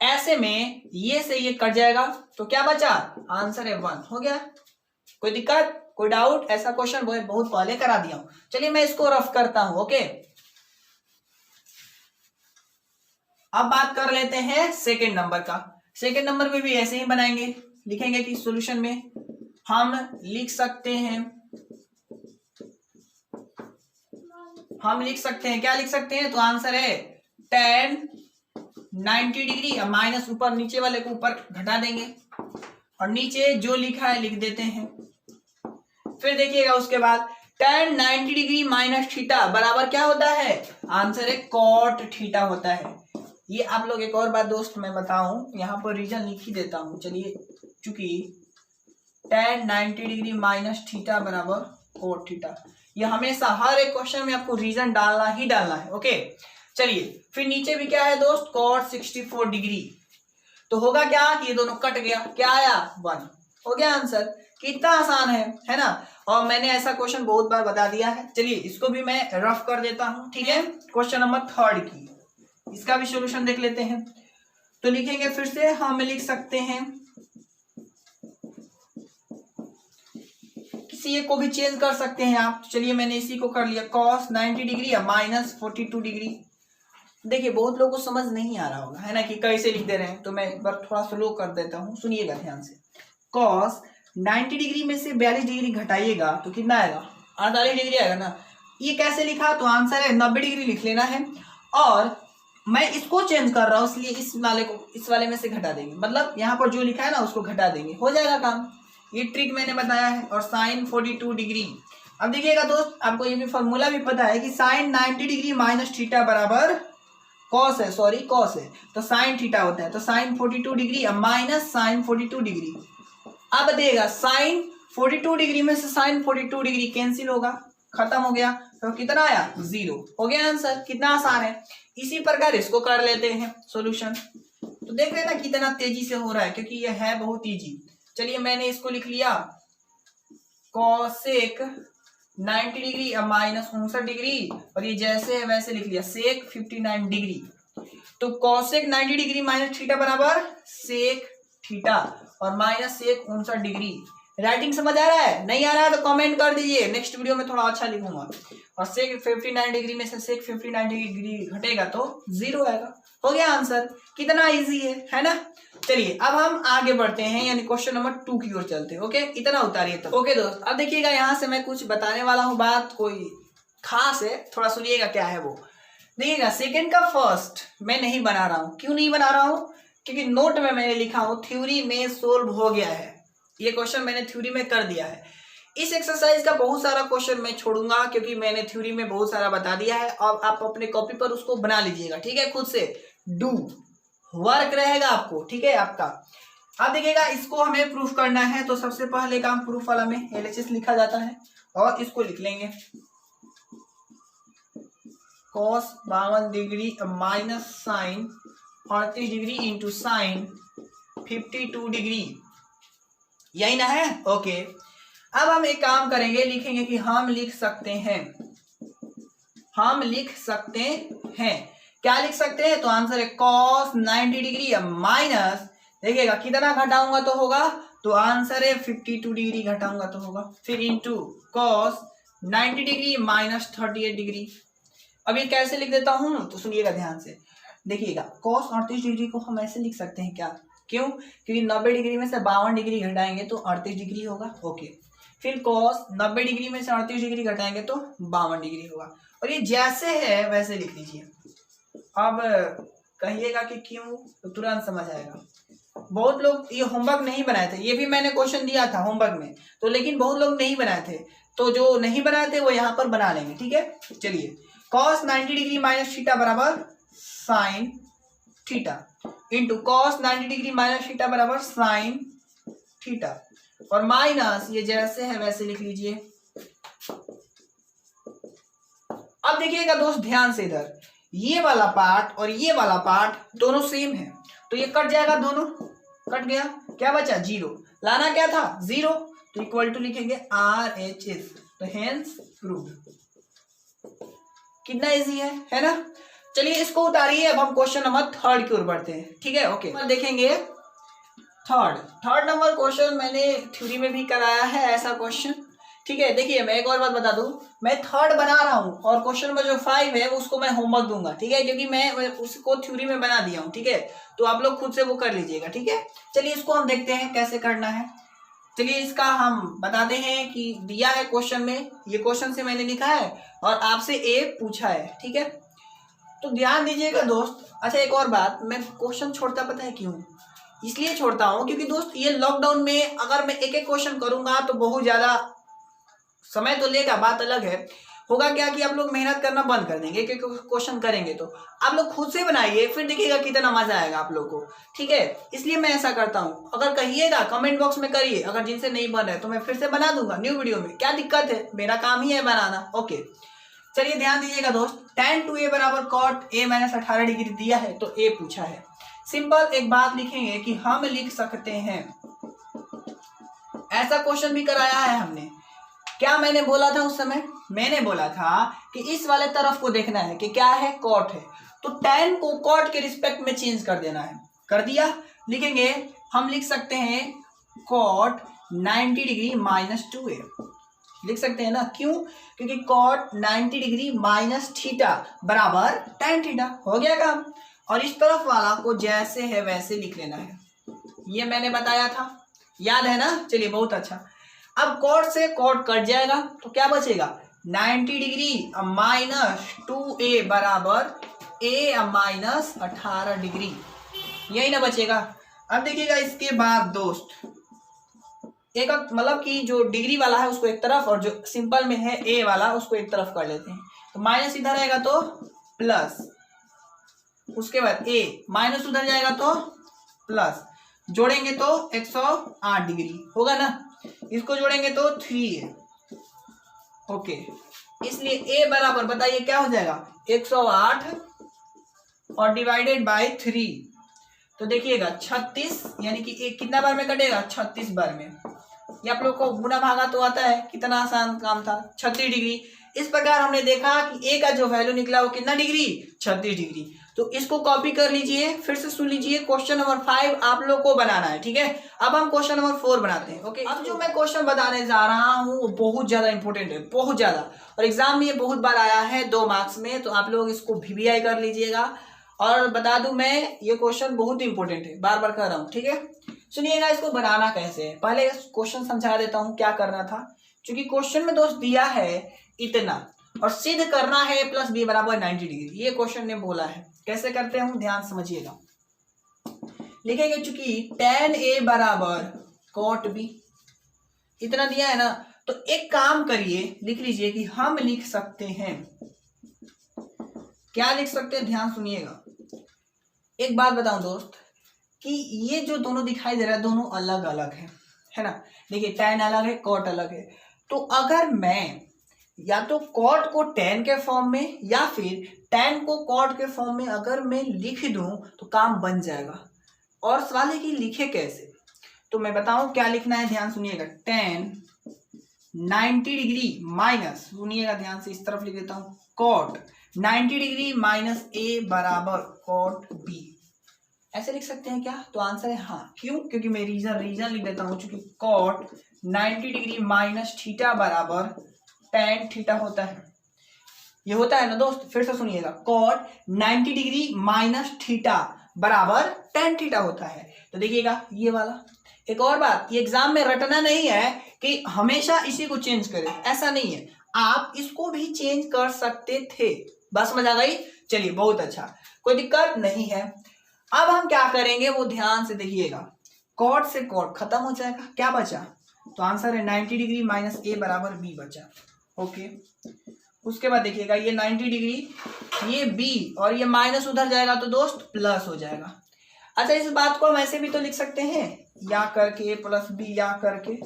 Speaker 1: ऐसे में ये से ये कट जाएगा तो क्या बचा, आंसर है 1। हो गया, कोई दिक्कत, कोई डाउट? ऐसा क्वेश्चन बहुत पहले करा दिया हूं। चलिए मैं इसको रफ करता हूं। ओके, अब बात कर लेते हैं सेकंड नंबर का। सेकंड नंबर में भी ऐसे ही बनाएंगे, लिखेंगे कि सॉल्यूशन में हम लिख सकते हैं, हम लिख सकते हैं, क्या लिख सकते हैं, तो आंसर है tan 90 डिग्री। माइनस ऊपर नीचे वाले को ऊपर घटा देंगे और नीचे जो लिखा है लिख देते हैं। फिर देखिएगा उसके बाद tan 90 डिग्री माइनस थीटा बराबर क्या होता है, आंसर है cot थीटा होता है। ये आप लोग एक और बात दोस्त मैं बताऊं, यहाँ पर रीजन लिख ही देता हूं। चलिए, चूंकि tan 90 डिग्री माइनस थीटा बराबर cot थीटा, ये हमेशा हर एक क्वेश्चन में आपको रीजन डालना ही डालना है। ओके, चलिए फिर नीचे भी क्या है दोस्त, cot 64 डिग्री। तो होगा क्या कि ये दोनों कट गया, क्या आया, 1। हो गया आंसर। कितना आसान है ना। और मैंने ऐसा क्वेश्चन बहुत बार बता दिया है। चलिए इसको भी मैं रफ कर देता हूं। ठीक है, क्वेश्चन नंबर 3 की, इसका भी सॉल्यूशन देख लेते हैं। तो लिखेंगे फिर से, हम लिख सकते हैं, किसी एक को भी चेंज कर सकते हैं आप। चलिए मैंने इसी को कर लिया, cos 90 डिग्री या माइनस 42 डिग्री। देखिए बहुत लोगों को समझ नहीं आ रहा होगा, है ना, कि कैसे लिख दे रहे हैं। तो मैं एक बार थोड़ा स्लो कर देता हूँ, सुनिएगा ध्यान से। cos 90 डिग्री में से 42 डिग्री घटाइएगा तो कितना आएगा, 48 डिग्री आएगा ना। ये कैसे लिखा, तो आंसर है 90 डिग्री लिख लेना है। और मैं इसको चेंज कर रहा हूँ, इसलिए इस वाले को इस वाले में से घटा देंगे, मतलब यहाँ पर जो लिखा है ना उसको घटा देंगे, हो जाएगा काम। ये ट्रिक मैंने बताया है। और साइन 42 डिग्री, अब देखिएगा दोस्त, आपको ये भी फॉर्मूला भी पता है कि साइन 90 डिग्री माइनस थीटा बराबर कॉस है, सॉरी कॉस है, तो साइन थीटा होता है। तो sine 42 degree minus sine 42 degree. अब देगा साइन 42 डिग्री में से साइन 42 डिग्री कैंसिल होगा, खत्म हो गया। तो कितना आया, 0। हो गया आंसर। कितना आसान है। इसी प्रकार इसको कर लेते हैं सॉल्यूशन। तो देख रहे हैं ना कितना तेजी से हो रहा है, क्योंकि ये है बहुत इजी। चलिए मैंने इसको लिख लिया कॉसेक 90 डिग्री माइनस 59 डिग्री, और ये जैसे है वैसे लिख लिया सेक 59 डिग्री। तो कॉसेक 90 डिग्री माइनस थीटा बराबर सेक थीटा और माइनस सेक 59 डिग्री। राइटिंग समझ आ रहा है? नहीं आ रहा है तो कमेंट कर दीजिए, नेक्स्ट वीडियो में थोड़ा अच्छा लिखूंगा। और सेक 59 डिग्री में से सेक 59 डिग्री घटेगा तो 0 आएगा। हो गया आंसर। कितना इजी है ना? चलिए अब हम आगे बढ़ते हैं, यानी क्वेश्चन नंबर 2 की ओर चलते हैं। ओके, इतना उतारिए तो। ओके दोस्त, अब देखिएगा यहाँ से मैं कुछ बताने वाला हूँ, बात कोई खास है, थोड़ा सुनिएगा क्या है वो। देखिएगा सेकेंड का फर्स्ट मैं नहीं बना रहा हूँ। क्यों नहीं बना रहा हूँ? क्योंकि नोट में मैंने लिखा हूँ थ्योरी में सोल्व हो गया है, ये क्वेश्चन मैंने थ्योरी में कर दिया है। इस एक्सरसाइज का बहुत सारा क्वेश्चन मैं छोड़ूंगा क्योंकि मैंने थ्योरी में बहुत सारा बता दिया है, और आप अपने कॉपी पर उसको बना लीजिएगा, ठीक है? खुद से डू वर्क रहेगा आपको, ठीक है आपका। अब देखिएगा इसको हमें प्रूफ करना है, तो सबसे पहले काम प्रूफ वाला में LHS लिखा जाता है, और इसको लिख लेंगे cos 52 degree minus sine 38 degree into sine 52 degree, यही ना है? ओके, अब हम एक काम करेंगे, लिखेंगे कि हम लिख सकते हैं क्या लिख सकते हैं? तो आंसर है cos 90 डिग्री माइनस, देखिएगा कितना घटाऊंगा तो होगा, तो आंसर है 52 डिग्री घटाऊंगा तो होगा, फिर into cos 90 degree minus 38 degree. अभी कैसे लिख देता हूं तो सुनिएगा ध्यान से, देखिएगा cos 38 डिग्री को हम ऐसे लिख सकते हैं क्या? क्यों? क्योंकि 90 डिग्री में से 52 डिग्री घटाएंगे तो 38 डिग्री होगा। ओके, फिर cos 90 डिग्री में से 38 डिग्री घटाएंगे तो 52 डिग्री होगा, और ये जैसे है वैसे लिख लीजिए। अब कहिएगा कि क्यों, तो तुरंत समझ आएगा। बहुत लोग ये होमवर्क नहीं बनाए थे, ये भी मैंने क्वेश्चन दिया था होमवर्क में, तो लेकिन बहुत लोग नहीं बनाए थे, तो जो नहीं बनाए थे वो यहाँ पर बना लेंगे, ठीक है? चलिए cos 90 डिग्री माइनस थीटा बराबर sine theta into cos 90 degree minus theta बराबर साइन थीटा, और माइनस ये जैसे है वैसे लिख लीजिए। अब देखिएगा दोस्त ध्यान से, इधर ये वाला पार्ट और ये वाला पार्ट दोनों सेम है, तो ये कट जाएगा, दोनों कट गया, क्या बचा? 0। लाना क्या था? 0, तो इक्वल टू लिखेंगे RHS, तो हेंस प्रूव्ड। कितना इजी है ना? चलिए इसको उतारिए, अब हम क्वेश्चन नंबर 3 की ओर बढ़ते हैं, ठीक है? ओके, देखेंगे थर्ड नंबर क्वेश्चन मैंने थ्योरी में भी कराया है ऐसा क्वेश्चन, ठीक है? देखिए मैं एक और बात बता दूं, मैं थर्ड बना रहा हूं और क्वेश्चन नंबर जो 5 है उसको मैं होमवर्क दूंगा, ठीक है? क्योंकि मैं उसको थ्योरी में बना दिया हूं, ठीक है? तो आप लोग खुद से वो कर लीजिएगा, ठीक है? चलिए इसको हम देखते हैं कैसे करना है। चलिए इसका हम बताते हैं कि दिया है क्वेश्चन में, ये क्वेश्चन से मैंने लिखा है और आपसे ए पूछा है, ठीक है? तो ध्यान दीजिएगा दोस्त। अच्छा एक और बात, मैं क्वेश्चन छोड़ता पता है क्यों? इसलिए छोड़ता हूँ क्योंकि दोस्त ये लॉकडाउन में अगर मैं एक एक क्वेश्चन करूंगा तो बहुत ज्यादा समय तो लेगा, बात अलग है। होगा क्या कि आप लोग मेहनत करना बंद कर देंगे, एक एक क्वेश्चन करेंगे तो आप लोग खुद से बनाइए, फिर देखिएगा कितना मजा आएगा आप लोग को, ठीक है? इसलिए मैं ऐसा करता हूँ। अगर कहिएगा कमेंट बॉक्स में करिए, अगर जिनसे नहीं बन रहा है तो मैं फिर से बना दूंगा न्यू वीडियो में, क्या दिक्कत है? मेरा काम ही है बनाना। ओके चलिए ध्यान दीजिएगा दोस्त, tan 2a बराबर cot a माइनस 18 डिग्री दिया है, तो a पूछा है। सिंपल एक बात लिखेंगे कि हम लिख सकते हैं, ऐसा क्वेश्चन भी कराया है हमने। क्या मैंने बोला था उस समय? मैंने बोला था कि इस वाले तरफ को देखना है कि क्या है, cot है, तो tan को cot के रिस्पेक्ट में चेंज कर देना है। कर दिया, लिखेंगे हम लिख सकते हैं cot 90 डिग्री माइनस 2a, लिख सकते हैं ना? क्यों? क्योंकि cot 90 डिग्री माइनस थीटा बराबर tan थीटा। हो गया काम। और इस तरफ वाला को जैसे है वैसे लिख लेना है, ये मैंने बताया था, याद है ना? चलिए बहुत अच्छा। अब cot से cot कट जाएगा तो क्या बचेगा? 90 डिग्री माइनस 2a बराबर a माइनस 18 डिग्री, यही ना बचेगा। अब देखिएगा इसके बाद दोस्त, एक मतलब कि जो डिग्री वाला है उसको एक तरफ और जो सिंपल में है a वाला उसको एक तरफ कर लेते हैं, तो माइनस इधर आएगा तो प्लस, उसके बाद a माइनस उधर जाएगा तो प्लस, जोड़ेंगे तो 108 डिग्री होगा ना, इसको जोड़ेंगे तो 3 है। ओके, इसलिए a बराबर बताइए क्या हो जाएगा? 108 और डिवाइडेड बाय 3, तो देखिएगा 36 यानी कि एक कितना बार में कटेगा, 36 बार में। ये आप लोग को गुना भागा तो आता है, कितना आसान काम था, 36 डिग्री। इस प्रकार हमने देखा कि ए का जो वैल्यू निकला वो कितना डिग्री, 36 डिग्री। तो इसको कॉपी कर लीजिए, फिर से सुन लीजिए। क्वेश्चन नंबर 5 आप लोग को बनाना है, ठीक है। अब हम क्वेश्चन नंबर 4 बनाते हैं। ओके, अब जो मैं क्वेश्चन बताने जा रहा हूँ वो बहुत ज्यादा इंपॉर्टेंट है, बहुत ज्यादा, और एग्जाम में ये बहुत बार आया है 2 मार्क्स में। तो आप लोग इसको VBI कर लीजिएगा। और बता दूं मैं, ये क्वेश्चन बहुत इंपॉर्टेंट है, बार बार कर रहा हूँ, ठीक है। सुनिएगा इसको बनाना कैसे है। पहले क्वेश्चन समझा देता हूँ क्या करना था। क्योंकि क्वेश्चन में दोस्त दिया है इतना और सिद्ध करना है a + b = 90 डिग्री, ये क्वेश्चन ने बोला है। कैसे करते हैं, ध्यान समझिएगा। लिखेंगे चूंकि tan a = cot b, इतना दिया है ना। तो एक काम करिए, लिख लीजिए कि हम लिख सकते हैं, क्या लिख सकते हैं, ध्यान सुनिएगा। एक बात बताऊं दोस्त कि ये जो दोनों दिखाई दे रहा है दोनों अलग अलग है ना। देखिए tan अलग है, cot अलग है। तो अगर मैं या तो cot को tan के फॉर्म में या फिर tan को cot के फॉर्म में अगर मैं लिख दूं तो काम बन जाएगा। और सवाल है कि लिखे कैसे, तो मैं बताऊं क्या लिखना है, ध्यान सुनिएगा। tan 90 डिग्री माइनस, सुनिएगा ध्यान से, इस तरफ लिख देता हूं, cot 90 degree minus a = cot b, ऐसे लिख सकते हैं क्या। तो आंसर है हाँ। क्यों, क्योंकि मैं रीजन लिख देता हूं, चूंकि cot 90 डिग्री माइनस थीटा बराबर tan थीटा होता है। ये होता है ना दोस्त, फिर से सुनिएगा, cot 90 डिग्री माइनस थीटा बराबर tan थीटा होता है। तो देखिएगा ये वाला। एक और बात, ये एग्जाम में रटना नहीं है कि हमेशा इसी को चेंज करें, ऐसा नहीं है, आप इसको भी चेंज कर सकते थे। बस समझ आ गई, चलिए बहुत अच्छा, कोई दिक्कत नहीं है। अब हम क्या करेंगे वो ध्यान से देखिएगा। cot से cot खत्म हो जाएगा, क्या बचा, तो आंसर है 90 डिग्री माइनस a = b बचा। ओके, उसके बाद देखिएगा ये 90 डिग्री, ये b और ये माइनस उधर जाएगा तो दोस्त प्लस हो जाएगा। अच्छा, इस बात को हम ऐसे भी तो लिख सकते हैं, या करके + b या करके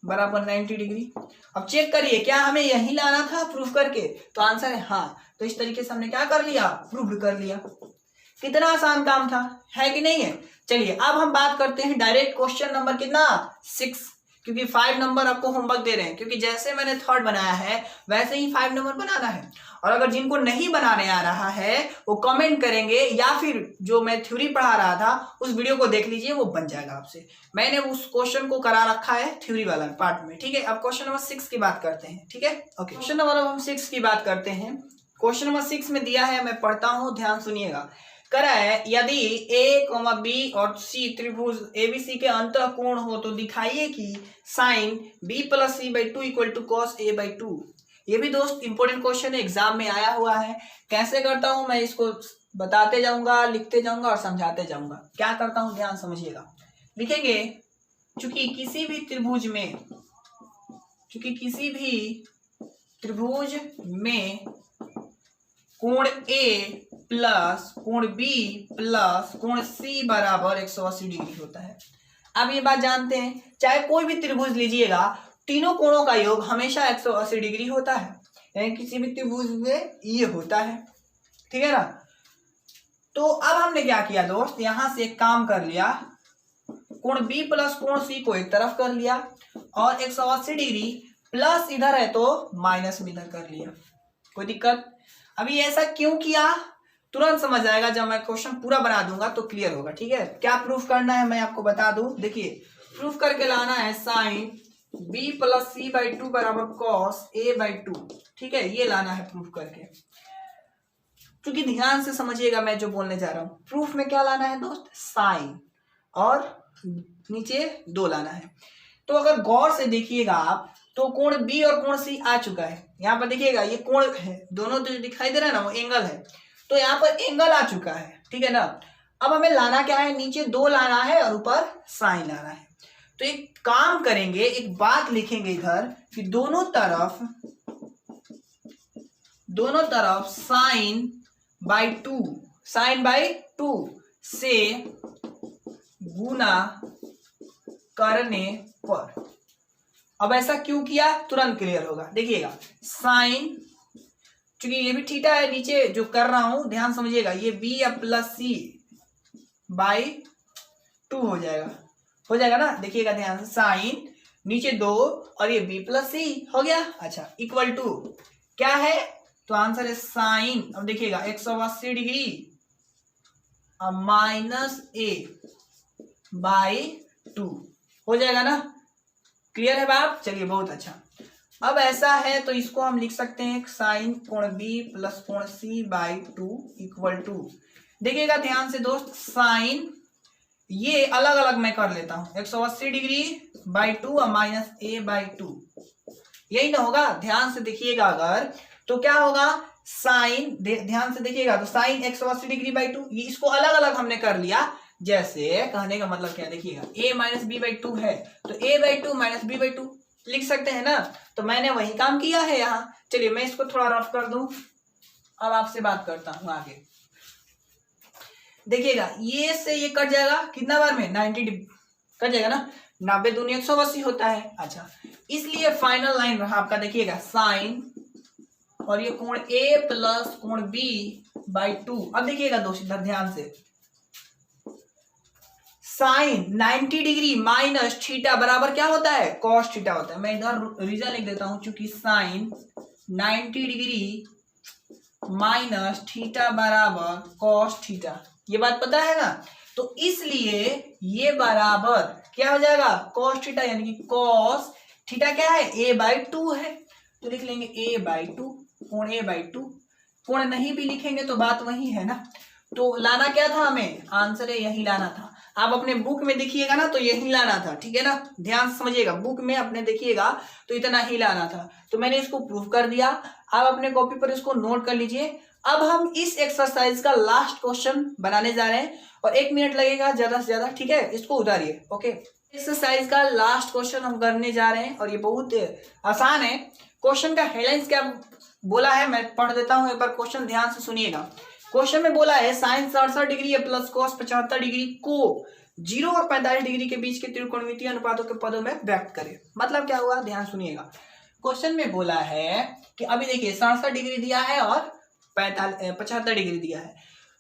Speaker 1: बराबर 90 डिग्री। अब चेक करिए क्या हमें यही लाना था प्रूफ करके, तो आंसर है हाँ। तो इस तरीके से हमने क्या कर लिया, प्रूफ कर लिया। कितना आसान काम था, है कि नहीं है। चलिए अब हम बात करते हैं डायरेक्ट क्वेश्चन नंबर कितना, 6, क्योंकि 5 नंबर आपको होमवर्क दे रहे हैं। क्योंकि जैसे मैंने 3rd बनाया है वैसे ही 5 नंबर बनाना है। और अगर जिनको नहीं बनाने आ रहा है वो कमेंट करेंगे, या फिर जो मैं थ्योरी पढ़ा रहा था उस वीडियो को देख लीजिए, वो बन जाएगा आपसे। मैंने उस क्वेश्चन को करा रखा है थ्योरी वाला पार्ट में, ठीक है। अब क्वेश्चन नंबर 6 की बात करते हैं, ठीक है। ओके, क्वेश्चन नंबर हम 6 की बात करते हैं। क्वेश्चन नंबर 6 में दिया है, मैं पढ़ता हूं, ध्यान सुनिएगा। करा है, यदि a, b और c त्रिभुज ABC के अंतःकोण हो तो दिखाइए कि sin b + c/2 = cos a/2। ये भी दोस्त इंपॉर्टेंट क्वेश्चन है, एग्जाम में आया हुआ है। कैसे करता हूं मैं इसको बताते जाऊंगा, लिखते जाऊंगा और समझाते जाऊंगा। क्या करता हूं ध्यान समझिएगा। लिखेंगे चूंकि किसी भी त्रिभुज में कोण A प्लस कोण B प्लस कोण C बराबर 180 डिग्री होता है। अब ये बात जानते हैं, चाहे कोई भी त्रिभुज लीजिएगा, तीनों कोणों का योग हमेशा 180 डिग्री होता है, यानी किसी भी त्रिभुज में ये होता है, ठीक है ना। तो अब हमने क्या किया दोस्त, यहां से एक काम कर लिया, कोण B प्लस कोण C को एक तरफ कर लिया और 180 डिग्री प्लस इधर है तो माइनस में इधर कर लिया। कोई दिक्कत। अभी ऐसा क्यों किया तुरंत समझ आएगा, जब मैं क्वेश्चन पूरा बना दूंगा तो क्लियर होगा, ठीक है। क्या प्रूफ करना है मैं आपको बता दूं, देखिए प्रूफ करके लाना है sin b + c/2 = cos a/2, ठीक है, ये लाना है प्रूफ करके। क्योंकि ध्यान से समझिएगा मैं जो बोलने जा रहा हूं, प्रूफ में क्या लाना है दोस्त, साइन और नीचे 2 लाना है। तो अगर गौर से देखिएगा आप, तो कोण B और कोण C आ चुका है। यहाँ पर देखिएगा ये कोण है, दोनों जो दिखाई दे रहा है ना वो एंगल है, तो यहाँ पर एंगल आ चुका है, ठीक है ना। अब हमें लाना क्या है, नीचे 2 लाना है और ऊपर साइन लाना है। तो एक काम करेंगे, एक बात लिखेंगे इधर कि दोनों तरफ sin/2 से गुना करने पर। अब ऐसा क्यों किया तुरंत क्लियर होगा, देखिएगा साइन, क्योंकि ये भी थीटा है, नीचे जो कर रहा हूं ध्यान समझिएगा, ये b या प्लस c 2 हो जाएगा ना। देखिएगा ध्यान से, साइन नीचे 2 और ये b प्लस सी हो गया। अच्छा, इक्वल टू क्या है, तो आंसर है साइन, अब देखिएगा 180 डिग्री माइनस a बाई 2 हो जाएगा ना। क्लियर है बात? चलिए बहुत अच्छा। अब ऐसा है तो इसको हम लिख सकते हैं साइन कोण b प्लस कोण c बाई 2 इक्वल टू, देखिएगा ध्यान से दोस्त, साइन ये अलग अलग मैं कर लेता हूं, 180 डिग्री बाई 2 और माइनस a बाई 2, यही ना होगा। ध्यान से देखिएगा अगर, तो क्या होगा, साइन ध्यान से देखिएगा, तो साइन 180 डिग्री बाई 2, ये इसको अलग अलग हमने कर लिया। जैसे कहने का मतलब क्या, देखिएगा a माइनस बी बाई 2 है तो a by 2 minus B by 2 लिख सकते हैं ना। तो मैंने वही काम किया है यहाँ। चलिए मैं इसको थोड़ा रफ कर दूं, अब आपसे बात करता हूं आगे। देखिएगा ये से ये कट जाएगा कितना बार में, 90 डिग्री कट जाएगा ना, 90 दूनी 180 होता है। अच्छा, इसलिए फाइनल लाइन रहा आपका, देखिएगा साइन और ये कोण a प्लस कोण b बाई 2। अब देखिएगा दोस्त इधर ध्यान से, साइन 90 डिग्री माइनस थीटा बराबर क्या होता है, कॉस थीटा होता है। मैं इधर रीजन लिख देता हूं, चूंकि साइन 90 डिग्री माइनस थीटा बराबर कॉस थीटा, ये बात पता है ना। तो इसलिए ये बराबर क्या हो जाएगा, कॉस थीटा, यानी कि कॉस थीटा क्या है, a बाई 2 है, तो लिख लेंगे a बाई 2 कोण a बाई 2। कोण नहीं भी लिखेंगे तो बात वही है ना। तो लाना क्या था हमें, आंसर है यही लाना था। आप अपने बुक में देखिएगा ना तो यही लाना था, ठीक है ना, ध्यान से समझिएगा, बुक में अपने देखिएगा तो इतना ही लाना था। तो मैंने इसको प्रूफ कर दिया, आप अपने कॉपी पर इसको नोट कर लीजिए। अब हम इस एक्सरसाइज का लास्ट क्वेश्चन बनाने जा रहे हैं और 1 मिनट लगेगा ज्यादा से ज्यादा, ठीक है, इसको उतारिए। ओके, एक्सरसाइज का लास्ट क्वेश्चन हम करने जा रहे हैं और ये बहुत आसान है। क्वेश्चन का हेडलाइंस क्या बोला है मैं पढ़ देता हूं, एक बार क्वेश्चन ध्यान से सुनिएगा। क्वेश्चन में बोला है साइन 67 डिग्री है प्लस कॉस 75 डिग्री को 0 और 45 डिग्री के बीच के त्रिकोणमितीय अनुपातों के पदों में व्यक्त करे। मतलब क्या हुआ, ध्यान सुनिएगा। क्वेश्चन में बोला है कि अभी देखिए 67 डिग्री दिया है और 75 डिग्री दिया है,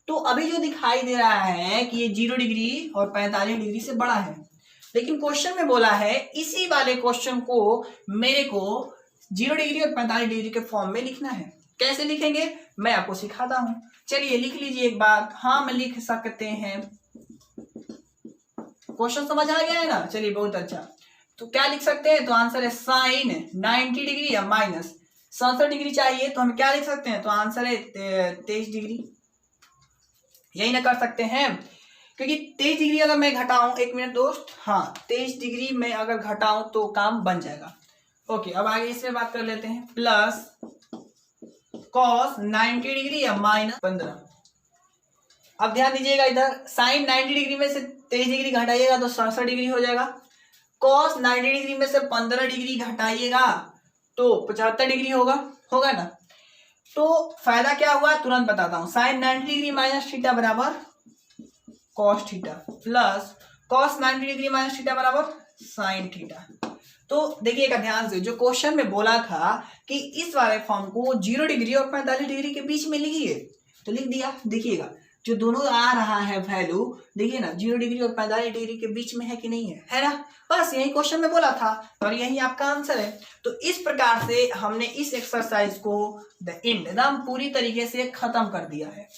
Speaker 1: तो अभी जो दिखाई दे रहा है कि ये 0 डिग्री और 45 डिग्री से बड़ा है, लेकिन क्वेश्चन में बोला है इसी वाले क्वेश्चन को मेरे को 0 डिग्री और 45 डिग्री के फॉर्म में लिखना है। कैसे लिखेंगे मैं आपको सिखाता हूं। चलिए लिख लीजिए एक बार, हाँ मैं लिख सकते हैं। क्वेश्चन समझ आ गया है ना, चलिए बहुत अच्छा। तो क्या लिख सकते हैं, तो आंसर है साइन 90 डिग्री या माइनस 67 डिग्री चाहिए, तो हम क्या लिख सकते हैं, तो आंसर है 23 डिग्री, यही ना कर सकते हैं। क्योंकि 23 डिग्री अगर मैं घटाऊं, 1 मिनट दोस्त, हाँ 23 डिग्री में अगर घटाऊं तो काम बन जाएगा। ओके, अब आगे इसमें बात कर लेते हैं, प्लस कॉस 90 डिग्री या माइनस 15। अब ध्यान दीजिएगा इधर, साइन 90 डिग्री में से 23 डिग्री घटाइएगा तो 67 डिग्री हो जाएगा। कॉस 90 डिग्री में से 15 डिग्री घटाइएगा तो 75 डिग्री होगा ना। तो फायदा क्या हुआ तुरंत बताता हूं, साइन 90 डिग्री माइनस थीटा बराबर cos theta plus cos 90 degree minus theta बराबर साइन थीटा। तो देखिएगा ध्यान से, जो क्वेश्चन में बोला था कि इस वाले फॉर्म को 0 डिग्री और 45 डिग्री के बीच में लिखिए, तो लिख दिया। देखिएगा जो दोनों आ रहा है वैल्यू, देखिए ना 0 डिग्री और 45 डिग्री के बीच में है कि नहीं है ना, बस यही क्वेश्चन में बोला था और यही आपका आंसर है। तो इस प्रकार से हमने इस एक्सरसाइज को द एंड एकदम पूरी तरीके से खत्म कर दिया है।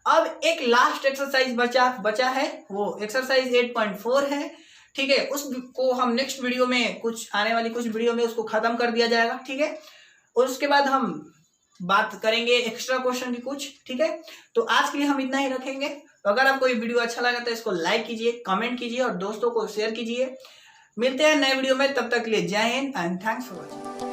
Speaker 1: अब एक लास्ट एक्सरसाइज बचा है, वो एक्सरसाइज 8.4 है, ठीक है। उसको हम नेक्स्ट वीडियो में, कुछ आने वाली कुछ वीडियो में उसको खत्म कर दिया जाएगा, ठीक है। और उसके बाद हम बात करेंगे एक्स्ट्रा क्वेश्चन की कुछ, ठीक है। तो आज के लिए हम इतना ही रखेंगे। तो अगर आपको ये वीडियो अच्छा लगा तो इसको लाइक कीजिए, कमेंट कीजिए और दोस्तों को शेयर कीजिए। मिलते हैं नए वीडियो में, तब तक के लिए जय Hind and thanks for watching.